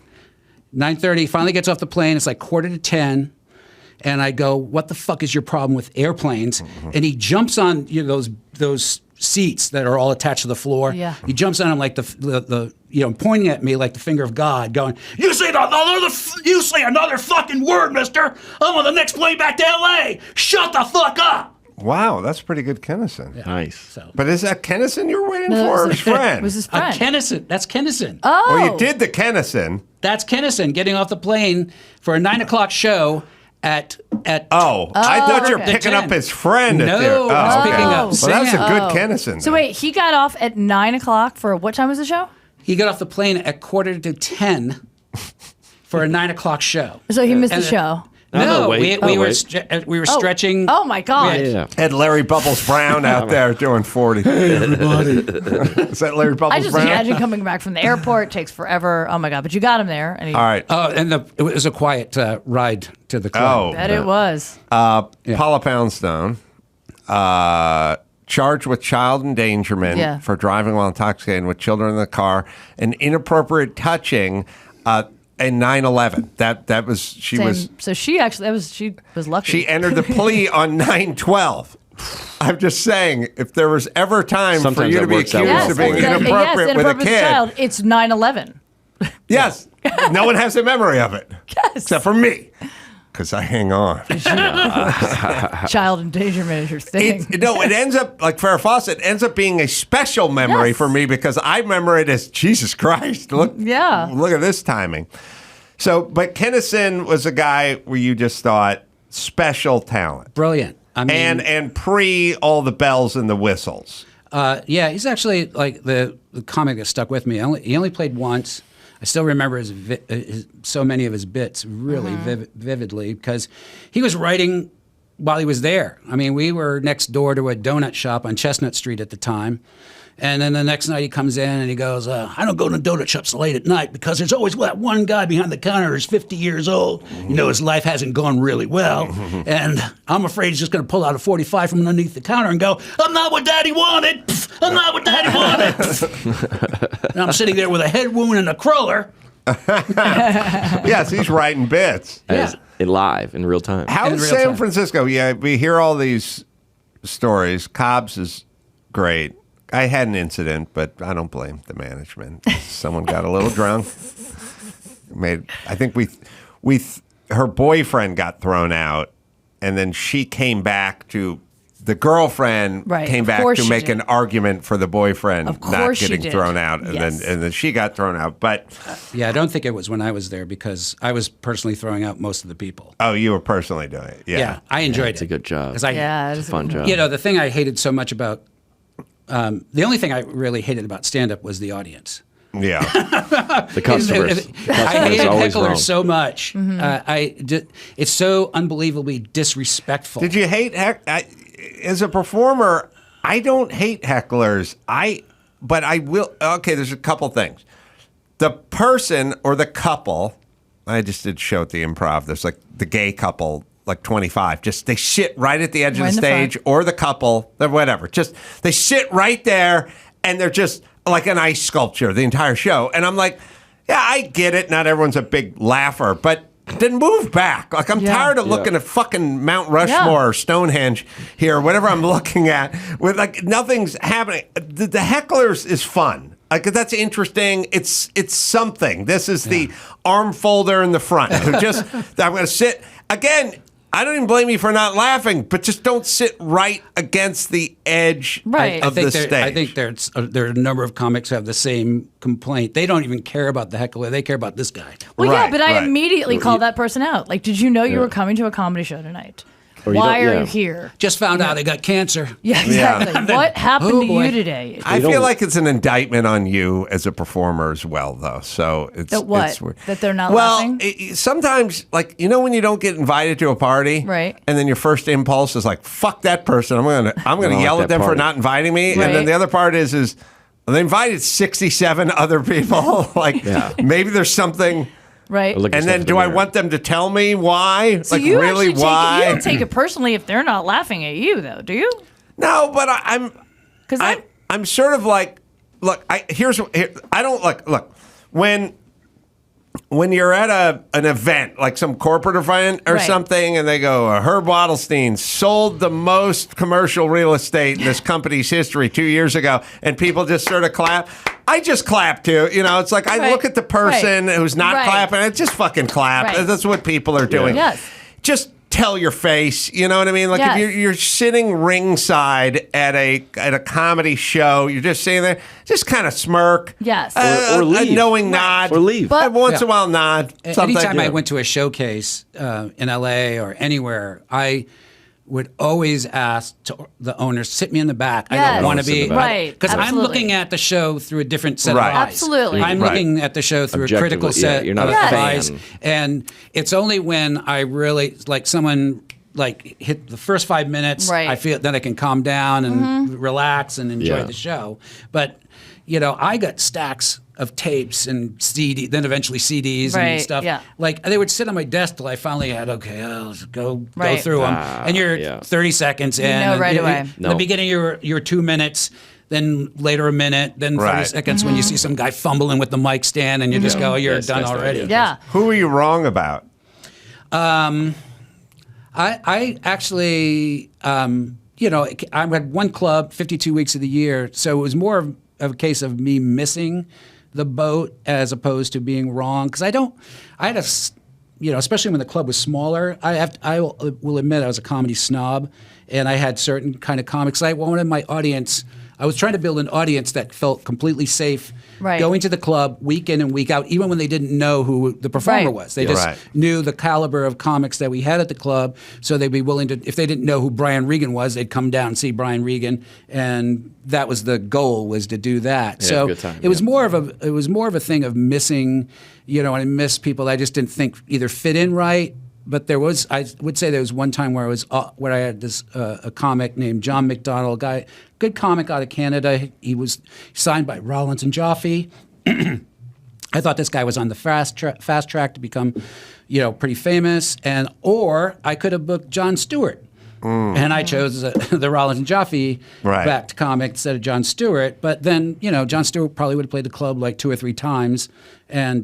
9:30, finally gets off the plane. It's like 9:45. And I go, what the fuck is your problem with airplanes? And he jumps on those seats that are all attached to the floor. Yeah. He jumps on them like the pointing at me like the finger of God, going, you say another fucking word, mister. I'm on the next plane back to L.A. Shut the fuck up. Wow, that's pretty good Kennison. Yeah. Nice. But is that Kennison you were waiting for, or his friend? It was his friend. Kennison. That's Kennison. Oh. Well, you did the Kennison. That's Kennison getting off the plane for a 9:00 show at I thought you were picking up his friend. No, I was picking up Sam. Well, that's a good Kennison. So wait, he got off at 9:00 for what time was the show? He got off the plane at 9:45 for a 9:00 show. So he missed the show. No, we were stretching. Oh my God! Yeah. Had Larry Bubbles Brown out there doing 40. Hey, everybody. Is that Larry Bubbles I just Brown? imagine coming back from the airport takes forever. Oh my God! But you got him there. And All right. Oh, and it was a quiet ride to the club. Bet it was. Paula Poundstone, charged with child endangerment for driving while intoxicated with children in the car, and inappropriate touching. In 9/11, that was she Same. was. So she was lucky. She entered the plea on 9/12. I'm just saying, if there was ever time for Sometimes you to that be works out accused of being inappropriate with a kid, child, it's 9/11. yes, no one has a memory of it, except for me, because I hang on. Child endangerment is your thing. It ends up, like Farrah Fawcett, it ends up being a special memory for me because I remember it as, Jesus Christ, look at this timing. So, but Kennison was a guy where you just thought, special talent. Brilliant. I mean, and pre all the bells and the whistles. Yeah, he's actually like the comic that stuck with me. He only played once. I still remember so many of his bits really vividly because he was writing while he was there. I mean, we were next door to a donut shop on Chestnut Street at the time. And then the next night he comes in and he goes, I don't go to donut shops late at night because there's always that one guy behind the counter who's 50 years old. You know, his life hasn't gone really well. And I'm afraid he's just going to pull out a 45 from underneath the counter and go, I'm not what Daddy wanted. I'm not what Daddy wanted. And I'm sitting there with a head wound and a crawler. Yes, he's writing bits. Live in real time. How's San Francisco? Yeah, we hear all these stories. Cobb's is great. I had an incident, but I don't blame the management. Someone got a little drunk. I think her boyfriend got thrown out, and then she came back to the girlfriend came back to make an argument for the boyfriend not getting thrown out, and then she got thrown out. But yeah, I don't think it was when I was there because I was personally throwing out most of the people. Oh, you were personally doing it. Yeah, I enjoyed it. It's a good job. It's a fun job. You know, the thing I hated so much about the only thing I really hated about stand-up was the audience. Yeah. The customers. I hated always hecklers wrong. so much. It's so unbelievably disrespectful. Did you hate as a performer? I don't hate hecklers. But I will. Okay, there's a couple things. The person or the couple. I just did a show at the Improv. There's like the gay couple, like 25. Just they sit right at the edge of the stage, or the couple, whatever. Just they sit right there, and they're just like an ice sculpture the entire show. And I'm like, yeah, I get it. Not everyone's a big laugher, but then move back. Like, I'm tired of looking at fucking Mount Rushmore or Stonehenge here, whatever I'm looking at, with like nothing's happening. The hecklers is fun. Like, that's interesting. It's something. This is the arm folder in the front. Who just, I'm going to sit again. I don't even blame you for not laughing, but just don't sit right against the edge of the stage. I think there are a number of comics who have the same complaint. They don't even care about the heckler. They care about this guy. Well, yeah, but I immediately called that person out. Like, did you know you were coming to a comedy show tonight? Why are you here? Just found out I got cancer. Yeah, exactly. What happened to you today? I feel like it's an indictment on you as a performer as well, though. So it's what? It's that they're not laughing? Sometimes, like, you know, when you don't get invited to a party, right? And then your first impulse is like, "Fuck that person! I'm gonna yell at them for not inviting me." Right. And then the other part is they invited 67 other people. Like, maybe there's something. Right. And then do I want them to tell me why? So like, you really, why? You don't take it personally if they're not laughing at you, though, do you? No, but I'm sort of like, look, I don't look when you're at an event, like some corporate event or something, and they go, Herb Waddlestein sold the most commercial real estate in this company's history 2 years ago, and people just sort of clap. I just clap too. You know, it's like I look at the person who's not clapping, I just fucking clap. That's what people are doing. Yes. Just tell your face. You know what I mean? Like if you're sitting ringside at a comedy show, you're just sitting there, just kind of smirk. Yes. Or leave. A knowing nod. Or leave. But once in a while, nod. Anytime I went to a showcase in LA or anywhere, I would always ask the owners, sit me in the back. Yes. I don't want to be because I'm Absolutely. looking at the show through a different set of eyes. Absolutely. I'm looking at the show through a critical set you're not of a fan. eyes. And it's only when I really like someone like hit the first 5 minutes, I feel then I can calm down and relax and enjoy the show. But you know, I got stacks of tapes and CD, then eventually CDs and stuff. Yeah. Like they would sit on my desk till I finally had let's go through them. And you're 30 seconds in. You know right away. In the beginning, you're 2 minutes. Then later a minute. Then 30 seconds when you see some guy fumbling with the mic stand, and you just go, "You're done already." Yeah. Who are you wrong about? I actually, you know, I had one club 52 weeks of the year, so it was more of a case of me missing the boat as opposed to being wrong. Because you know, especially when the club was smaller, I will admit I was a comedy snob, and I had certain kind of comics. I wanted my audience. I was trying to build an audience that felt completely safe going to the club week in and week out, even when they didn't know who the performer was. They just knew the caliber of comics that we had at the club, so they'd be willing to, if they didn't know who Brian Regan was, they'd come down and see Brian Regan, and that was the goal, was to do that. So good time, it was more of a thing of missing, you know, and I missed people that I just didn't think either fit in right. But I would say there was one time where I had this a comic named John McDonald, guy, good comic out of Canada. He was signed by Rollins and Joffe. I thought this guy was on the fast track to become, you know, pretty famous, or I could have booked Jon Stewart. And I chose the Rollins and Joffe backed comic instead of Jon Stewart. But then, you know, Jon Stewart probably would have played the club like 2 or 3 times, and.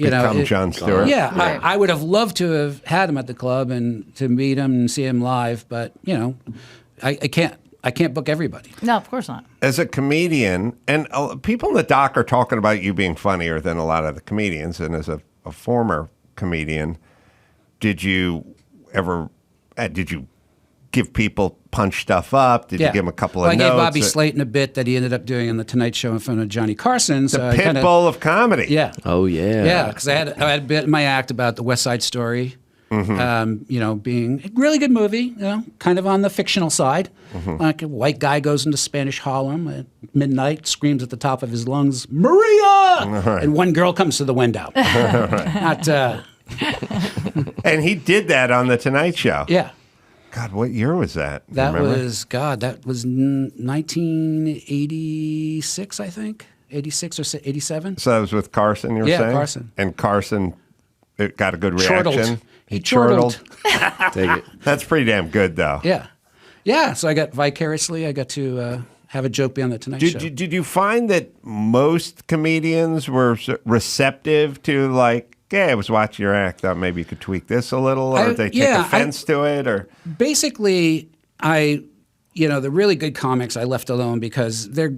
Jon Stewart. Yeah, I would have loved to have had him at the club and to meet him and see him live, but you know, I can't book everybody. No, of course not. As a comedian, and people in the doc are talking about you being funnier than a lot of the comedians, and as a former comedian, did you give people punch stuff up? Did you give them a couple of notes? I gave Bobby Slayton a bit that he ended up doing on the Tonight Show in front of Johnny Carson. The pit bull of comedy. Yeah. Oh, yeah. Yeah, because I had a bit in my act about the West Side Story. Being a really good movie, kind of on the fictional side. Like a white guy goes into Spanish Harlem at midnight, screams at the top of his lungs, Maria! And one girl comes to the window. And he did that on The Tonight Show. Yeah. God, what year was that? That was 1986, I think. 86 or 87. So that was with Carson, you were saying? Yeah, Carson. And Carson it got a good reaction. Chortled. He chortled. Take it. That's pretty damn good, though. Yeah. Yeah, so I got to have a joke be on The Tonight Show. Did you find that most comedians were receptive to, like, I was watching your act, thought maybe you could tweak this a little, or they take offense to it? Or basically, the really good comics I left alone because they're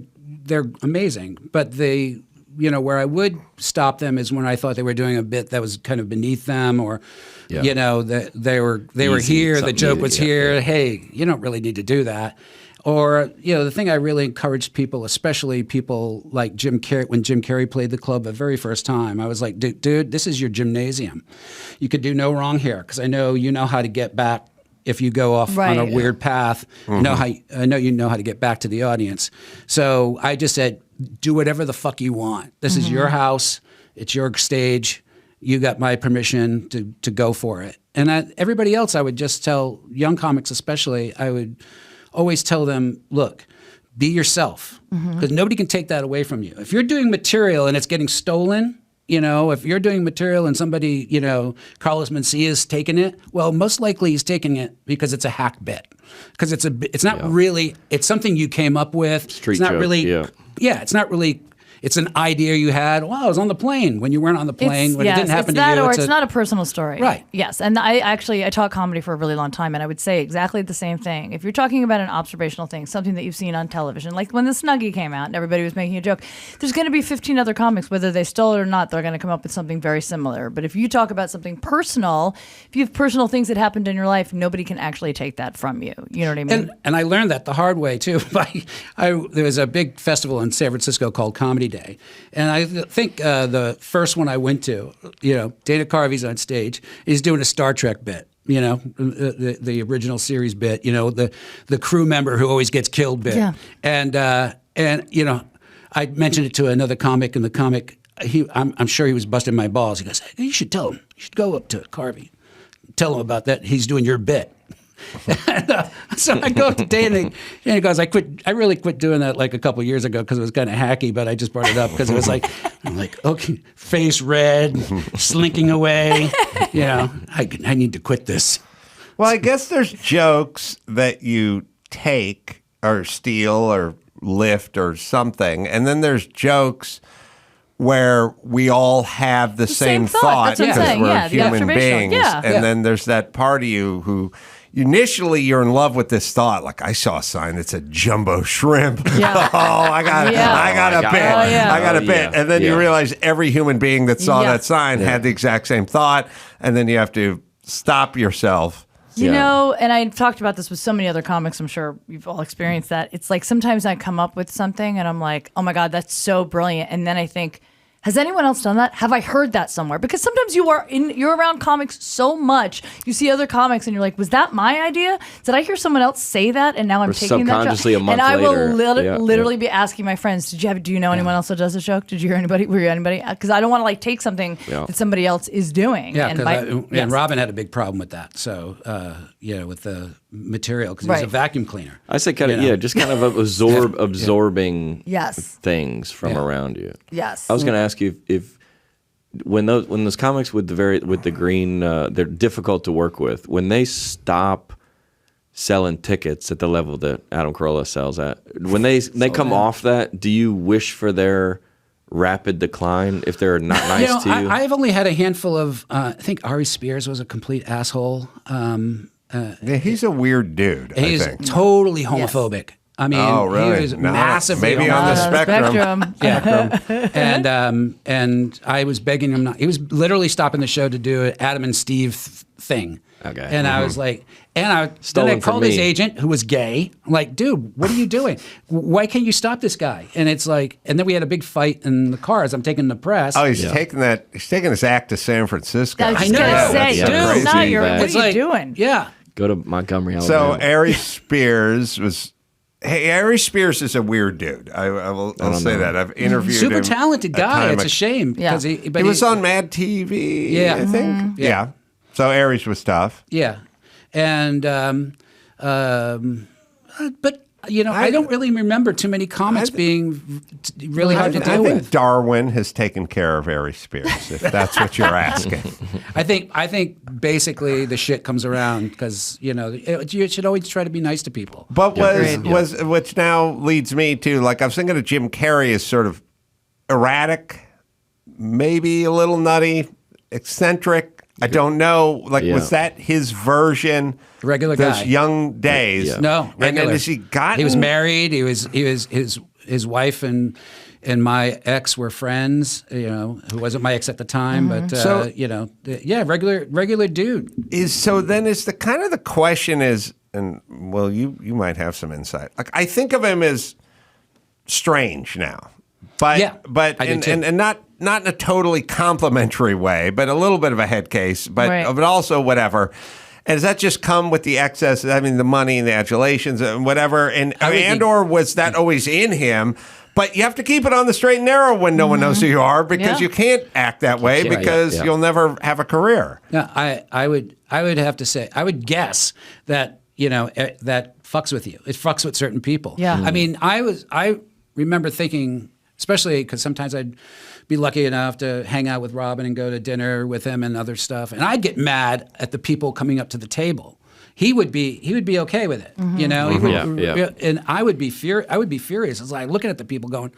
amazing, but where I would stop them is when I thought they were doing a bit that was kind of beneath them, or that they were here, the joke was here. Hey, you don't really need to do that. Or the thing I really encouraged people, especially people like Jim Carrey, when Jim Carrey played the club the very first time, I was like, dude, this is your gymnasium. You could do no wrong here because I know you know how to get back. If you go off on a weird path, I know you know how to get back to the audience. So I just said, do whatever the fuck you want. This is your house. It's your stage. You got my permission to go for it. And everybody else, I would just tell, young comics especially, I would always tell them, look, be yourself. Because nobody can take that away from you. If you're doing material and it's getting stolen, if you're doing material and somebody, Carlos Mencia's taking it, well, most likely he's taking it because it's a hack bit. Because it's not really, it's something you came up with. Street it's not joke, it's not really, it's an idea you had. Well, I was on the plane when you weren't on the plane, when it didn't happen to you. Or it's not a personal story. Right. Yes. And I taught comedy for a really long time, and I would say exactly the same thing. If you're talking about an observational thing, something that you've seen on television, like when the Snuggie came out and everybody was making a joke, there's going to be 15 other comics, whether they stole it or not, they're going to come up with something very similar. But if you talk about something personal, if you have personal things that happened in your life, nobody can actually take that from you. You know what I mean? And I learned that the hard way, too. There was a big festival in San Francisco called Comedy Day. And I think the first one I went to, Dana Carvey's on stage. He's doing a Star Trek bit, the original series bit, the crew member who always gets killed bit. Yeah. And I mentioned it to another comic, and the comic, I'm sure he was busting my balls. He goes, hey, you should tell him. You should go up to Carvey. Tell him about that. He's doing your bit. So I go up to Dana, and he goes, I really quit doing that like a couple years ago because it was kind of hacky, but I just brought it up because it was like, I'm like, okay, face red, slinking away. I need to quit this. Well, I guess there's jokes that you take or steal or lift or something, and then there's jokes where we all have the same thought because we're human beings. And then there's that part of you who initially you're in love with this thought, like I saw a sign that said jumbo shrimp. I got a bit. And then you realize every human being that saw that sign had the exact same thought, and then you have to stop yourself. And I've talked about this with so many other comics. I'm sure you've all experienced that. It's like sometimes I come up with something and I'm like, oh my God, that's so brilliant. And then I think, has anyone else done that? Have I heard that somewhere? Because sometimes you're around comics so much, you see other comics and you're like, was that my idea? Did I hear someone else say that? And now I'm taking that joke. A month and I later. will literally be asking my friends, do you know anyone else that does this joke? Did you hear anybody? Were you anybody? Because I don't want to take something that somebody else is doing. Yeah, and Robin had a big problem with that. So, with the material, because he's a vacuum cleaner. I say just kind of absorbing things from around you. Yes. I was going to ask you if when those comics with the green, they're difficult to work with. When they stop selling tickets at the level that Adam Carolla sells at, when they come off that, do you wish for their rapid decline if they're not nice to you? I've only had a handful of. I think Aries Spears was a complete asshole. He's a weird dude. He's totally homophobic. Yes. I mean, he was massively maybe on the spectrum. And I was begging him not. He was literally stopping the show to do an Adam and Steve thing. Okay. And I was like, then I Stolen from called his me. agent, who was gay. I'm like, dude, what are you doing? Why can't you stop this guy? And it's like, and then we had a big fight in the car as I'm taking the press. Oh, he's taking his act to San Francisco. I was just gonna say, that's dude, crazy. not your, what It's are you doing? Yeah. Go to Montgomery, So Alabama. Aries Spears was. Hey, Aries Spears is a weird dude. I'll say that. I've interviewed Super him. talented guy. It's a shame because Yeah. he was on Mad TV. Yeah. I think. Yeah. So Aries was tough. Yeah, and but you know, I don't really remember too many comics being really hard to I deal think with. Darwin has taken care of Aries Spears, if that's what you're asking. I think basically the shit comes around because you know you should always try to be nice to people. But was which now leads me to, like, I was thinking of Jim Carrey as sort of erratic, maybe a little nutty, eccentric. I don't know. Like, was that his version? Regular those guy. young days. No, regular. And then has he gotten? He was married. He was his wife and my ex were friends. You know, who wasn't my ex at the time, but So- you know, regular dude. Then is the kind of the question is, and well, you might have some insight. Like, I think of him as strange now, but I do too. and not in a totally complimentary way, but a little bit of a head case, but also whatever. And does that just come with the excess? I mean, the money and the adulations and whatever. Or was that always in him? But you have to keep it on the straight and narrow when no one knows who you are, because you can't act that way because you'll never have a career. No, I would have to say, I would guess that, you know, that fucks with you. It fucks with certain people. Yeah. I mean, I remember thinking, especially because sometimes I'd be lucky enough to hang out with Robin and go to dinner with him and other stuff, and I'd get mad at the people coming up to the table. He would be okay with it, you know. He would, and I would be furious. It's like looking at the people going,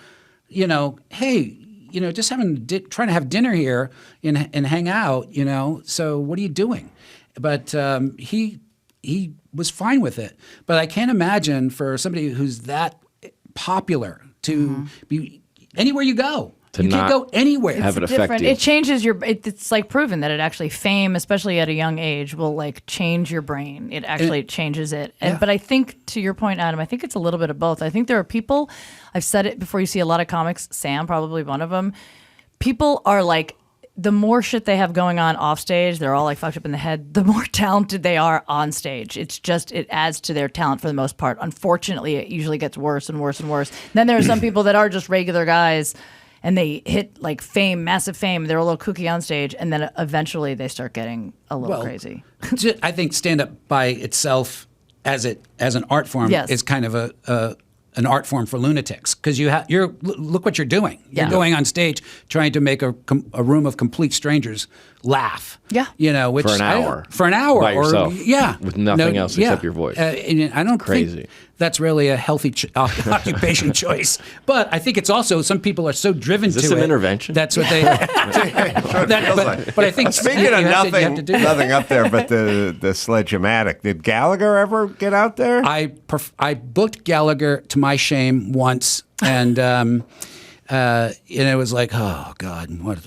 you know, hey, you know, just trying to have dinner here and hang out, you know. So what are you doing? But he was fine with it. But I can't imagine for somebody who's that popular to be anywhere you go. You can't go anywhere. Have it affect you. It changes your. It's like proven that it actually fame, especially at a young age, will like change your brain. It actually changes it. But I think, to your point, Adam, I think it's a little bit of both. I think there are people. I've said it before. You see a lot of comics. Sam, probably one of them. People are like, the more shit they have going on off stage, they're all like fucked up in the head, the more talented they are on stage. It's just, it adds to their talent for the most part. Unfortunately, it usually gets worse and worse and worse. Then there are some people that are just regular guys and they hit like fame, massive fame. They're a little kooky on stage, and then eventually they start getting a little crazy. I think stand-up by itself as an art form is kind of an art form for lunatics, because look what you're doing. You're going on stage trying to make a room of complete strangers laugh. Yeah, you know, which for an hour by yourself, with nothing else except your voice. And I don't think that's really a healthy occupation choice. But I think it's also, some people are so driven to it. Is this an intervention? That's what they. But I think speaking of nothing up there, but the Sledge-O-Matic. Did Gallagher ever get out there? I booked Gallagher, to my shame, once, and it was like, oh God, what?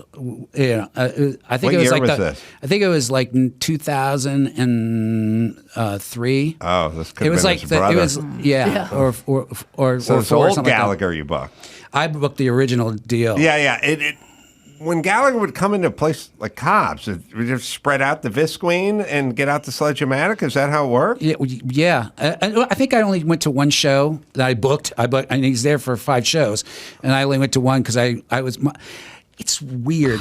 You know, I think What it was year like was this? I think it was like in 2003. Oh, this could It have was been like his brother. it was or So it's or old something Gallagher you booked. I booked the original deal. Yeah. When Gallagher would come into a place like Cobb's, would you just spread out the Visqueen and get out the Sledge-O-Matic? Is that how it worked? Yeah. I think I only went to one show that I booked. And he's there for 5 shows, and I only went to one because I was. It's weird.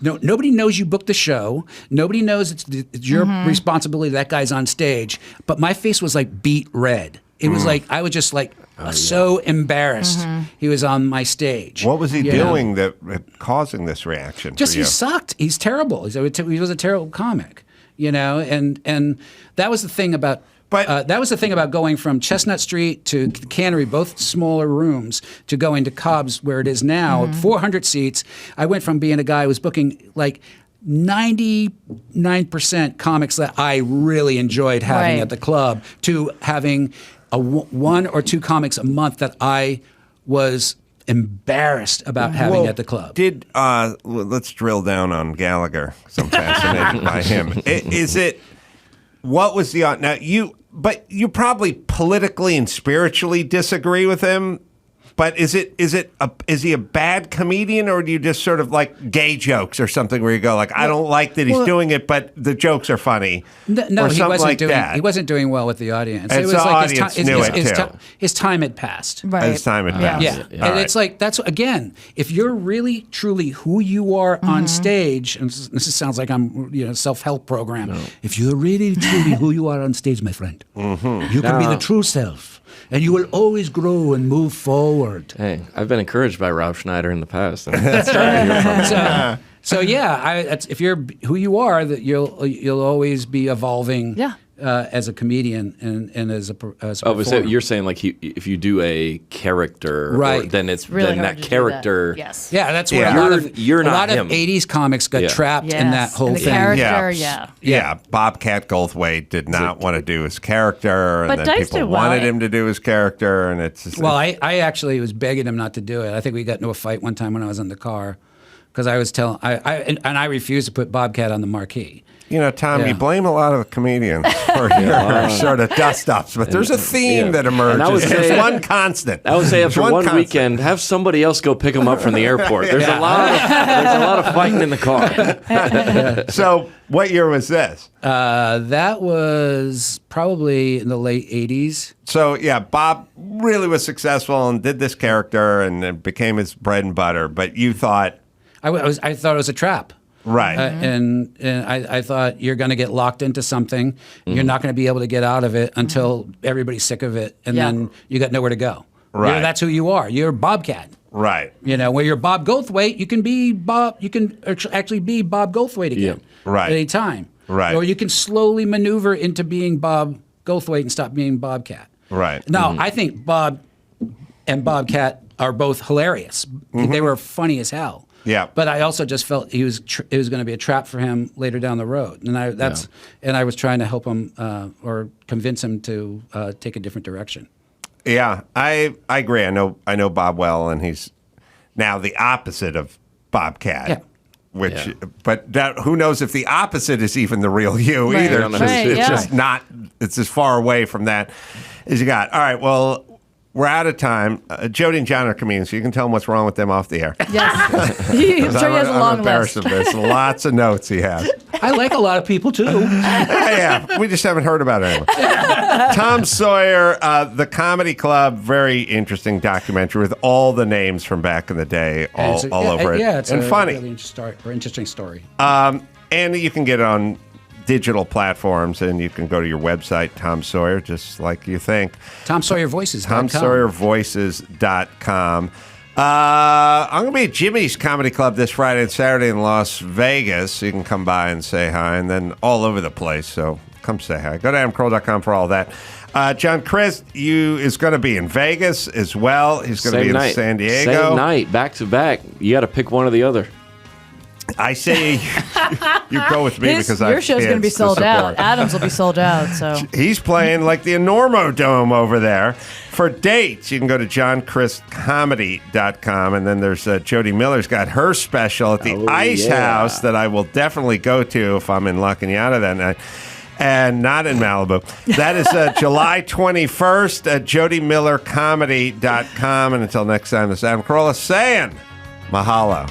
Nobody knows you booked the show. Nobody knows it's your responsibility. That guy's on stage. But my face was like beet red. It was like, I was just like so embarrassed he was on my stage. What was he doing that causing this reaction? Just for you? he sucked. He's terrible. He was a terrible comic, you know. And that was the thing about. That was the thing about going from Chestnut Street to the Cannery, both smaller rooms, to going to Cobb's, where it is now, 400 seats. I went from being a guy who was booking like 99% comics that I really enjoyed having at the club, to having one or two comics a month that I was embarrassed about having at the club. Let's drill down on Gallagher, because I'm fascinated by him. Is it what was the now but you probably politically and spiritually disagree with him. But is he a bad comedian, or do you just sort of like gay jokes or something where you go like, I don't like that he's doing it, but the jokes are funny? No, or he something wasn't like doing. that. He wasn't doing well with the audience. And it was the like audience knew it too. His time had passed. Right. His time had passed. Yeah, and it's like that's again, if you're really truly who you are on stage, and this sounds like I'm self-help program. No. If you're really truly who you are on stage, my friend, you can be the true self. And you will always grow and move forward. Hey, I've been encouraged by Rob Schneider in the past. That's right. So if you're who you are, that you'll always be evolving. Yeah. As a comedian and as a performer. So you're saying like if you do a character, right? Then it's really then that character. That. Yes. Yeah, that's where a lot of him. 80s comics got trapped in that whole and the thing. Character, yeah. Bobcat Goldthwait did not want to do his character, and but then Dice people did well. wanted him to do his character, and it's just, well, I actually was begging him not to do it. I think we got into a fight one time when I was in the car because I was telling I refused to put Bobcat on the marquee. Tom, you blame a lot of the comedians for your sort of dust-ups, but there's a theme that emerges. There's one constant. I would say after one weekend, have somebody else go pick them up from the airport. There's a lot of fighting in the car. So what year was this? That was probably in the late 80s. So, Bob really was successful and did this character, and it became his bread and butter, but you thought... I thought it was a trap. Right. And I thought you're going to get locked into something. You're not going to be able to get out of it until everybody's sick of it. And then you got nowhere to go. Right. That's who you are. You're Bobcat. Right. Where you're Bob Goldthwait, you can be Bob. You can actually be Bob Goldthwait again. Right. At any time. Right. Or you can slowly maneuver into being Bob Goldthwait and stop being Bobcat. Right. Now, I think Bob and Bobcat are both hilarious. They were funny as hell. Yeah, but I also just felt it was going to be a trap for him later down the road, and I was trying to help him or convince him to take a different direction. Yeah, I agree. I know Bob well, and he's now the opposite of Bobcat. Yeah. But who knows if the opposite is even the real you either? It's just not. It's as far away from that as you got. All right, well. We're out of time. Jodi and John are comedians, so you can tell them what's wrong with them off the air. Yes. I'm sure he has a long I'm embarrassed list. of this. Lots of notes he has. I like a lot of people, too. Yeah, we just haven't heard about it anyway. Tom Sawyer, The Comedy Club, very interesting documentary with all the names from back in the day all over it. Yeah, it's and a funny. really interesting story. And you can get it on digital platforms, and you can go to your website, Tom Sawyer, just like you think. TomSawyerVoices.com. TomSawyerVoices.com. I'm going to be at Jimmy's Comedy Club this Friday and Saturday in Las Vegas. So you can come by and say hi, and then all over the place. So come say hi. Go to AdamCarolla.com for all that. John Crist is going to be in Vegas as well. He's going to be in San Diego. Same night, back to back. You got to pick one or the other. I say you go with me because your show's going to be sold out. Adam's will be sold out. So he's playing like the Enormo Dome over there. For dates, you can go to johnchristcomedy.com, and then there's Jodi Miller's got her special at the Ice House that I will definitely go to if I'm in La Cañada that night. And not in Malibu. That is July 21st at JodiMillerComedy.com. And until next time, this is Adam Carolla saying mahalo.